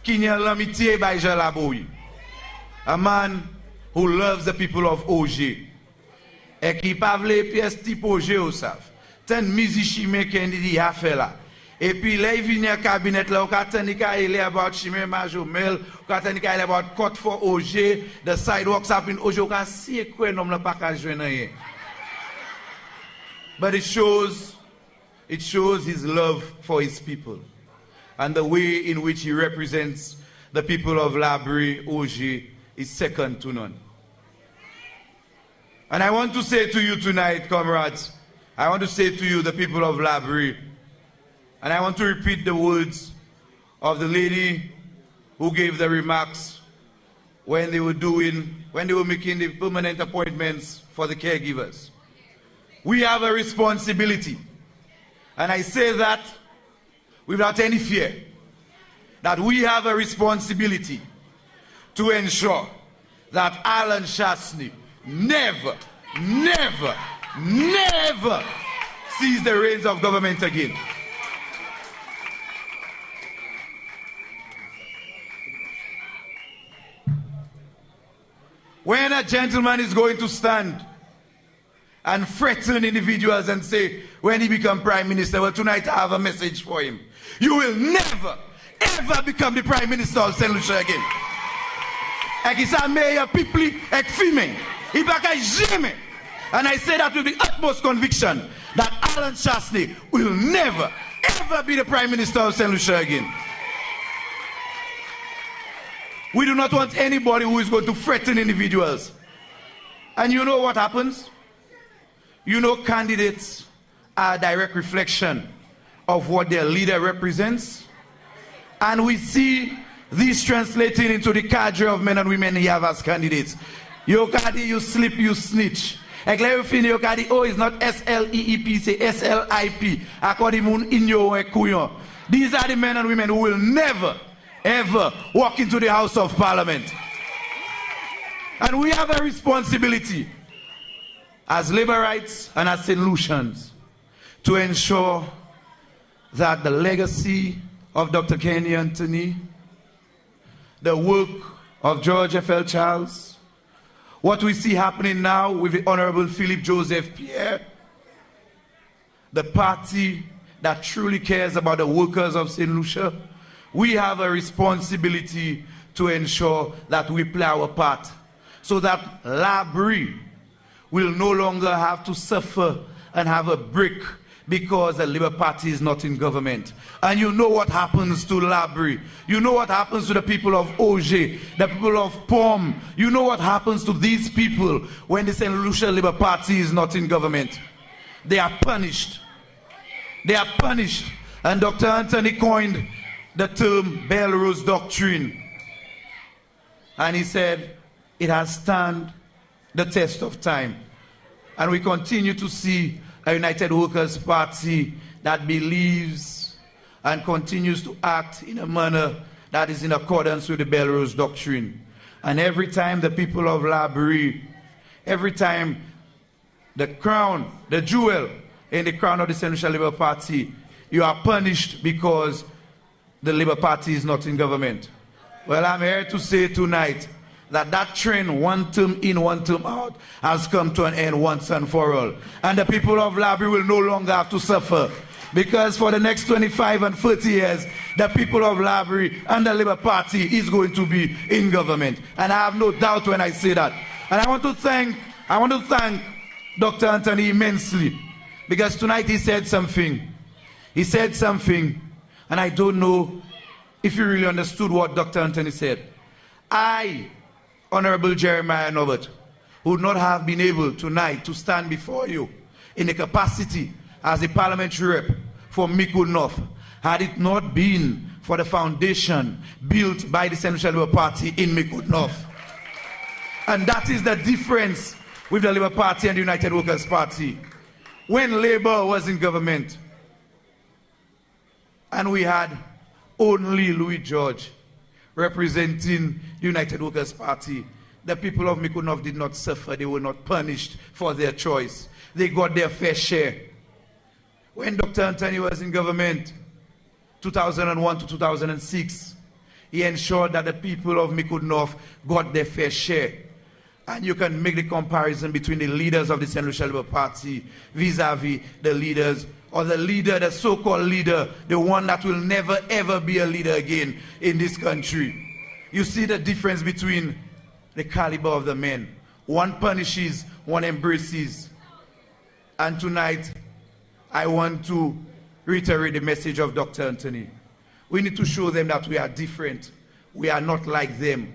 qui n'y a l'amitié by Jean Laborie. A man who loves the people of Augier. Et qui pas vle pièce type Augier ou savent. Tant musicien qui dit a fait là. Et puis, là, il vient au cabinet, là, il est about Chimé Majomel, il est about Cote for Augier, the sidewalks up in Augier, you see quoi nom la pas qu'à joindre. But it shows his love for his people and the way in which he represents the people of Laborie, Augier, is second to none. And I want to say to you tonight, comrades, I want to say to you, the people of Laborie, and I want to repeat the words of the lady who gave the remarks when they were making the permanent appointments for the caregivers. We have a responsibility, and I say that without any fear, that we have a responsibility to ensure that Alan Chasney never, never, never sees the reins of government again. When a gentleman is going to stand and threaten individuals and say, when he becomes prime minister, well, tonight I have a message for him. You will never, ever become the prime minister of St. Lucia again. And I say that with the utmost conviction that Alan Chasney will never, ever be the prime minister of St. Lucia again. We do not want anybody who is going to threaten individuals. And you know what happens? You know, candidates are a direct reflection of what their leader represents. And we see this translating into the cadre of men and women he have as candidates. You kadi, you slip, you snitch. Oh, it's not SLEEP, say SLIP. These are the men and women who will never, ever walk into the House of Parliament. And we have a responsibility as Laborites and as St. Lucians to ensure that the legacy of Dr. Kenny Anthony, the work of George F.L. Charles, what we see happening now with the Honorable Philip Joseph Pierre, the party that truly cares about the workers of St. Lucia, we have a responsibility to ensure that we play our part so that Laborie will no longer have to suffer and have a break because the Labour Party is not in government. And you know what happens to Laborie. You know what happens to the people of Augier, the people of Pom. You know what happens to these people when the St. Lucia Labour Party is not in government. They are punished. They are punished. And Dr. Anthony coined the term Belrose Doctrine. And he said, it has stand the test of time. And we continue to see a United Workers' Party that believes and continues to act in a manner that is in accordance with the Belrose Doctrine. And every time the people of Laborie, every time the crown, the jewel in the crown of the St. Lucia Labour Party, you are punished because the Labour Party is not in government. Well, I'm here to say tonight that that trend, one term in, one term out, has come to an end once and for all. And the people of Laborie will no longer have to suffer. Because for the next 25 and 30 years, the people of Laborie and the Labour Party is going to be in government. And I have no doubt when I say that. And I want to thank Dr. Anthony immensely. Because tonight he said something. He said something, and I don't know if you really understood what Dr. Anthony said. I, Honorable Jeremiah Norbert, would not have been able tonight to stand before you in the capacity as a parliamentary rep for Micoud North had it not been for the foundation built by the St. Lucia Labour Party in Micoud North. And that is the difference with the Labour Party and the United Workers' Party. When Labour was in government and we had only Louis George representing the United Workers' Party, the people of Micoud North did not suffer. They were not punished for their choice. They got their fair share. When Dr. Anthony was in government, 2001 to 2006, he ensured that the people of Micoud North got their fair share. And you can make the comparison between the leaders of the St. Lucia Labour Party vis-a-vis the leaders or the leader, the so-called leader, the one that will never ever be a leader again in this country. You see the difference between the caliber of the men. One punishes, one embraces. And tonight, I want to reiterate the message of Dr. Anthony. We need to show them that we are different. We are not like them.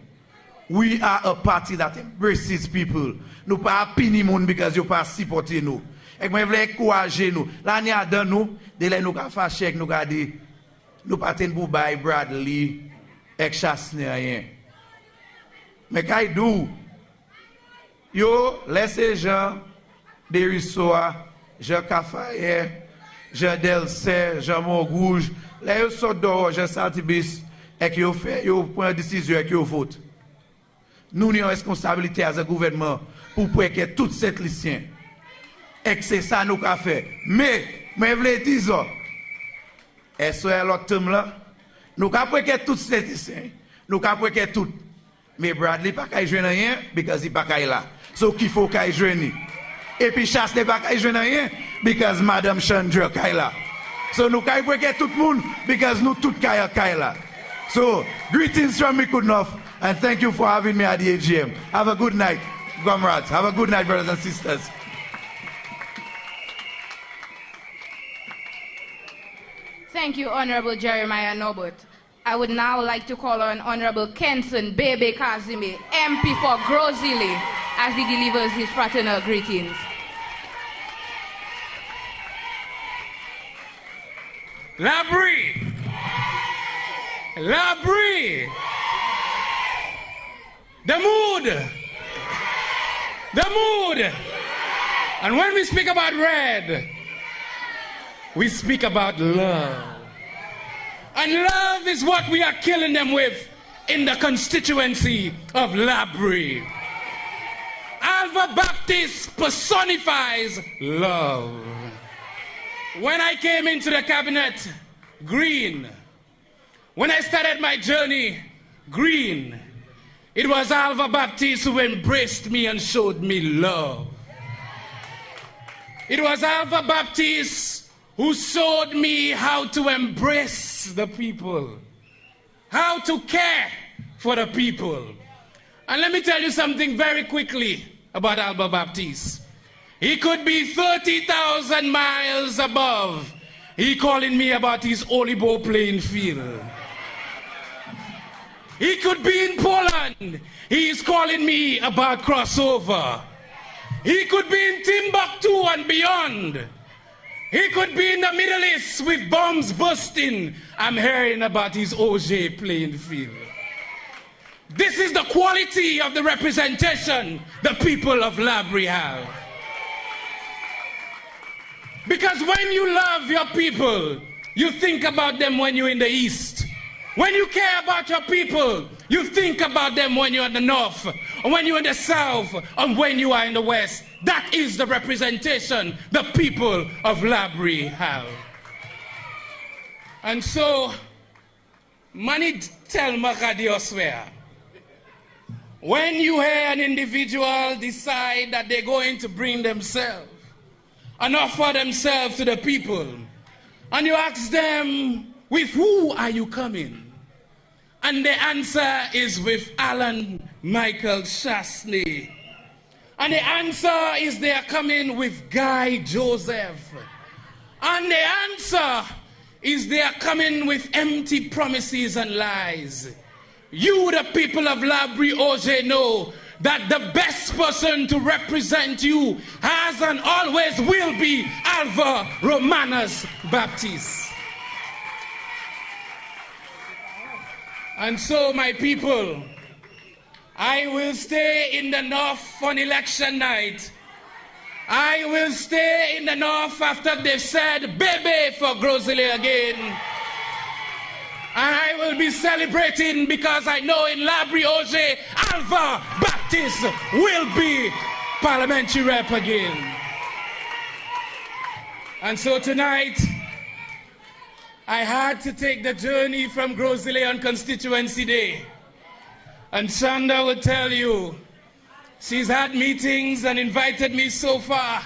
We are a party that embraces people. Nous pas pini moun because you pas supporter nous. Et moi vle encourager nous. L'année a dans nous, de là nous ka fâcher nous ka di nous pas ten pour bay Bradley ek chasse rien. Mais kay dou yo laissez Jean Derissoa, Jean Cafaye, Jean Delcer, Jean Montrouge, là yo sort dehors, Jean Santibis et que yo prend décision et que yo vote. Nous avons une responsabilité à ce gouvernement pour que tout cette lycéen. Et que c'est ça nous avons fait. Mais, je veux dire, est-ce que l'autre terme là, nous avons que tout cette lycéen. Nous avons que tout. Mais Bradley pas qu'à jouer rien, parce qu'il pas qu'à là. So qu'il faut qu'à jouer. Et puis Chasse n'est pas qu'à jouer rien, parce Madame Chandra qu'à là. So nous avons que tout le monde, parce que nous tous qu'à là. So, greetings from Mikudnov. And thank you for having me at the AGM. Have a good night, comrades. Have a good night, brothers and sisters. Thank you, Honorable Jeremiah Norbert. I would now like to call on Honorable Kenson Bebe Kazime, MP for Grozile, as he delivers his fraternal greetings. Laborie! Laborie! The mood! And when we speak about red, we speak about love. And love is what we are killing them with in the constituency of Laborie. Alva Baptist personifies love. When I came into the cabinet, green. When I started my journey, green. It was Alva Baptist who embraced me and showed me love. It was Alva Baptist who showed me how to embrace the people, how to care for the people. And let me tell you something very quickly about Alva Baptist. He could be 30,000 miles above. He calling me about his Olibo playing field. He could be in Poland. He is calling me about crossover. He could be in Timbuktu and beyond. He could be in the Middle East with bombs bursting. I'm hearing about his Augier playing field. This is the quality of the representation the people of Laborie have. Because when you love your people, you think about them when you're in the East. When you care about your people, you think about them when you're in the North, or when you're in the South, or when you are in the West. That is the representation the people of Laborie have. And so, many tell Makadi swear, when you hear an individual decide that they're going to bring themselves and offer themselves to the people, and you ask them, with who are you coming? And the answer is with Alan Michael Chasney. And the answer is they are coming with Guy Joseph. And the answer is they are coming with empty promises and lies. You, the people of Laborie, Augier, know that the best person to represent you has and always will be Alva Romanus Baptist. And so, my people, I will stay in the North on election night. I will stay in the North after they've said baby for Grozile again. And I will be celebrating because I know in Laborie, Augier, Alva Baptist will be parliamentary rep again. And so tonight, I had to take the journey from Grozile on Constituency Day. And Shanda will tell you, she's had meetings and invited me so far,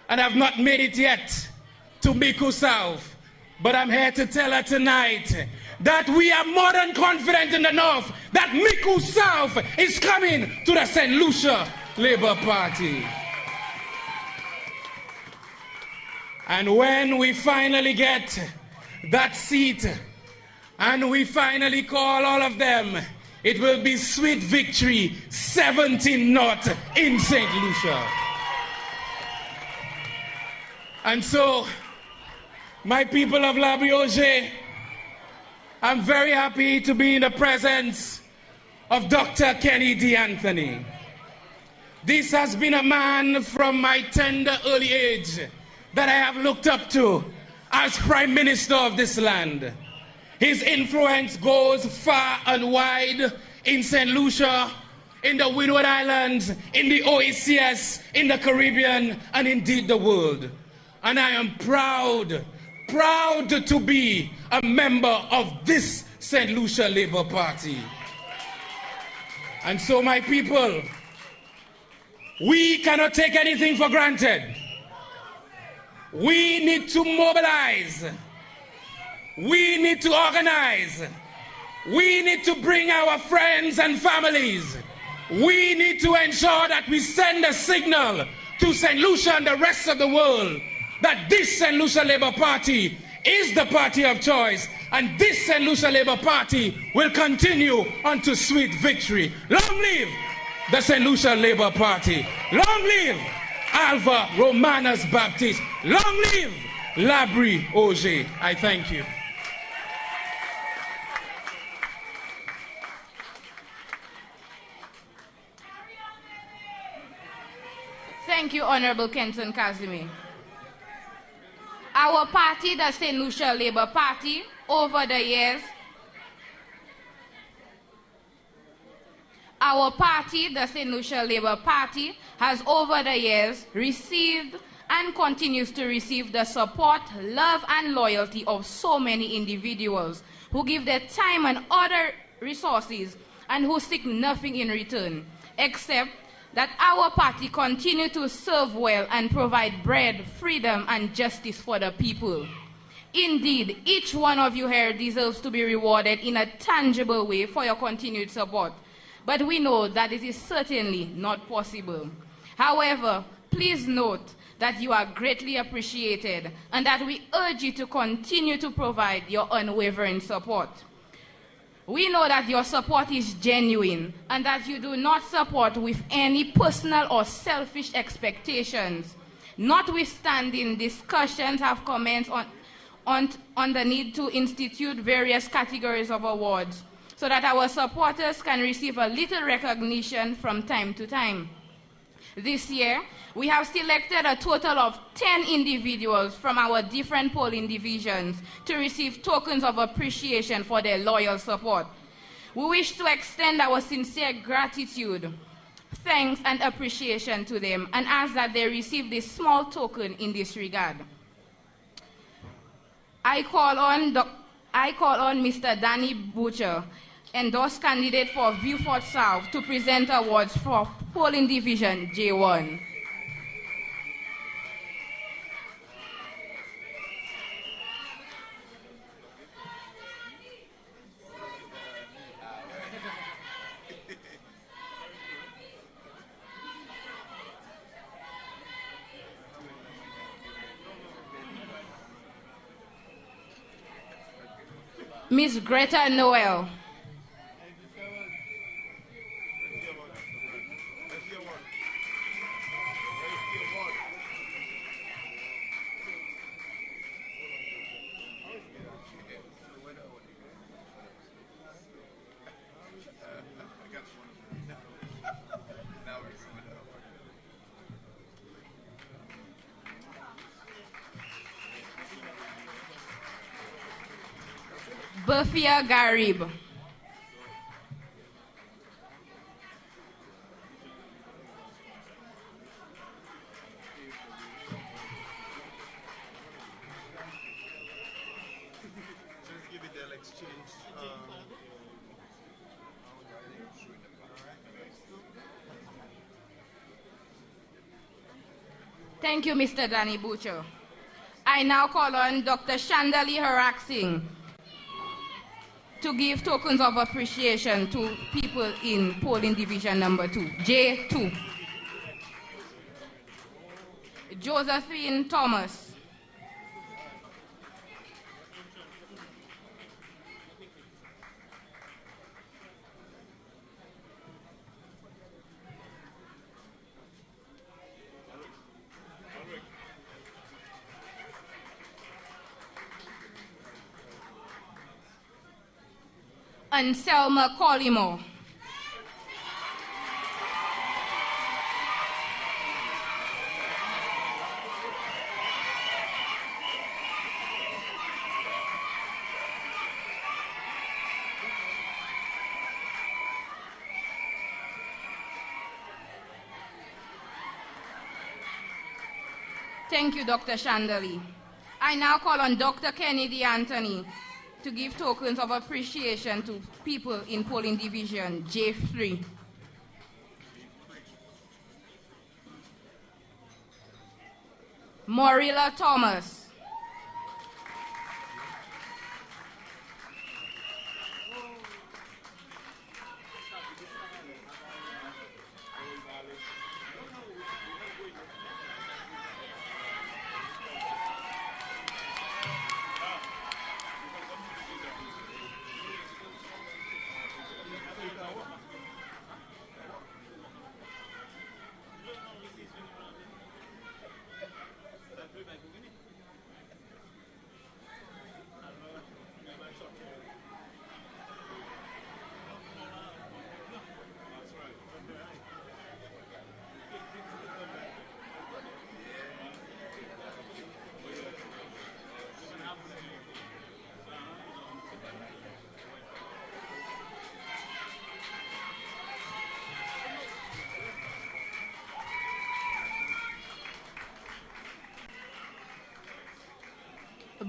and I've not made it yet to Miku South. But I'm here to tell her tonight that we are more than confident in the North that Miku South is coming to the St. Lucia Labour Party. And when we finally get that seat and we finally call all of them, it will be sweet victory, 17-0 in St. Lucia. And so, my people of Laborie Augier, I'm very happy to be in the presence of Dr. Kenny D. Anthony. This has been a man from my tender early age that I have looked up to as Prime Minister of this land. His influence goes far and wide in St. Lucia, in the Windward Islands, in the OECS, in the Caribbean, and indeed the world. And I am proud to be a member of this St. Lucia Labour Party. And so, my people, we cannot take anything for granted. We need to mobilize. We need to organize. We need to bring our friends and families. We need to ensure that we send a signal to St. Lucia and the rest of the world that this St. Lucia Labour Party is the party of choice, and this St. Lucia Labour Party will continue unto sweet victory. Long live the St. Lucia Labour Party. Long live Alva Romanus Baptist. Long live Laborie Augier. I thank you. Thank you, Honorable Kenton Kazimi. Our party, the St. Lucia Labour Party, over the years, our party, the St. Lucia Labour Party, has over the years received and continues to receive the support, love, and loyalty of so many individuals who give their time and other resources and who seek nothing in return, except that our party continue to serve well and provide bread, freedom, and justice for the people. Indeed, each one of you here deserves to be rewarded in a tangible way for your continued support. But we know that it is certainly not possible. However, please note that you are greatly appreciated and that we urge you to continue to provide your unwavering support. We know that your support is genuine and that you do not support with any personal or selfish expectations. Notwithstanding, discussions have commenced on the need to institute various categories of awards so that our supporters can receive a little recognition from time to time. This year, we have selected a total of 10 individuals from our different polling divisions to receive tokens of appreciation for their loyal support. We wish to extend our sincere gratitude, thanks, and appreciation to them and ask that they receive this small token in this regard. I call on Mr. Danny Butcher, endorsed candidate for Beaufort South, to present awards for polling division J1. Miss Greta Noel. Bafia Garib. Thank you, Mr. Danny Butcher. I now call on Dr. Chandali Haraxing to give tokens of appreciation to people in polling division number 2, J2. Josephine Thomas. Anselma Collimo. Thank you, Dr. Chandali. I now call on Dr. Kennedy Anthony to give tokens of appreciation to people in polling division J3. Morilla Thomas.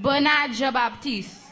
Bernard Jean-Baptiste.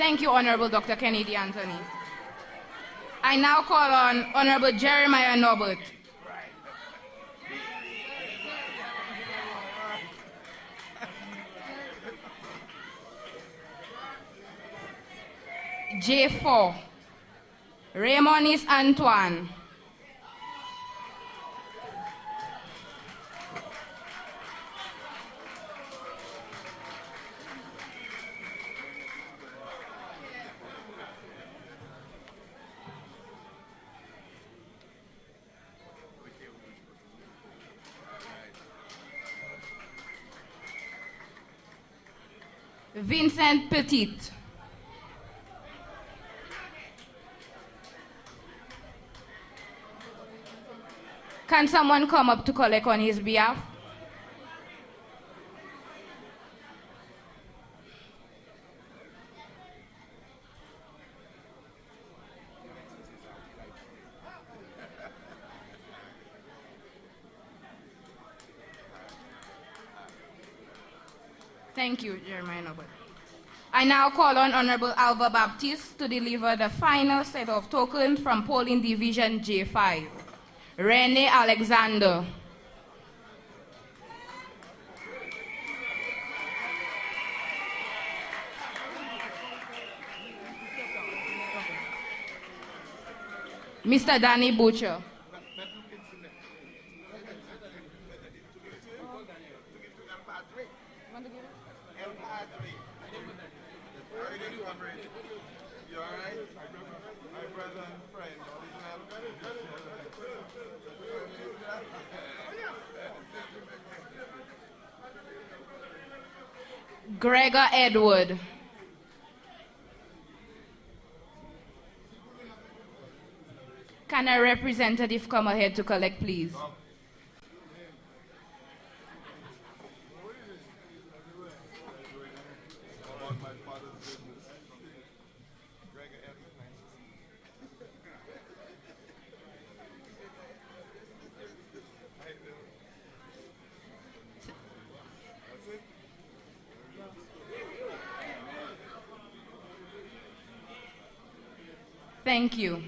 Thank you, Honorable Dr. Kennedy Anthony. I now call on Honorable Jeremiah Norbert. J4, Raymonis Antoine. Vincent Petit. Can someone come up to collect on his behalf? Thank you, Jeremiah Norbert. I now call on Honorable Alva Baptiste to deliver the final set of tokens from polling division J5. Rene Alexander. Mr. Danny Butcher. Gregor Edward. Can a representative come ahead to collect, please? Thank you.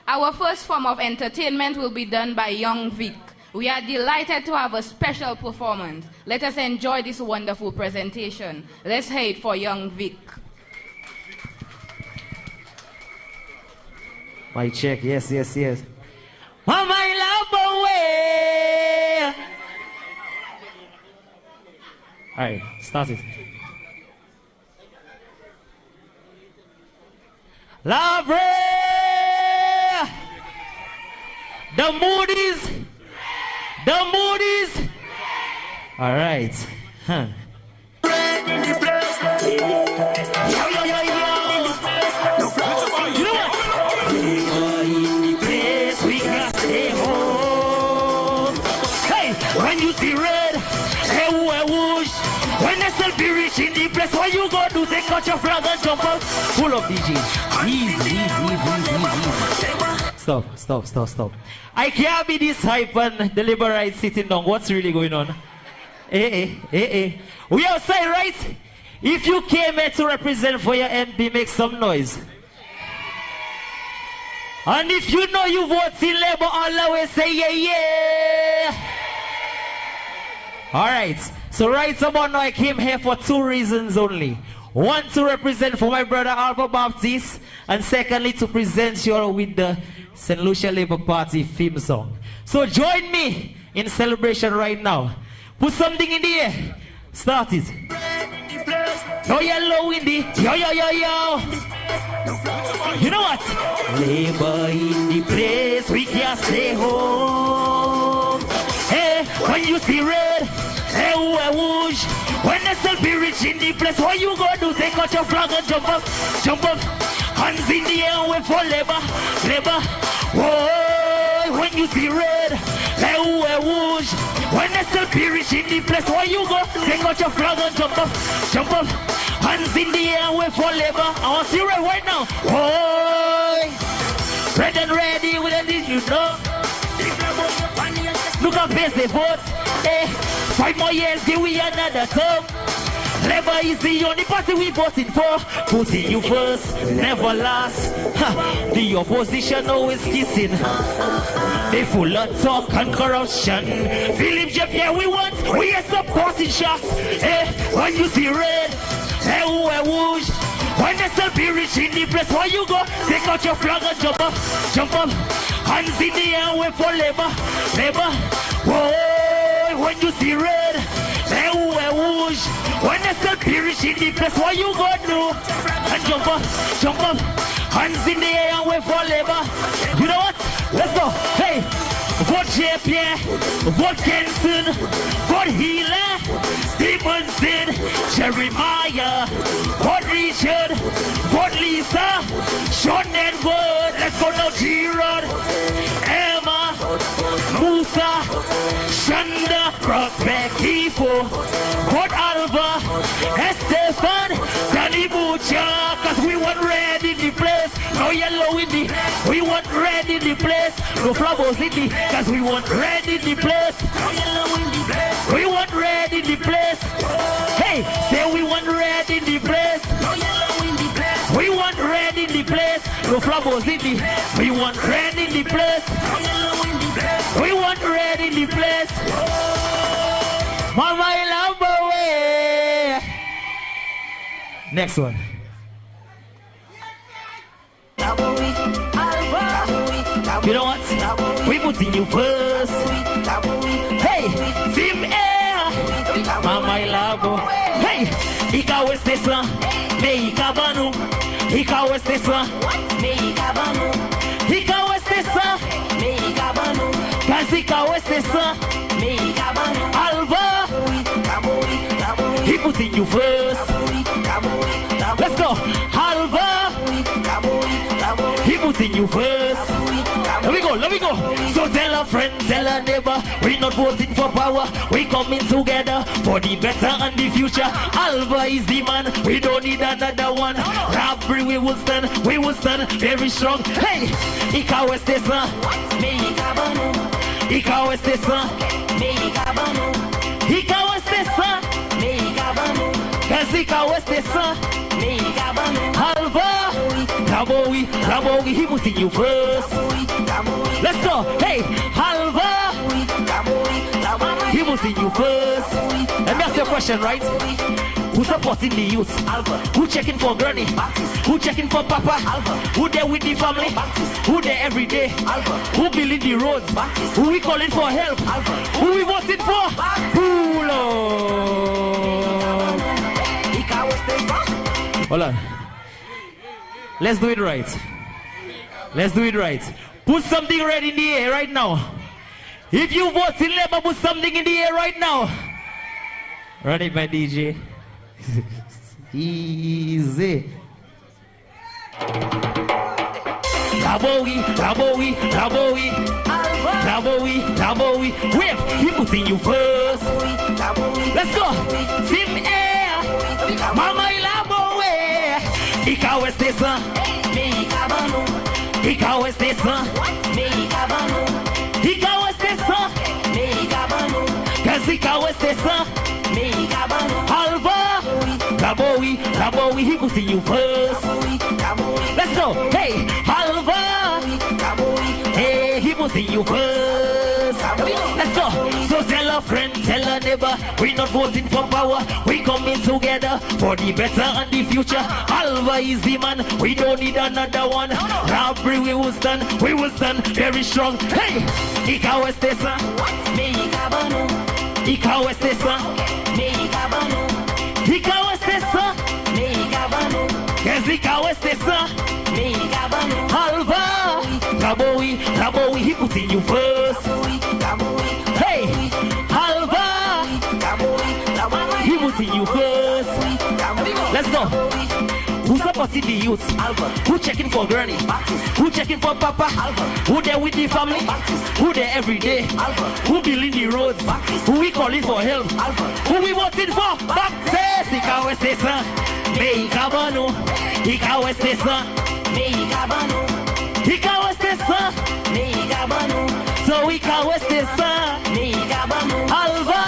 Our first form of entertainment will be done by Young Vic. We are delighted to have a special performance. Let us enjoy this wonderful presentation. Let's hear it for Young Vic. My check, yes. Oh, my love away. All right, start it. Laborie! The moodies. All right. Huh. You know what? We can stay home. Hey, when you see red, hey, whoosh. When SLP reach in the place, what you go do? Take out your flag and jump out. Full of DJ. Easy. Stop. I can't be this hype and the Laborie sitting down. What's really going on? We outside, right? If you came here to represent for your MP, make some noise. And if you know you vote in Labour, all the way say yeah. Alright, so right about now I came here for two reasons only. One, to represent for my brother Alpha Baptist, and secondly, to present you all with the St. Lucia Labour Party theme song. So join me in celebration right now. Put something in the air. Start it. Yo, yellow in the yo. You know what? Labour in the place, we can't stay home. Hey, when you see red, hey, whoosh. When SLP reach in the place, what you gonna do? Take out your flag and jump up. Hands in the air, wait for Labour. Whoa, when you see red, hey, whoosh. When SLP reach in the place, what you go? Take out your flag and jump up. Hands in the air, wait for Labour. I want to see red right now. Whoa, red and ready with a did you know? Look how best they vote. Hey, 5 more years, give we another term. Labour is the only party we voting for. Putting you first, never last. The opposition always kissing. They full of talk and corruption. Philip Jeff, yeah, we are supporting shots. Hey, when you see red, hey, whoosh. When the SLP reach in the place, where you go? Take out your flag and jump up. Hands in the air, wait for Labour. Whoa, when you see red, hey, whoosh. When the SLP reach in the place, what you go do? And jump up. Hands in the air and wait for Labour. You know what? Let's go. Hey, vote J.P., vote Kenson, vote Healer, Stevenson, Jeremiah, vote Richard, vote Lisa, Sean Edward. Let's go now, G-Rod, Emma, Musa, Shanda, Prospect, Kifo, vote Alva, Estefan, Danny Butcher, cause we want red in the place, no yellow in the, we want red in the place, no flowers in the, cause we want red in the place, no yellow in the place, we want red in the place, hey, say we want red in the place, no yellow in the place, we want red in the place, no flowers in the, we want red in the place, no yellow in the place, we want red in the place, Mama Laborie. Next one. You know what? We putting you first. Hey, Team Air. Mama Laborie. Hey, ikaw estesa, me ikabanu. Ikaw estesa, me ikabanu. Ikaw estesa, me ikabanu. Cause ikaw estesa, me ikabanu. Alva, he putting you first. Let's go. Alva, he putting you first. Let me go. So tell a friend, tell a neighbor, we not voting for power. We coming together for the better and the future. Alva is the man, we don't need another one. Laborie, we will stand very strong. Hey, ikaw este sa, me ikabano. Ikaw este sa, me ikabano. Ikaw este sa, me ikabano. Cause ikaw este sa, me ikabano. Alva, Laborie, he will see you first. Let's go. Hey, Alva, he will see you first. Let me ask you a question, right? Who's supporting the youth? Alva. Who checking for granny? Who checking for papa? Alva. Who there with the family? Who there every day? Alva. Who building the roads? Who we calling for help? Alva. Who we voting for? Who, Lord? Hold on. Let's do it right. Let's do it right. Put something red in the air right now. If you vote in Labour, put something in the air right now. Run it, my DJ. Easy. Laborie. Wave, he putting you first. Let's go. Team Air. Mama Laborie. Ikaw este sa, me ikabano. Ikaw este sa, me ikabano. Ikaw este sa, me ikabano. Cause ikaw este sa, me ikabano. Alva, Laborie, he will see you first. Let's go. Hey, Alva, hey, he will see you first. Let's go. So tell a friend, tell a neighbor, we not voting for power. We coming together for the better and the future. Alva is the man, we don't need another one. Laborie, we will stand very strong. Hey, ikaw este sa, me ikabano. Ikaw este sa, me ikabano. Ikaw este sa, me ikabano. Yes, ikaw este sa, me ikabano. Alva, Laborie, he putting you first. Hey, Alva, he putting you first. Let's go. Who's supporting the youth? Alva. Who checking for granny? Who checking for papa? Alva. Who there with the family? Who there every day? Alva. Who building the roads? Who we calling for help? Alva. Who we voting for? Says ikaw este sa, me ikabano. Ikaw este sa, me ikabano. Ikaw este sa, me ikabano. So ikaw este sa, me ikabano. Alva,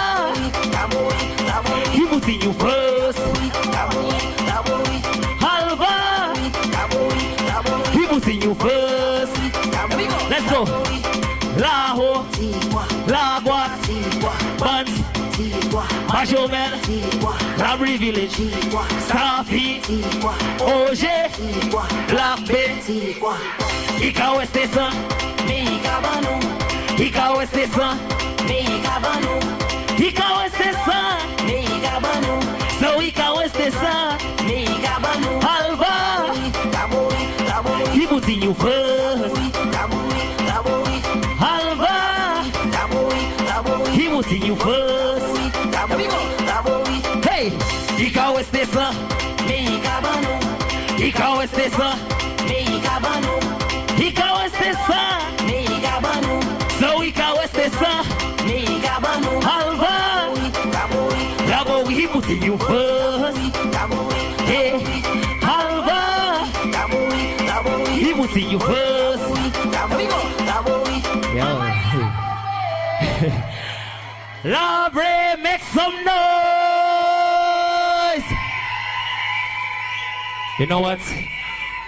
he will see you first. Alva, he will see you first. Let's go. Laho, Lagwa, Bans, Majomel, Laborie Village, Safi, Augier, Black Bay. Ikaw este sa, me ikabano. Ikaw este sa, me ikabano. Ikaw este sa, me ikabano. So ikaw este sa, me ikabano. Alva, he putting you first. Alva, he putting you first. Hey, ikaw este sa, me ikabano. Ikaw este sa, me ikabano. Ikaw este sa, me ikabano. So ikaw este sa, me ikabano. Alva, Laborie, he putting you first. Hey, Alva, he putting you first. Laborie, make some noise. You know what?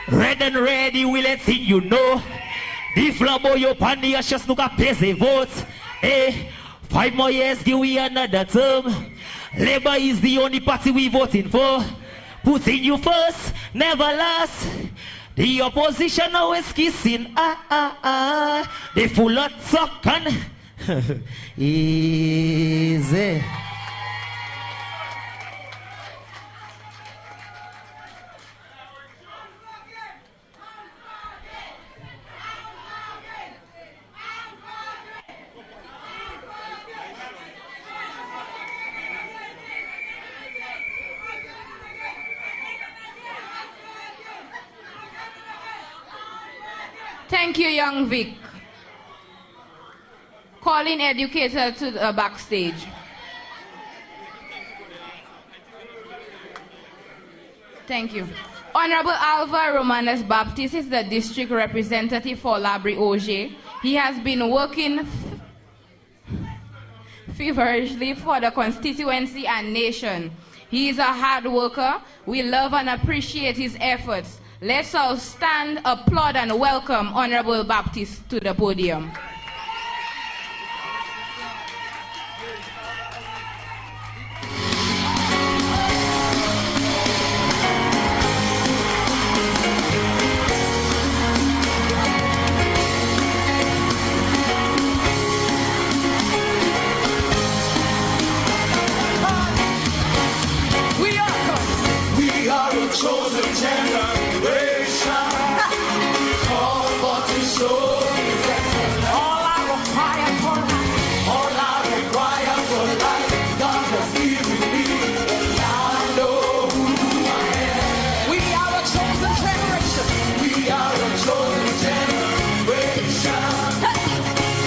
Red and ready, we let thing you know. The flamboyant pandy just look at pay vote. Hey, 5 more years, give we another term. Labour is the only party we voting for. Putting you first, never last. The opposition always kissing. They full of talk and easy. Thank you, young Vic. calling educator to the backstage. Thank you. Honorable Alva Romanes Baptiste is the district representative for Laborie Augier. He has been working feverishly for the constituency and nation. He is a hard worker. We love and appreciate his efforts. Let's all stand, applaud, and welcome Honorable Baptiste to the podium. Chosen generation, called for to show His excellence. All I require for life, God has given me. I know who I am. We are a chosen generation. We are a chosen generation,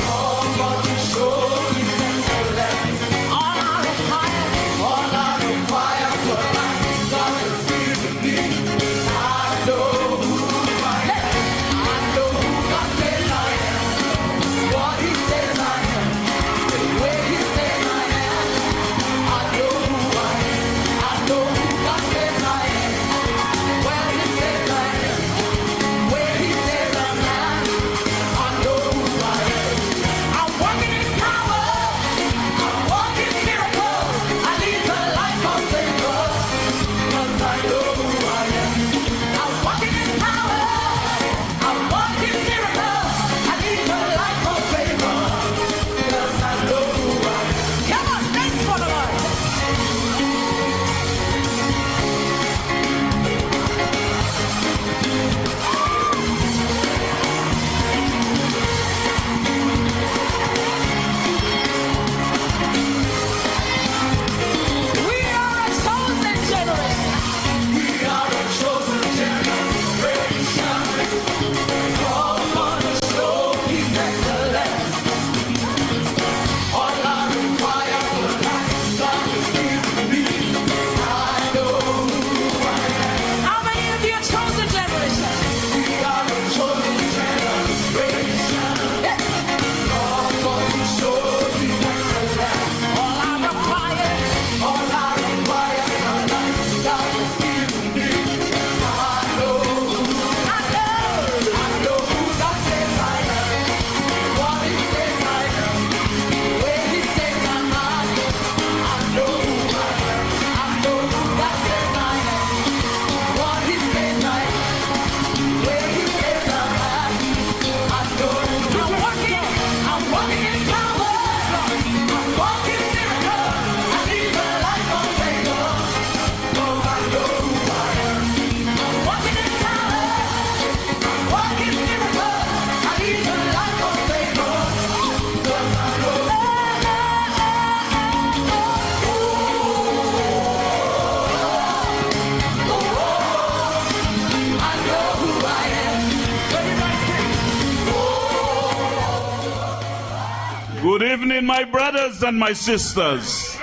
called for to show His excellence. All I require for life, God has given me. I know who I am. I know who God says I am. What He says I am. Where He says I am. I know who I am. I know who God says I am. Where He says I am. Where He says I'm at. I know who I am. I'm walking in power. I'm walking miracles. I live a life of favor. 'Cause I know who I am. I'm walking in power. I'm walking miracles. I live a life of favor. 'Cause I know who I am. Come on, dance for the Lord. We are a chosen generation. We are a chosen generation. Called for to show His excellence. All I require for life, God has given me. I know who I am. How many of you are chosen generation? We are a chosen generation. Called for to show His excellence. All I require for life, God has given me. I know who God says I am. What He says I am. Where He says I'm at. I know who I am. I know who God says I am. What He says I am. Where He says I'm at. I know who I'm walking in power. I'm walking miracles. I live a life of favor. 'Cause I know who I am. I'm walking in power. I'm walking miracles. I live a life of favor. 'Cause I know who I am. Good evening, my brothers and my sisters.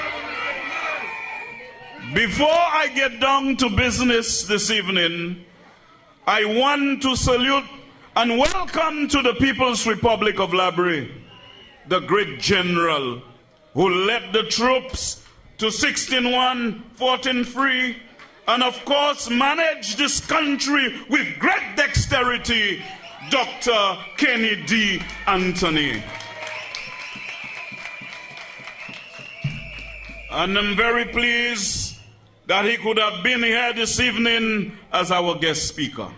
Before I get down to business this evening, I want to salute and welcome to the People's Republic of Laborie, the great general who led the troops to 16-1, 14-3, and of course managed this country with great dexterity, Dr. Kennedy Anthony. And I'm very pleased that he could have been here this evening as our guest speaker.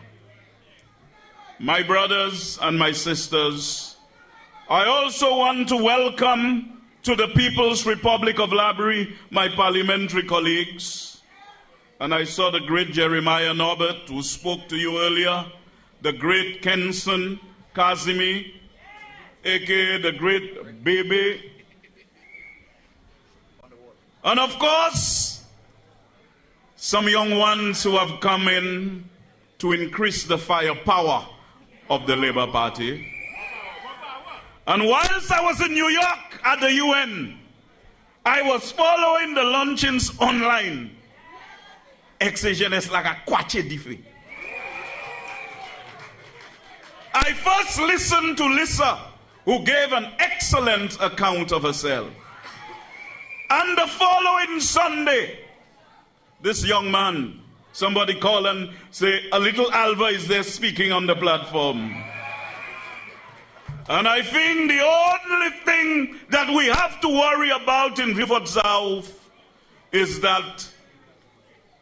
My brothers and my sisters, I also want to welcome to the People's Republic of Laborie my parliamentary colleagues. And I saw the great Jeremiah Norbert, who spoke to you earlier, the great Kenson Kazimi, aka the great Baby, and of course, some young ones who have come in to increase the firepower of the Labour Party. And whilst I was in New York at the UN, I was following the launchings online. Exigènes like a kwache difi. I first listened to Lisa, who gave an excellent account of herself. And the following Sunday, this young man, somebody call and say, a little Alva is there speaking on the platform. And I think the only thing that we have to worry about in Vivat South is that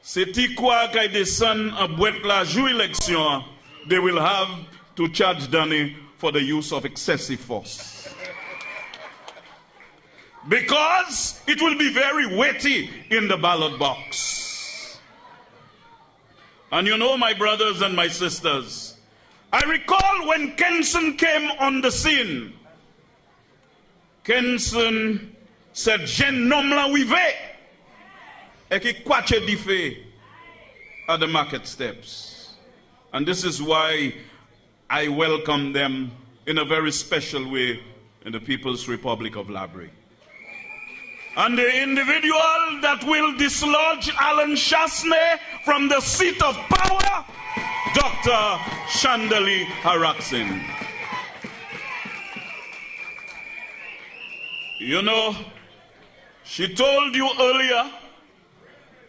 c'est quoi qu'il descend à boîte la joue élection, they will have to charge Danny for the use of excessive force. Because it will be very weighty in the ballot box. And you know, my brothers and my sisters, I recall when Kenson came on the scene. Kenson said, "Jeune homme la wive," et qui kwache dife at the market steps. And this is why I welcome them in a very special way in the People's Republic of Laborie. And the individual that will dislodge Alan Chasney from the seat of power, Dr. Chandali Haraksin. You know, she told you earlier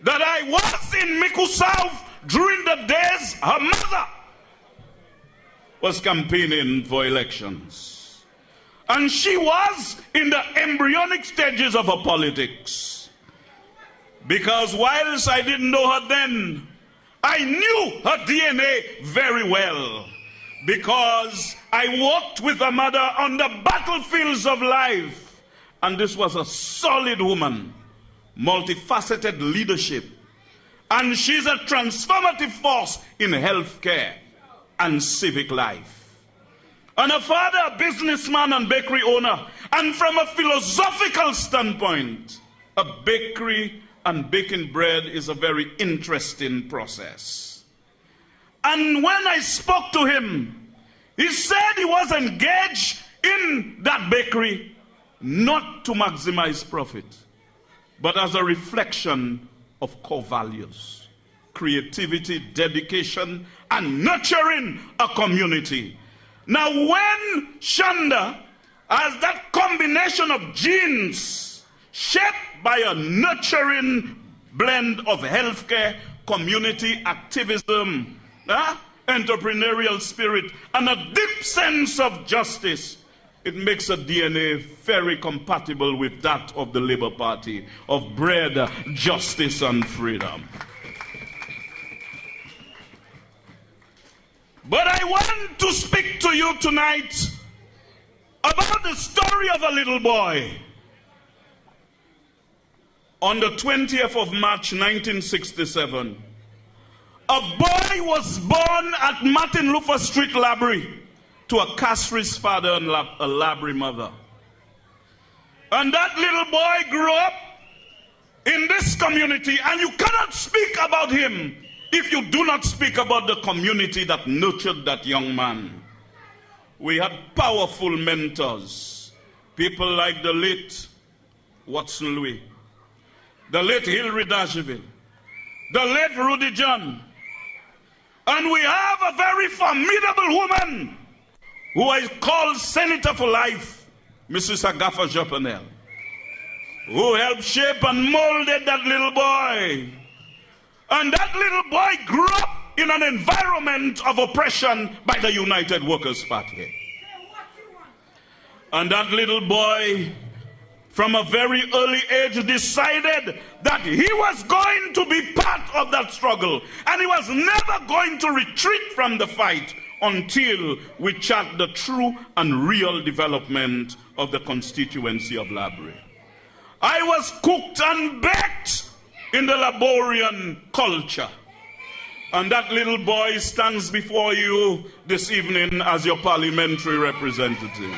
that I was in Miku South during the days her mother was campaigning for elections. And she was in the embryonic stages of her politics. Because whilst I didn't know her then, I knew her DNA very well. Because I walked with her mother on the battlefields of life. And this was a solid woman, multifaceted leadership. And she's a transformative force in healthcare and civic life. And her father, a businessman and bakery owner. And from a philosophical standpoint, a bakery and baking bread is a very interesting process. And when I spoke to him, he said he was engaged in that bakery not to maximize profit, but as a reflection of core values, creativity, dedication, and nurturing a community. Now, when Shanda has that combination of genes shaped by a nurturing blend of healthcare, community activism, entrepreneurial spirit, and a deep sense of justice, it makes a DNA very compatible with that of the Labour Party, of bread, justice, and freedom. But I want to speak to you tonight about the story of a little boy. On the 20th of March 1967, a boy was born at Martin Luther Street, Laborie, to a castrist father and a Laborie mother. And that little boy grew up in this community, and you cannot speak about him if you do not speak about the community that nurtured that young man. We had powerful mentors, people like the late Watson Louis, the late Hilary Dasheville, the late Rudy John, and we have a very formidable woman who I call Senator for Life, Mrs. Agatha Jopanel, who helped shape and molded that little boy. And that little boy grew up in an environment of oppression by the United Workers' Party. And that little boy, from a very early age, decided that he was going to be part of that struggle. And he was never going to retreat from the fight until we chart the true and real development of the constituency of Laborie. I was cooked and baked in the Laborian culture. And that little boy stands before you this evening as your parliamentary representative.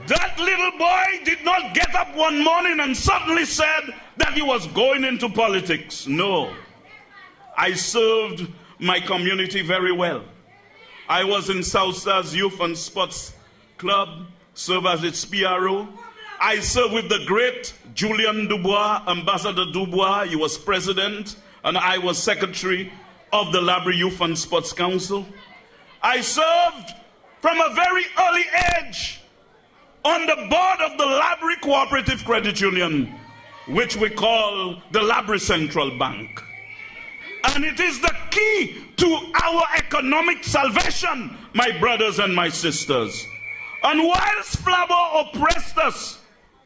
That little boy did not get up one morning and suddenly said that he was going into politics. No. I served my community very well. I was in South Stars Youth and Sports Club, served as its PRO. I served with the great Julian Dubois, Ambassador Dubois. He was president, and I was secretary of the Laborie Youth and Sports Council. I served from a very early age on the board of the Laborie Cooperative Credit Union, which we call the Laborie Central Bank. And it is the key to our economic salvation, my brothers and my sisters. And whilst Flabo oppressed us,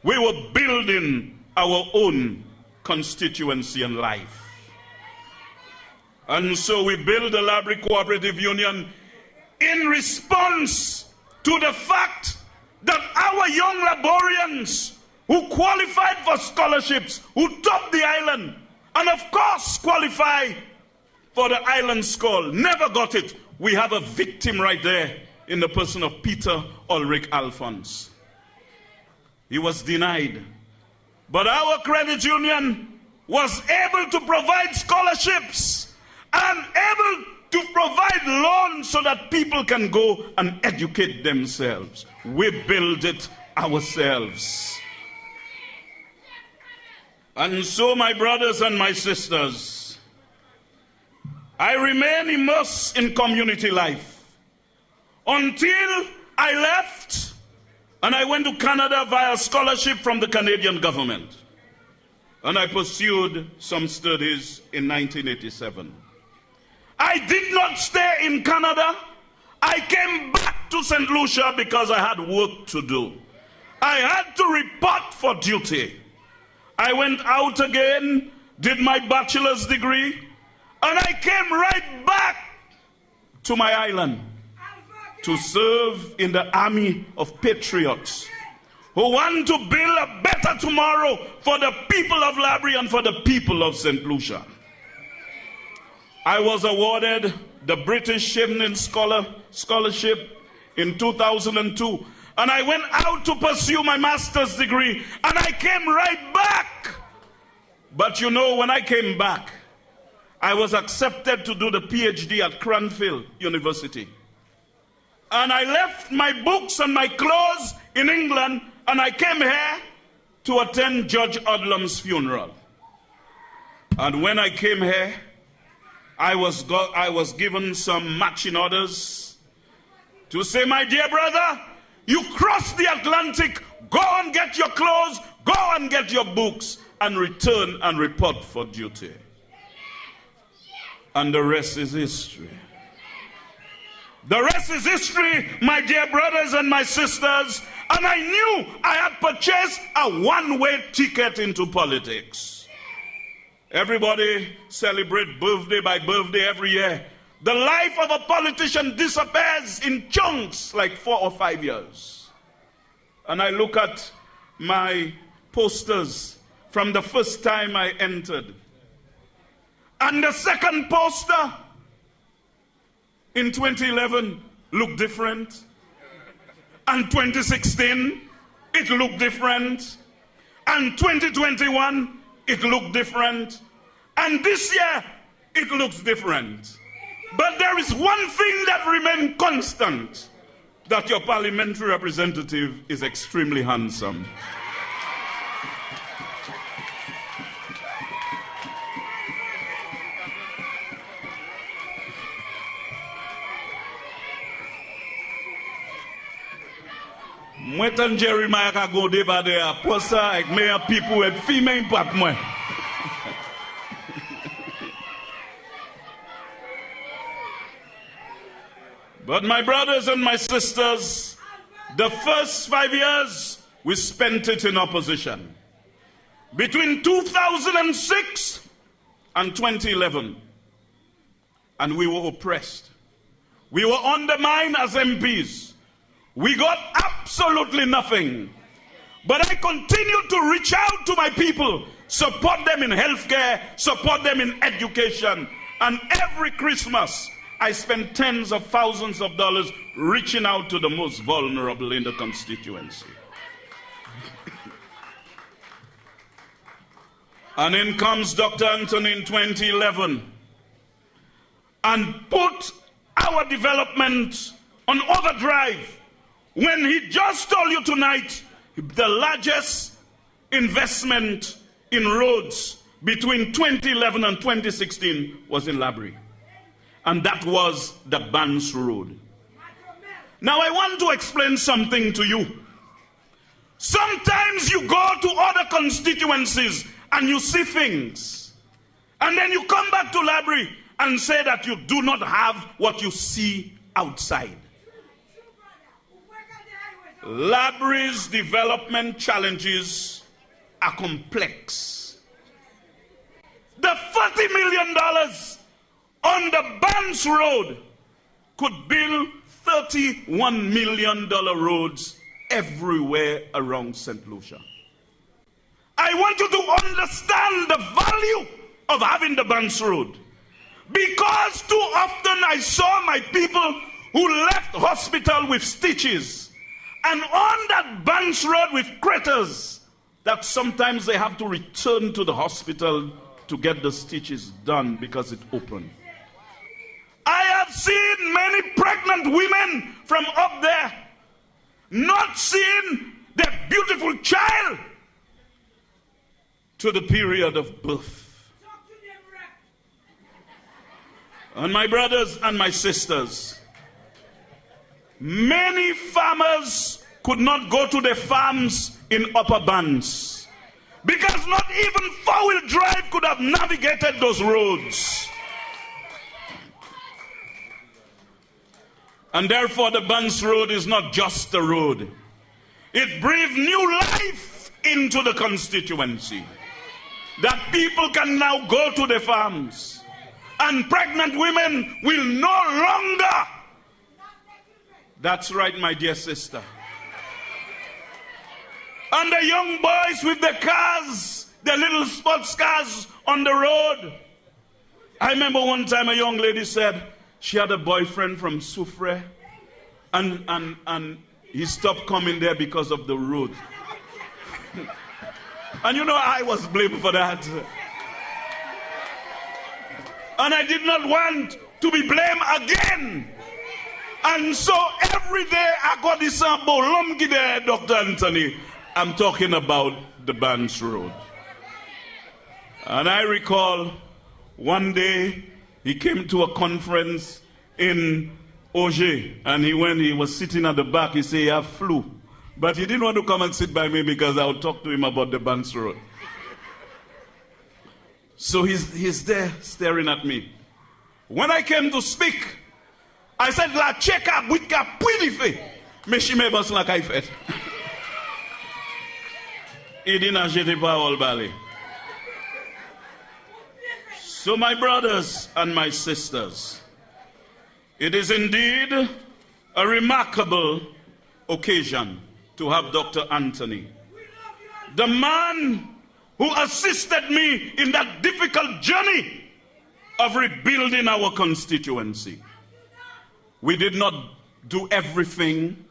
we were building our own constituency and life. And so we built the Laborie Cooperative Union in response to the fact that our young Laborians who qualified for scholarships, who topped the island, and of course qualify for the island school, never got it. We have a victim right there in the person of Peter Ulrich Alphonse. He was denied. But our credit union was able to provide scholarships and able to provide loans so that people can go and educate themselves. We build it ourselves. And so, my brothers and my sisters, I remain immersed in community life until I left and I went to Canada via scholarship from the Canadian government. And I pursued some studies in 1987. I did not stay in Canada. I came back to St. Lucia because I had work to do. I had to report for duty. I went out again, did my bachelor's degree, and I came right back to my island to serve in the army of patriots who want to build a better tomorrow for the people of Laborie and for the people of St. Lucia. I was awarded the British Chevening Scholarship in 2002, and I went out to pursue my master's degree, and I came right back. But you know, when I came back, I was accepted to do the PhD at Cranfield University. And I left my books and my clothes in England, and I came here to attend Judge Odlum's funeral. And when I came here, I was given some marching orders to say, my dear brother, you crossed the Atlantic, go and get your clothes, go and get your books, and return and report for duty. And the rest is history. The rest is history, my dear brothers and my sisters. And I knew I had purchased a one-way ticket into politics. Everybody celebrates birthday by birthday every year. The life of a politician disappears in chunks, like 4 or 5 years. And I look at my posters from the first time I entered. And the second poster in 2011 looked different. And 2016, it looked different. And 2021, it looked different. And this year, it looks different. But there is one thing that remains constant, that your parliamentary representative is extremely handsome. Moi tan Jeremiah ka go débat de a posa avec meilleur people et female impact moi. But my brothers and my sisters, the first 5 years we spent it in opposition. Between 2006 and 2011, and we were oppressed. We were undermined as MPs. We got absolutely nothing. But I continued to reach out to my people, support them in healthcare, support them in education. And every Christmas, I spend tens of thousands of dollars reaching out to the most vulnerable in the constituency. And in comes Dr. Anthony in 2011 and put our development on overdrive when he just told you tonight the largest investment in roads between 2011 and 2016 was in Laborie. And that was the Banks Road. Now I want to explain something to you. Sometimes you go to other constituencies and you see things. And then you come back to Laborie and say that you do not have what you see outside. Laborie's development challenges are complex. The $40 million on the Banks Road could build $31 million roads everywhere around St. Lucia. I want you to understand the value of having the Banks Road, because too often I saw my people who left hospital with stitches, and on that Banks Road with craters that sometimes they have to return to the hospital to get the stitches done because it opened. I have seen many pregnant women from up there not seeing their beautiful child to the period of birth. And my brothers and my sisters, many farmers could not go to their farms in Upper Banks because not even four-wheel drive could have navigated those roads. And therefore the Banks Road is not just a road. It breathed new life into the constituency. That people can now go to their farms. And pregnant women will no longer. That's right, my dear sister. And the young boys with the cars, the little sports cars on the road. I remember one time a young lady said she had a boyfriend from Soufrière, and he stopped coming there because of the road. And you know, I was blamed for that. And I did not want to be blamed again. And so every day I got this bolomgi there, Dr. Anthony. I'm talking about the Banks Road. And I recall one day he came to a conference in Augier, and he was sitting at the back. He said he had flu. But he didn't want to come and sit by me because I would talk to him about the Banks Road. So he's there staring at me. When I came to speak, I said, La cheka buika puidife. Meshime bas la kaifet. Idina jete pa ol bale. So my brothers and my sisters, it is indeed a remarkable occasion to have Dr. Anthony, the man who assisted me in that difficult journey of rebuilding our constituency. We did not do everything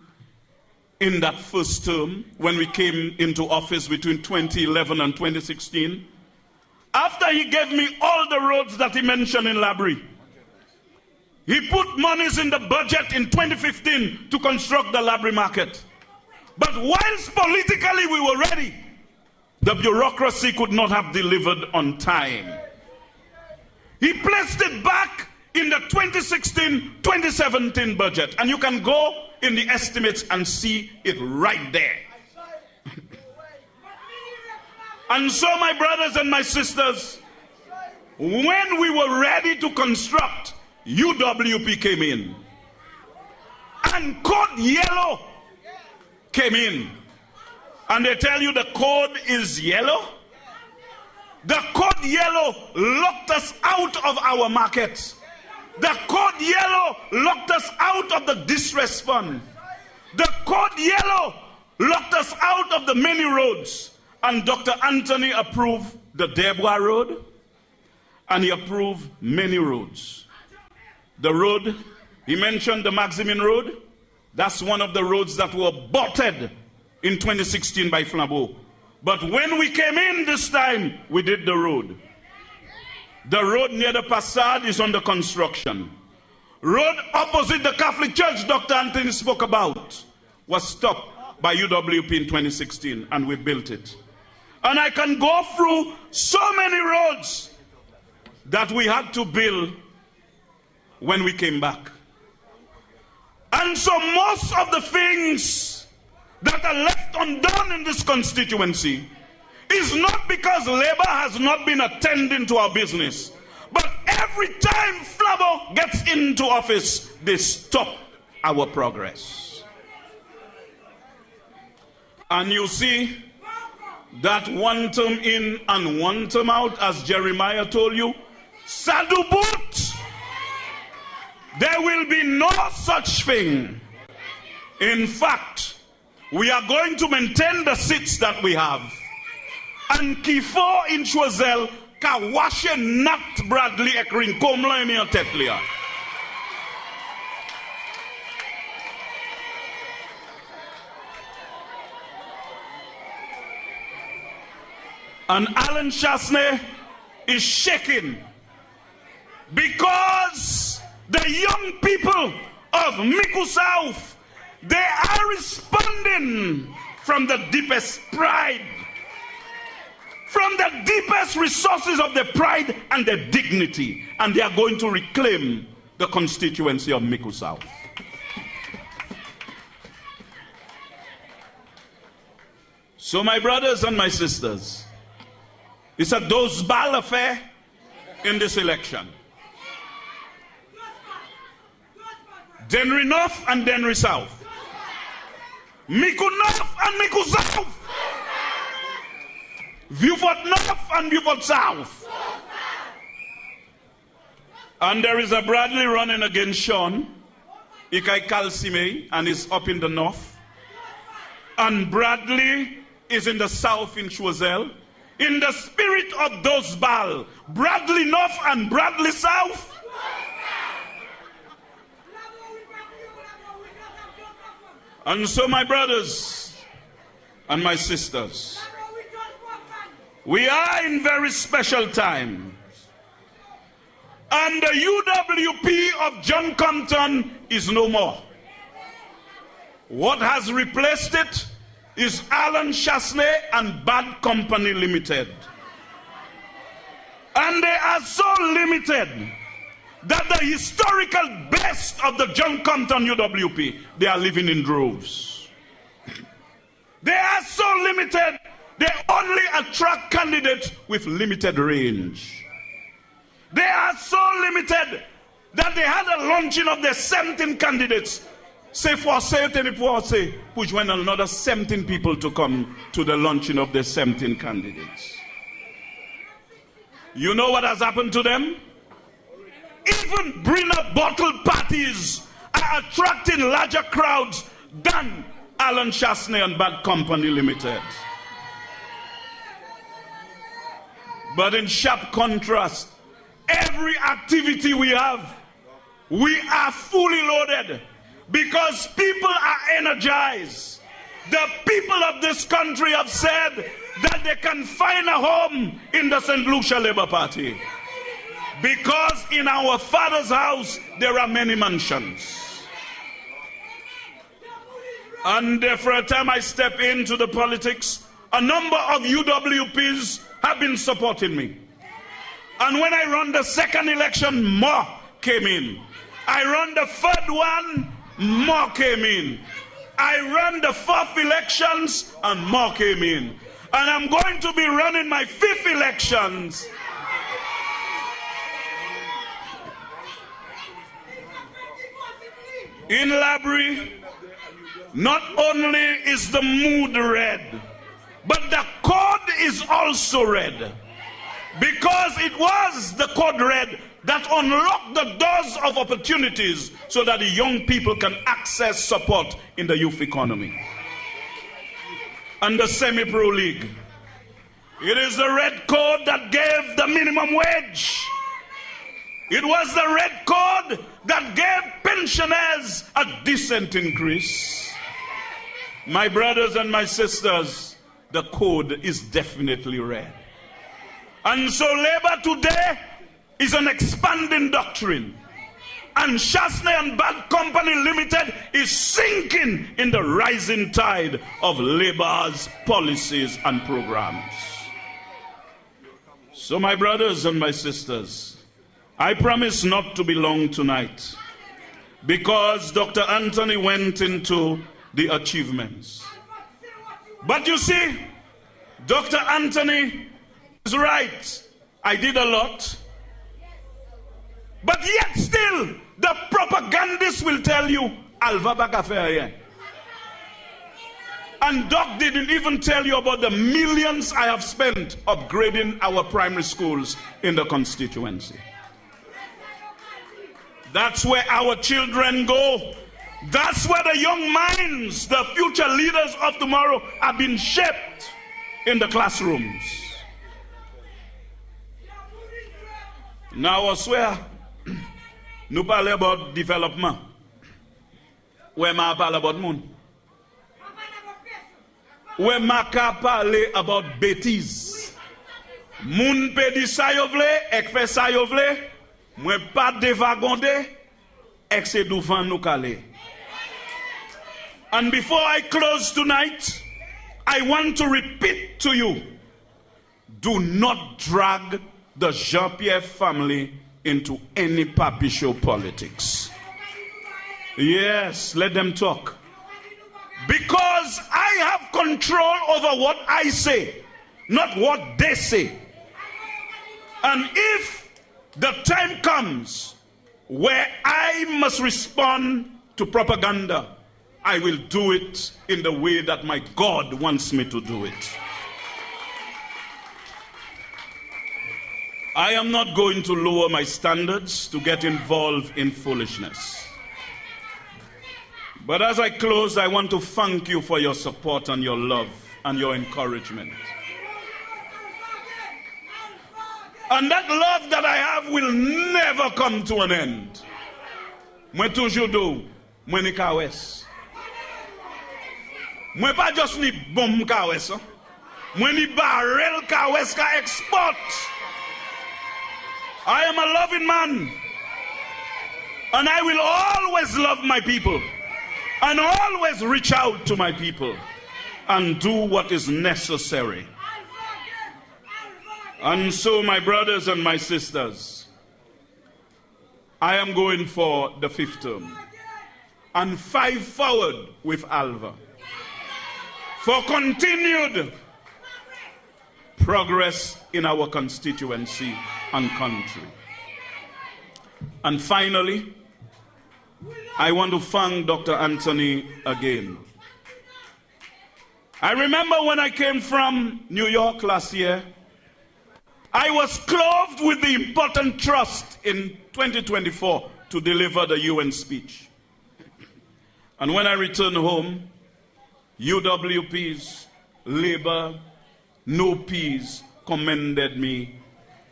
in that first term when we came into office between 2011 and 2016. After he gave me all the roads that he mentioned in Laborie, he put monies in the budget in 2015 to construct the Laborie market. But whilst politically we were ready, the bureaucracy could not have delivered on time. He placed it back in the 2016-2017 budget, and you can go in the estimates and see it right there. And so, my brothers and my sisters, when we were ready to construct, UWP came in. And Code Yellow came in. And they tell you the code is yellow. The Code Yellow locked us out of our markets. The Code Yellow locked us out of the distress fund. The Code Yellow locked us out of the many roads. And Dr. Anthony approved the Debois Road, and he approved many roads. The road, he mentioned the Maximin Road. That's one of the roads that were aborted in 2016 by Flambeau. But when we came in this time, we did the road. The road near the Passade is under construction. road opposite the Catholic Church Dr. Anthony spoke about, was stopped by UWP in 2016, and we built it. And I can go through so many roads that we had to build when we came back. And so most of the things that are left undone in this constituency is not because Labour has not been attending to our business, but every time Flabo gets into office, they stop our progress. And you see that one term in and one term out, as Jeremiah told you, saddle boot. There will be no such thing. In fact, we are going to maintain the seats that we have. And Kifo in Choiseul, Kawashe Nat Bradley Ekrin Komla Emia Tetlia. And Alan Chasney is shaking because the young people of Miku South, they are responding from the deepest pride, from the deepest resources of their pride and their dignity, and they are going to reclaim the constituency of Miku South. So my brothers and my sisters, it's a dozbal affair in this election. Denry North and Denry South. Miku North and Miku South. Viewfort North and Viewfort South. And there is a Bradley running against Sean Ikai Kalsime, and is up in the north. And Bradley is in the south in Choiseul. In the spirit of dozbal, Bradley North and Bradley South. And so, my brothers and my sisters, we are in very special time. And the UWP of John Compton is no more. What has replaced it is Alan Chasney and Bad Company Limited. And they are so limited that the historical best of the John Compton UWP, they are living in droves. They are so limited, they only attract candidates with limited range. They are so limited that they had a launching of their 17 candidates. Say for certain, push when another 17 people to come to the launching of the 17 candidates. You know what has happened to them? Even Brinner bottle parties are attracting larger crowds than Alan Chasney and Bad Company Limited. But in sharp contrast, every activity we have, we are fully loaded because people are energized. The people of this country have said that they can find a home in the St. Lucia Labour Party. Because in our Father's house, there are many mansions. And for a time I step into the politics, a number of UWPs have been supporting me. And when I run the second election, more came in. I run the third one, more came in. I ran the fourth elections, and more came in. And I'm going to be running my fifth elections. In Laborie, not only is the mood red, but the code is also red. Because it was the code red that unlocked the doors of opportunities so that the young people can access support in the youth economy. And the semi-pro league. It is the red code that gave the minimum wage. It was the red code that gave pensioners a decent increase. My brothers and my sisters, the code is definitely red. And so Labour today is an expanding doctrine. and Shasney and Bad Company Limited is sinking in the rising tide of Labour's policies and programs. So my brothers and my sisters, I promise not to be long tonight, because Dr. Anthony went into the achievements. But you see, Dr. Anthony is right. I did a lot. But yet still, the propagandists will tell you, Alva Bagafer. And Doc didn't even tell you about the millions I have spent upgrading our primary schools in the constituency. That's where our children go. That's where the young minds, the future leaders of tomorrow, are being shaped in the classrooms. Now I swear, nous parlons about development. Where ma parle about moun? Where ma ka parle about bêtises? Moun pe di sa yo vle, ek fe sa yo vle, mwen pa devagonde, ek se douvan nou kale. And before I close tonight, I want to repeat to you, do not drag the Jean-Pierre family into any papi show politics. Yes, let them talk. Because I have control over what I say, not what they say. And if the time comes where I must respond to propaganda, I will do it in the way that my God wants me to do it. I am not going to lower my standards to get involved in foolishness. But as I close, I want to thank you for your support and your love and your encouragement. And that love that I have will never come to an end. Mwen toujou do, mwen ni kawes. Mwen pa just ni bom kawes. Mwen ni barrel kawes ka export. I am a loving man. And I will always love my people. And always reach out to my people. And do what is necessary. And so, my brothers and my sisters, I am going for the 5th term and fight forward with Alva for continued progress in our constituency and country. And finally, I want to thank Dr. Anthony again. I remember when I came from New York last year, I was clothed with the important trust in 2024 to deliver the UN speech. And when I returned home, UWPs, Labour, no Ps commended me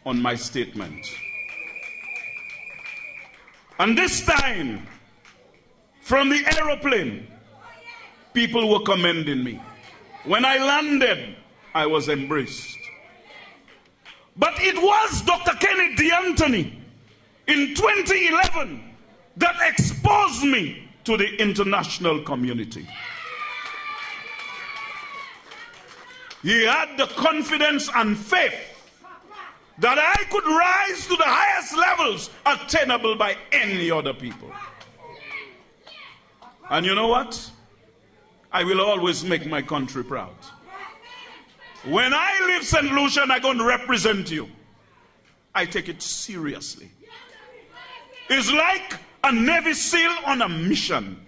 on my statement. And this time, from the aeroplane, people were commending me. When I landed, I was embraced. But it was Dr. Kennedy Anthony in 2011 that exposed me to the international community. He had the confidence and faith that I could rise to the highest levels attainable by any other people. And you know what? I will always make my country proud. When I leave St. Lucia and I'm going to represent you, I take it seriously. It's like a Navy SEAL on a mission.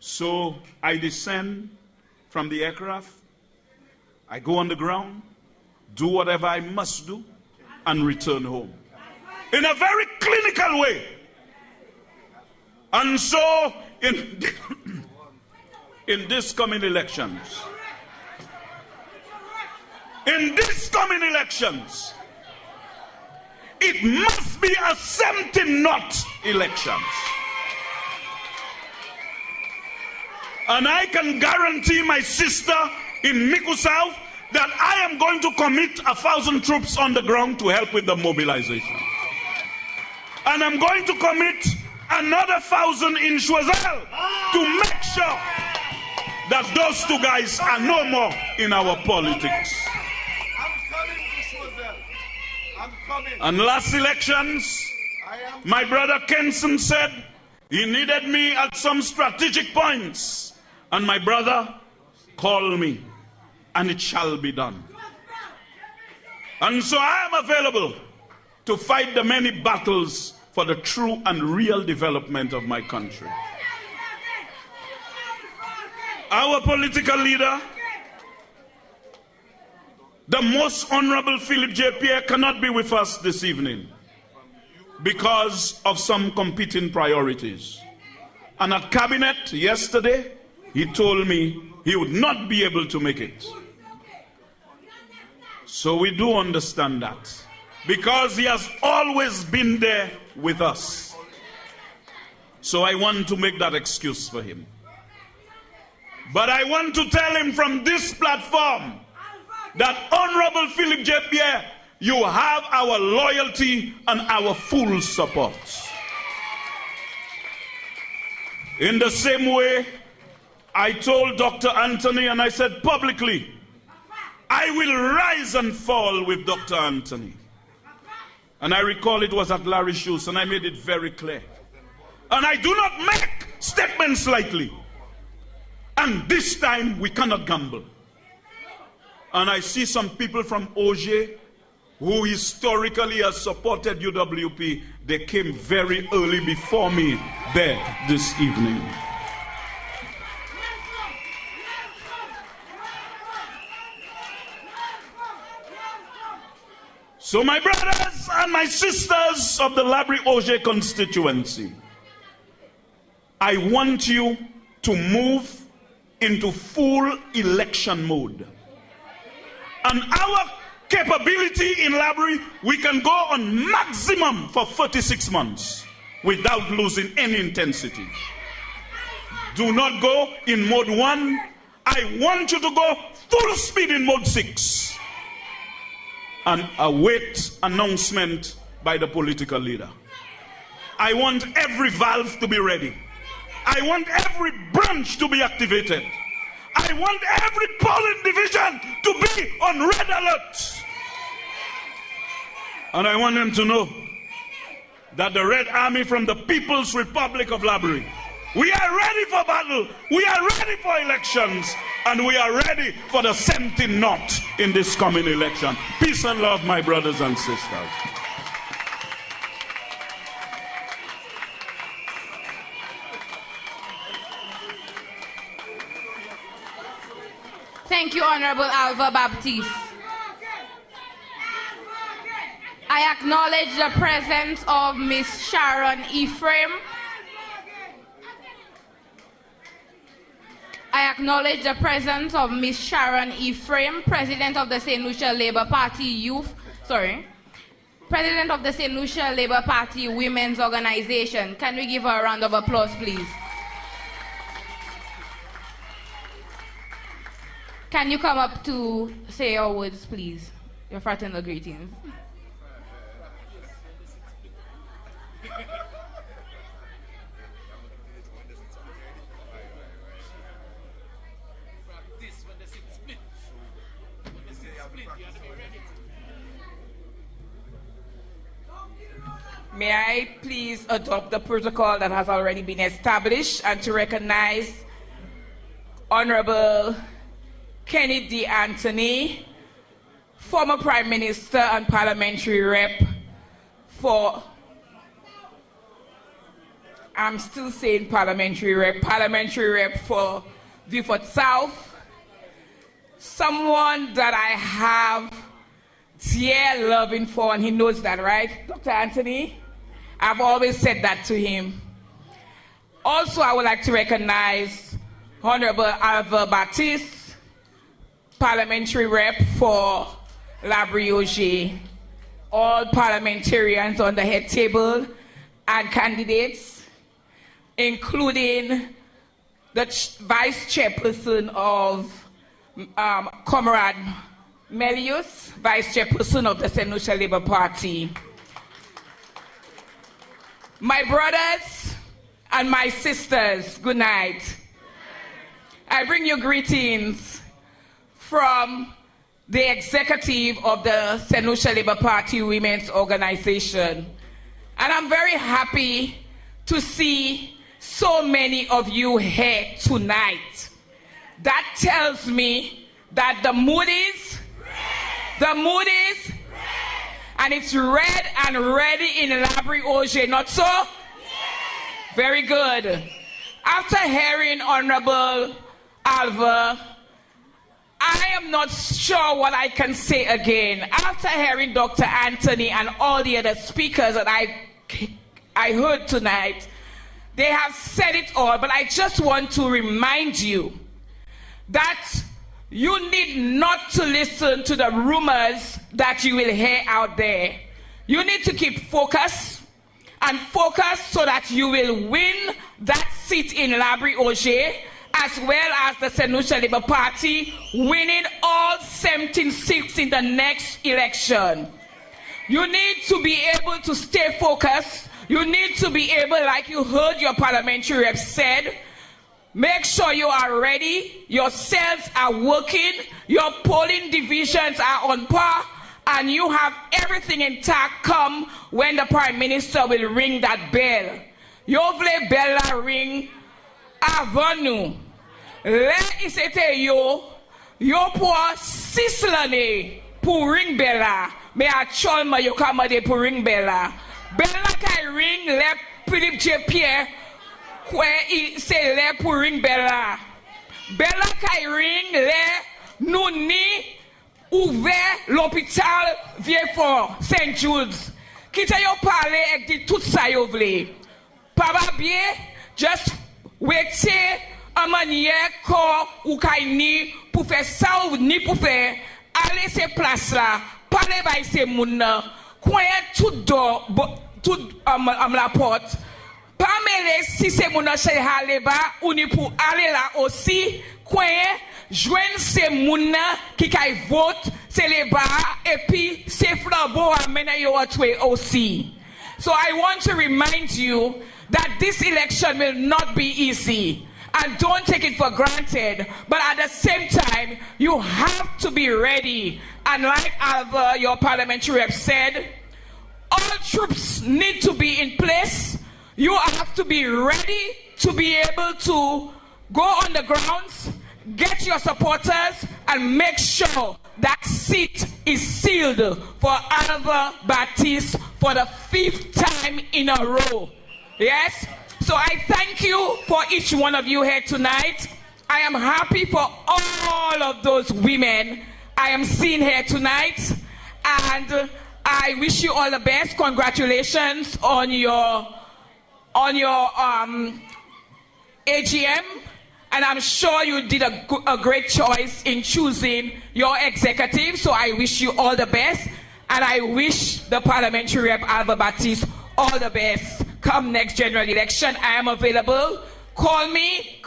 So I descend from the aircraft, I go on the ground, do whatever I must do, and return home. In a very clinical way. And so, in this coming elections, it must be a 70-knot elections. And I can guarantee my sister in Miku South that I am going to commit 1,000 troops on the ground to help with the mobilization. And I'm going to commit another 1,000 in Choiseul to make sure that those two guys are no more in our politics. And last elections, my brother Kenson said he needed me at some strategic points. And my brother called me, and it shall be done. And so I am available to fight the many battles for the true and real development of my country. Our political leader, the most honorable Philip J. Pierre, cannot be with us this evening because of some competing priorities. And at cabinet yesterday, he told me he would not be able to make it. So we do understand that, because he has always been there with us. So I want to make that excuse for him. But I want to tell him from this platform that Honorable Philip J. Pierre, you have our loyalty and our full support. In the same way, I told Dr. Anthony, and I said publicly, I will rise and fall with Dr. Anthony. And I recall it was at Larry's Shoes, and I made it very clear. And I do not make statements lightly. And this time we cannot gamble. And I see some people from Augier who historically has supported UWP. They came very early before me there this evening. So my brothers and my sisters of the Laborie Augier constituency, I want you to move into full election mode. And our capability in Laborie, we can go on maximum for 36 months without losing any intensity. Do not go in mode 1. I want you to go full speed in mode 6. And await announcement by the political leader. I want every valve to be ready. I want every branch to be activated. I want every polling division to be on red alert. And I want them to know that the Red Army from the People's Republic of Laborie, we are ready for battle, we are ready for elections, and we are ready for the 17th knot in this coming election. Peace and love, my brothers and sisters. Thank you, Honorable Alva Baptiste. I acknowledge the presence of Miss Sharon Ephraim. I acknowledge the presence of Miss Sharon Ephraim, President of the St. Lucia Labour Party President of the St. Lucia Labour Party Women's Organization. Can we give her a round of applause, please? Can you come up to say your words, please? Your fraternal greetings. May I please adopt the protocol that has already been established and to recognize Honorable Kenny D. Anthony, former Prime Minister and Parliamentary Rep for, I'm still saying Parliamentary Rep for Beaufort South, someone that I have dear loving for, and he knows that, right, Dr. Anthony? I've always said that to him. Also, I would like to recognize Honorable Alva Baptiste, Parliamentary Rep for Laborie Augier, all parliamentarians on the head table and candidates, including the Vice Chairperson of Comrade Melius, Vice Chairperson of the St. Lucia Labour Party. My brothers and my sisters, good night. I bring you greetings from the executive of the St. Lucia Labour Party Women's Organization. And I'm very happy to see so many of you here tonight. That tells me that the mood is and it's red and ready in Laborie, Augier, not so? Very good. After hearing Honorable Alva, I am not sure what I can say again. After hearing Dr. Anthony and all the other speakers that I heard tonight, they have said it all, but I just want to remind you that you need not to listen to the rumors that you will hear out there. You need to keep focused and focus so that you will win that seat in Laborie, Augier, as well as the St. Lucia Labour Party winning all 17 seats in the next election. You need to be able to stay focused. You need to be able, like you heard your parliamentary rep said, make sure you are ready, your cells are working, your polling divisions are on par, and you have everything intact come when the Prime Minister will ring that bell. Yovle bella ring avanu. Le isete yo po sislane pour ring bella. Me a cholma yo kamade pour ring bella. Bella kai ring le Philippe J. Pierre. Kwe se le pour ring bella. Bella kai ring le nou ni ouvert l'hôpital Vieux-Fort, St. Jude's. Kita yo parle ek di tout sa yo vle. Paba bien, just wete a manière ko ou kay ni pou fè sa ou ni pou fè. Ale se place la, parle bay se moun nan. Kwen tout do, tout la porte. Pamele si se moun nan chay hale ba, ou ni pou ale la aussi. Kwen jwen se moun nan ki kay vote, se le ba, epi se flambeau amena yo atwe aussi. So I want to remind you that this election will not be easy. And don't take it for granted. But at the same time, you have to be ready. And like Alva, your parliamentary rep said, all troops need to be in place. You have to be ready to be able to go on the grounds, get your supporters, and make sure that seat is sealed for Alva Baptiste for the 5th time in a row. Yes? So I thank you for each one of you here tonight. I am happy for all of those women I am seeing here tonight. And I wish you all the best. Congratulations on your AGM. And I'm sure you did a great choice in choosing your executive. So I wish you all the best. And I wish the parliamentary rep Alva Baptiste all the best. Come next general election, I am available. Call me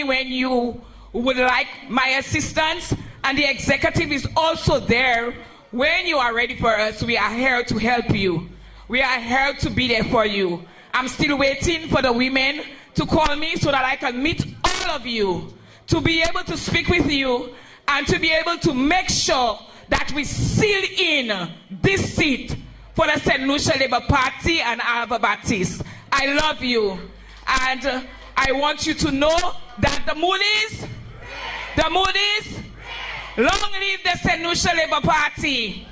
when you would like my assistance. And the executive is also there when you are ready for us. We are here to help you. We are here to be there for you. I'm still waiting for the women to call me so that I can meet all of you, to be able to speak with you, and to be able to make sure that we seal in this seat for the St. Lucia Labour Party and Alva Baptiste. I love you. And I want you to know that the mood is, long live the St. Lucia Labour Party.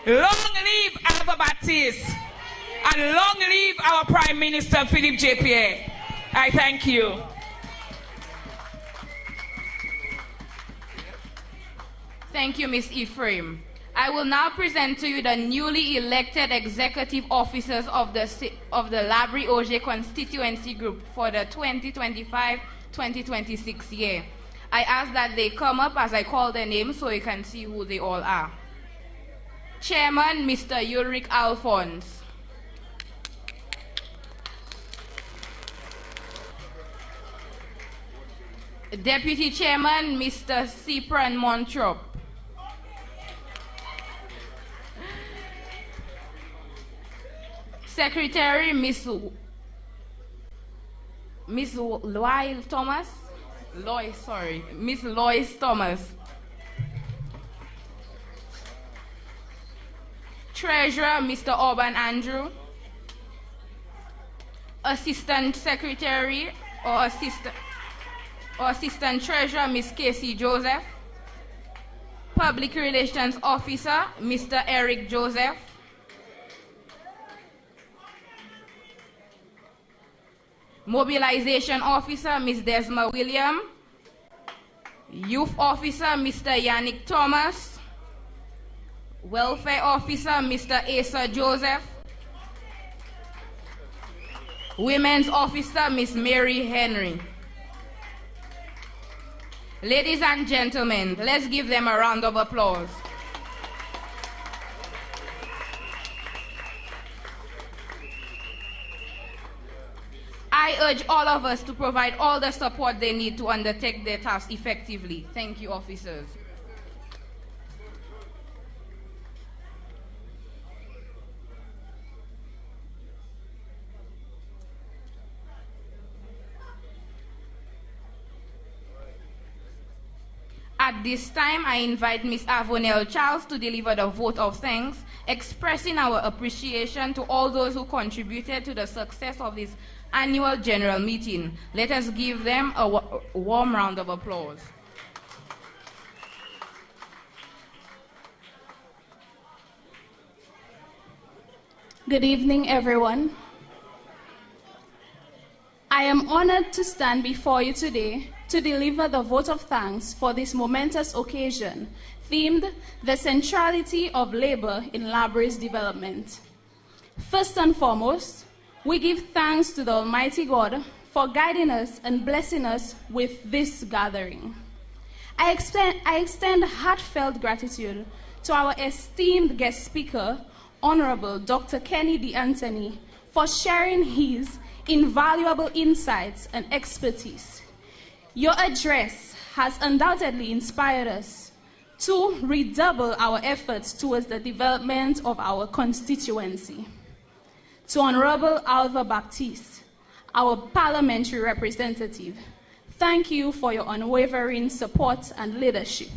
Long live Alva Baptiste. And long live our Prime Minister, Philippe J. Pierre. I thank you. Thank you, Ms. Ephraim. I will now present to you the newly elected executive officers of the Laborie Augier Constituency Group for the 2025-2026 year. I ask that they come up as I call their names so you can see who they all are. Chairman, Mr. Ulrich Alphonse. Deputy Chairman, Mr. Cyprian Montrop. Secretary, Miss Lois Thomas. Miss Lois Thomas. Treasurer, Mr. Orban Andrew. Assistant Secretary or Assistant Treasurer, Miss Casey Joseph. Public Relations Officer, Mr. Eric Joseph. Mobilization Officer, Ms. Desma William. Youth Officer, Mr. Yannick Thomas. Welfare Officer, Mr. Asa Joseph. Women's Officer, Ms. Mary Henry. Ladies and gentlemen, let's give them a round of applause. I urge all of us to provide all the support they need to undertake their task effectively. Thank you, officers. At this time, I invite Ms. Avonelle Charles to deliver the vote of thanks, expressing our appreciation to all those who contributed to the success of this annual general meeting. Let us give them a warm round of applause. Good evening, everyone. I am honored to stand before you today to deliver the vote of thanks for this momentous occasion, themed The Centrality of Labor in Laborie's Development. First and foremost, we give thanks to the Almighty God for guiding us and blessing us with this gathering. I extend heartfelt gratitude to our esteemed guest speaker, Honorable Dr. Kenny D. Anthony, for sharing his invaluable insights and expertise. Your address has undoubtedly inspired us to redouble our efforts towards the development of our constituency. To Honorable Alva Baptiste, our parliamentary representative, thank you for your unwavering support and leadership.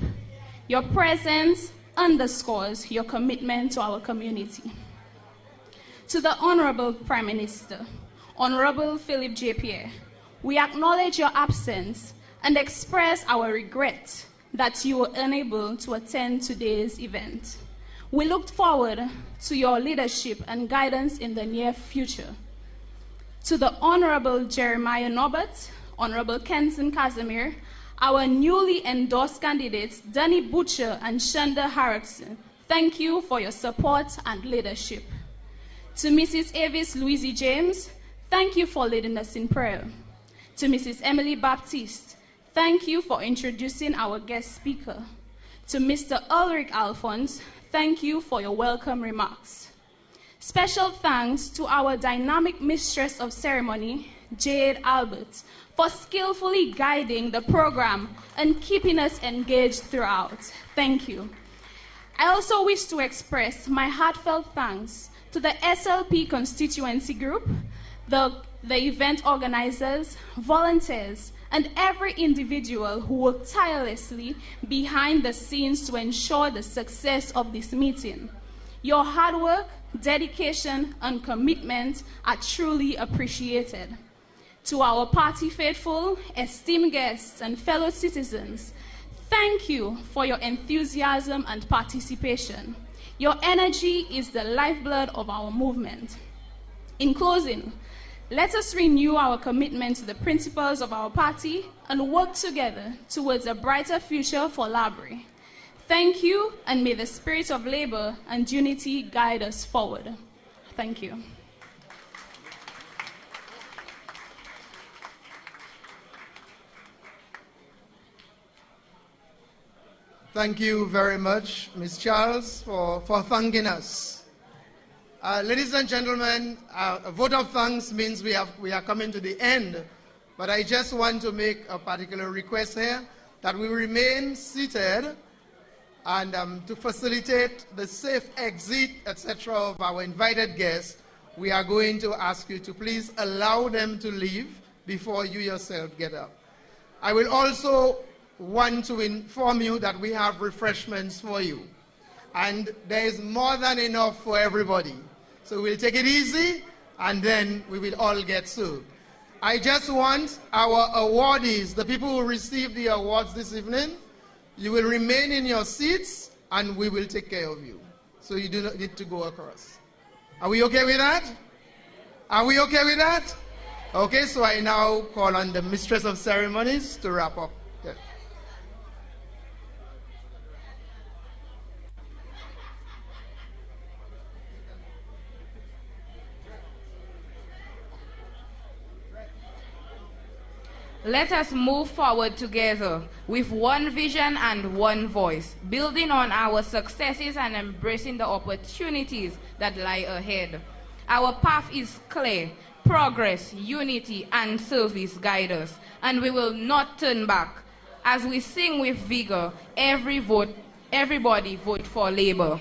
Your presence underscores your commitment to our community. To the Honorable Prime Minister, Honorable Philip J. Pierre, we acknowledge your absence and express our regret that you were unable to attend today's event. We look forward to your leadership and guidance in the near future. To the Honorable Jeremiah Norbert, Honorable Kenson Casimir, our newly endorsed candidates, Danny Butcher and Shanda Harrison, thank you for your support and leadership. To Mrs. Avis Louise James, thank you for leading us in prayer. To Mrs. Emily Baptiste, thank you for introducing our guest speaker. To Mr. Ulrich Alphonse, thank you for your welcome remarks. Special thanks to our dynamic mistress of ceremony, Jade Albert, for skillfully guiding the program and keeping us engaged throughout. Thank you. I also wish to express my heartfelt thanks to the SLP constituency group, the event organizers, volunteers, and every individual who worked tirelessly behind the scenes to ensure the success of this meeting. Your hard work, dedication, and commitment are truly appreciated. To our party faithful, esteemed guests, and fellow citizens, thank you for your enthusiasm and participation. Your energy is the lifeblood of our movement. In closing, let us renew our commitment to the principles of our party and work together towards a brighter future for Laborie. Thank you, and may the spirit of labor and unity guide us forward. Thank you. Thank you very much, Ms. Charles, for thanking us. Ladies and gentlemen, a vote of thanks means we are coming to the end, but I just want to make a particular request here that we remain seated and to facilitate the safe exit, etc., of our invited guests, we are going to ask you to please allow them to leave before you yourself get up. I will also want to inform you that we have refreshments for you. And there is more than enough for everybody. So we'll take it easy, and then we will all get served. I just want our awardees, the people who receive the awards this evening, you will remain in your seats, and we will take care of you. So you do not need to go across. Are we okay with that? Are we okay with that? Okay, so I now call on the Mistress of Ceremonies to wrap up. Yeah. Let us move forward together with one vision and one voice, building on our successes and embracing the opportunities that lie ahead. Our path is clear. Progress, unity, and service guide us, and we will not turn back. As we sing with vigor, everybody vote for Labour.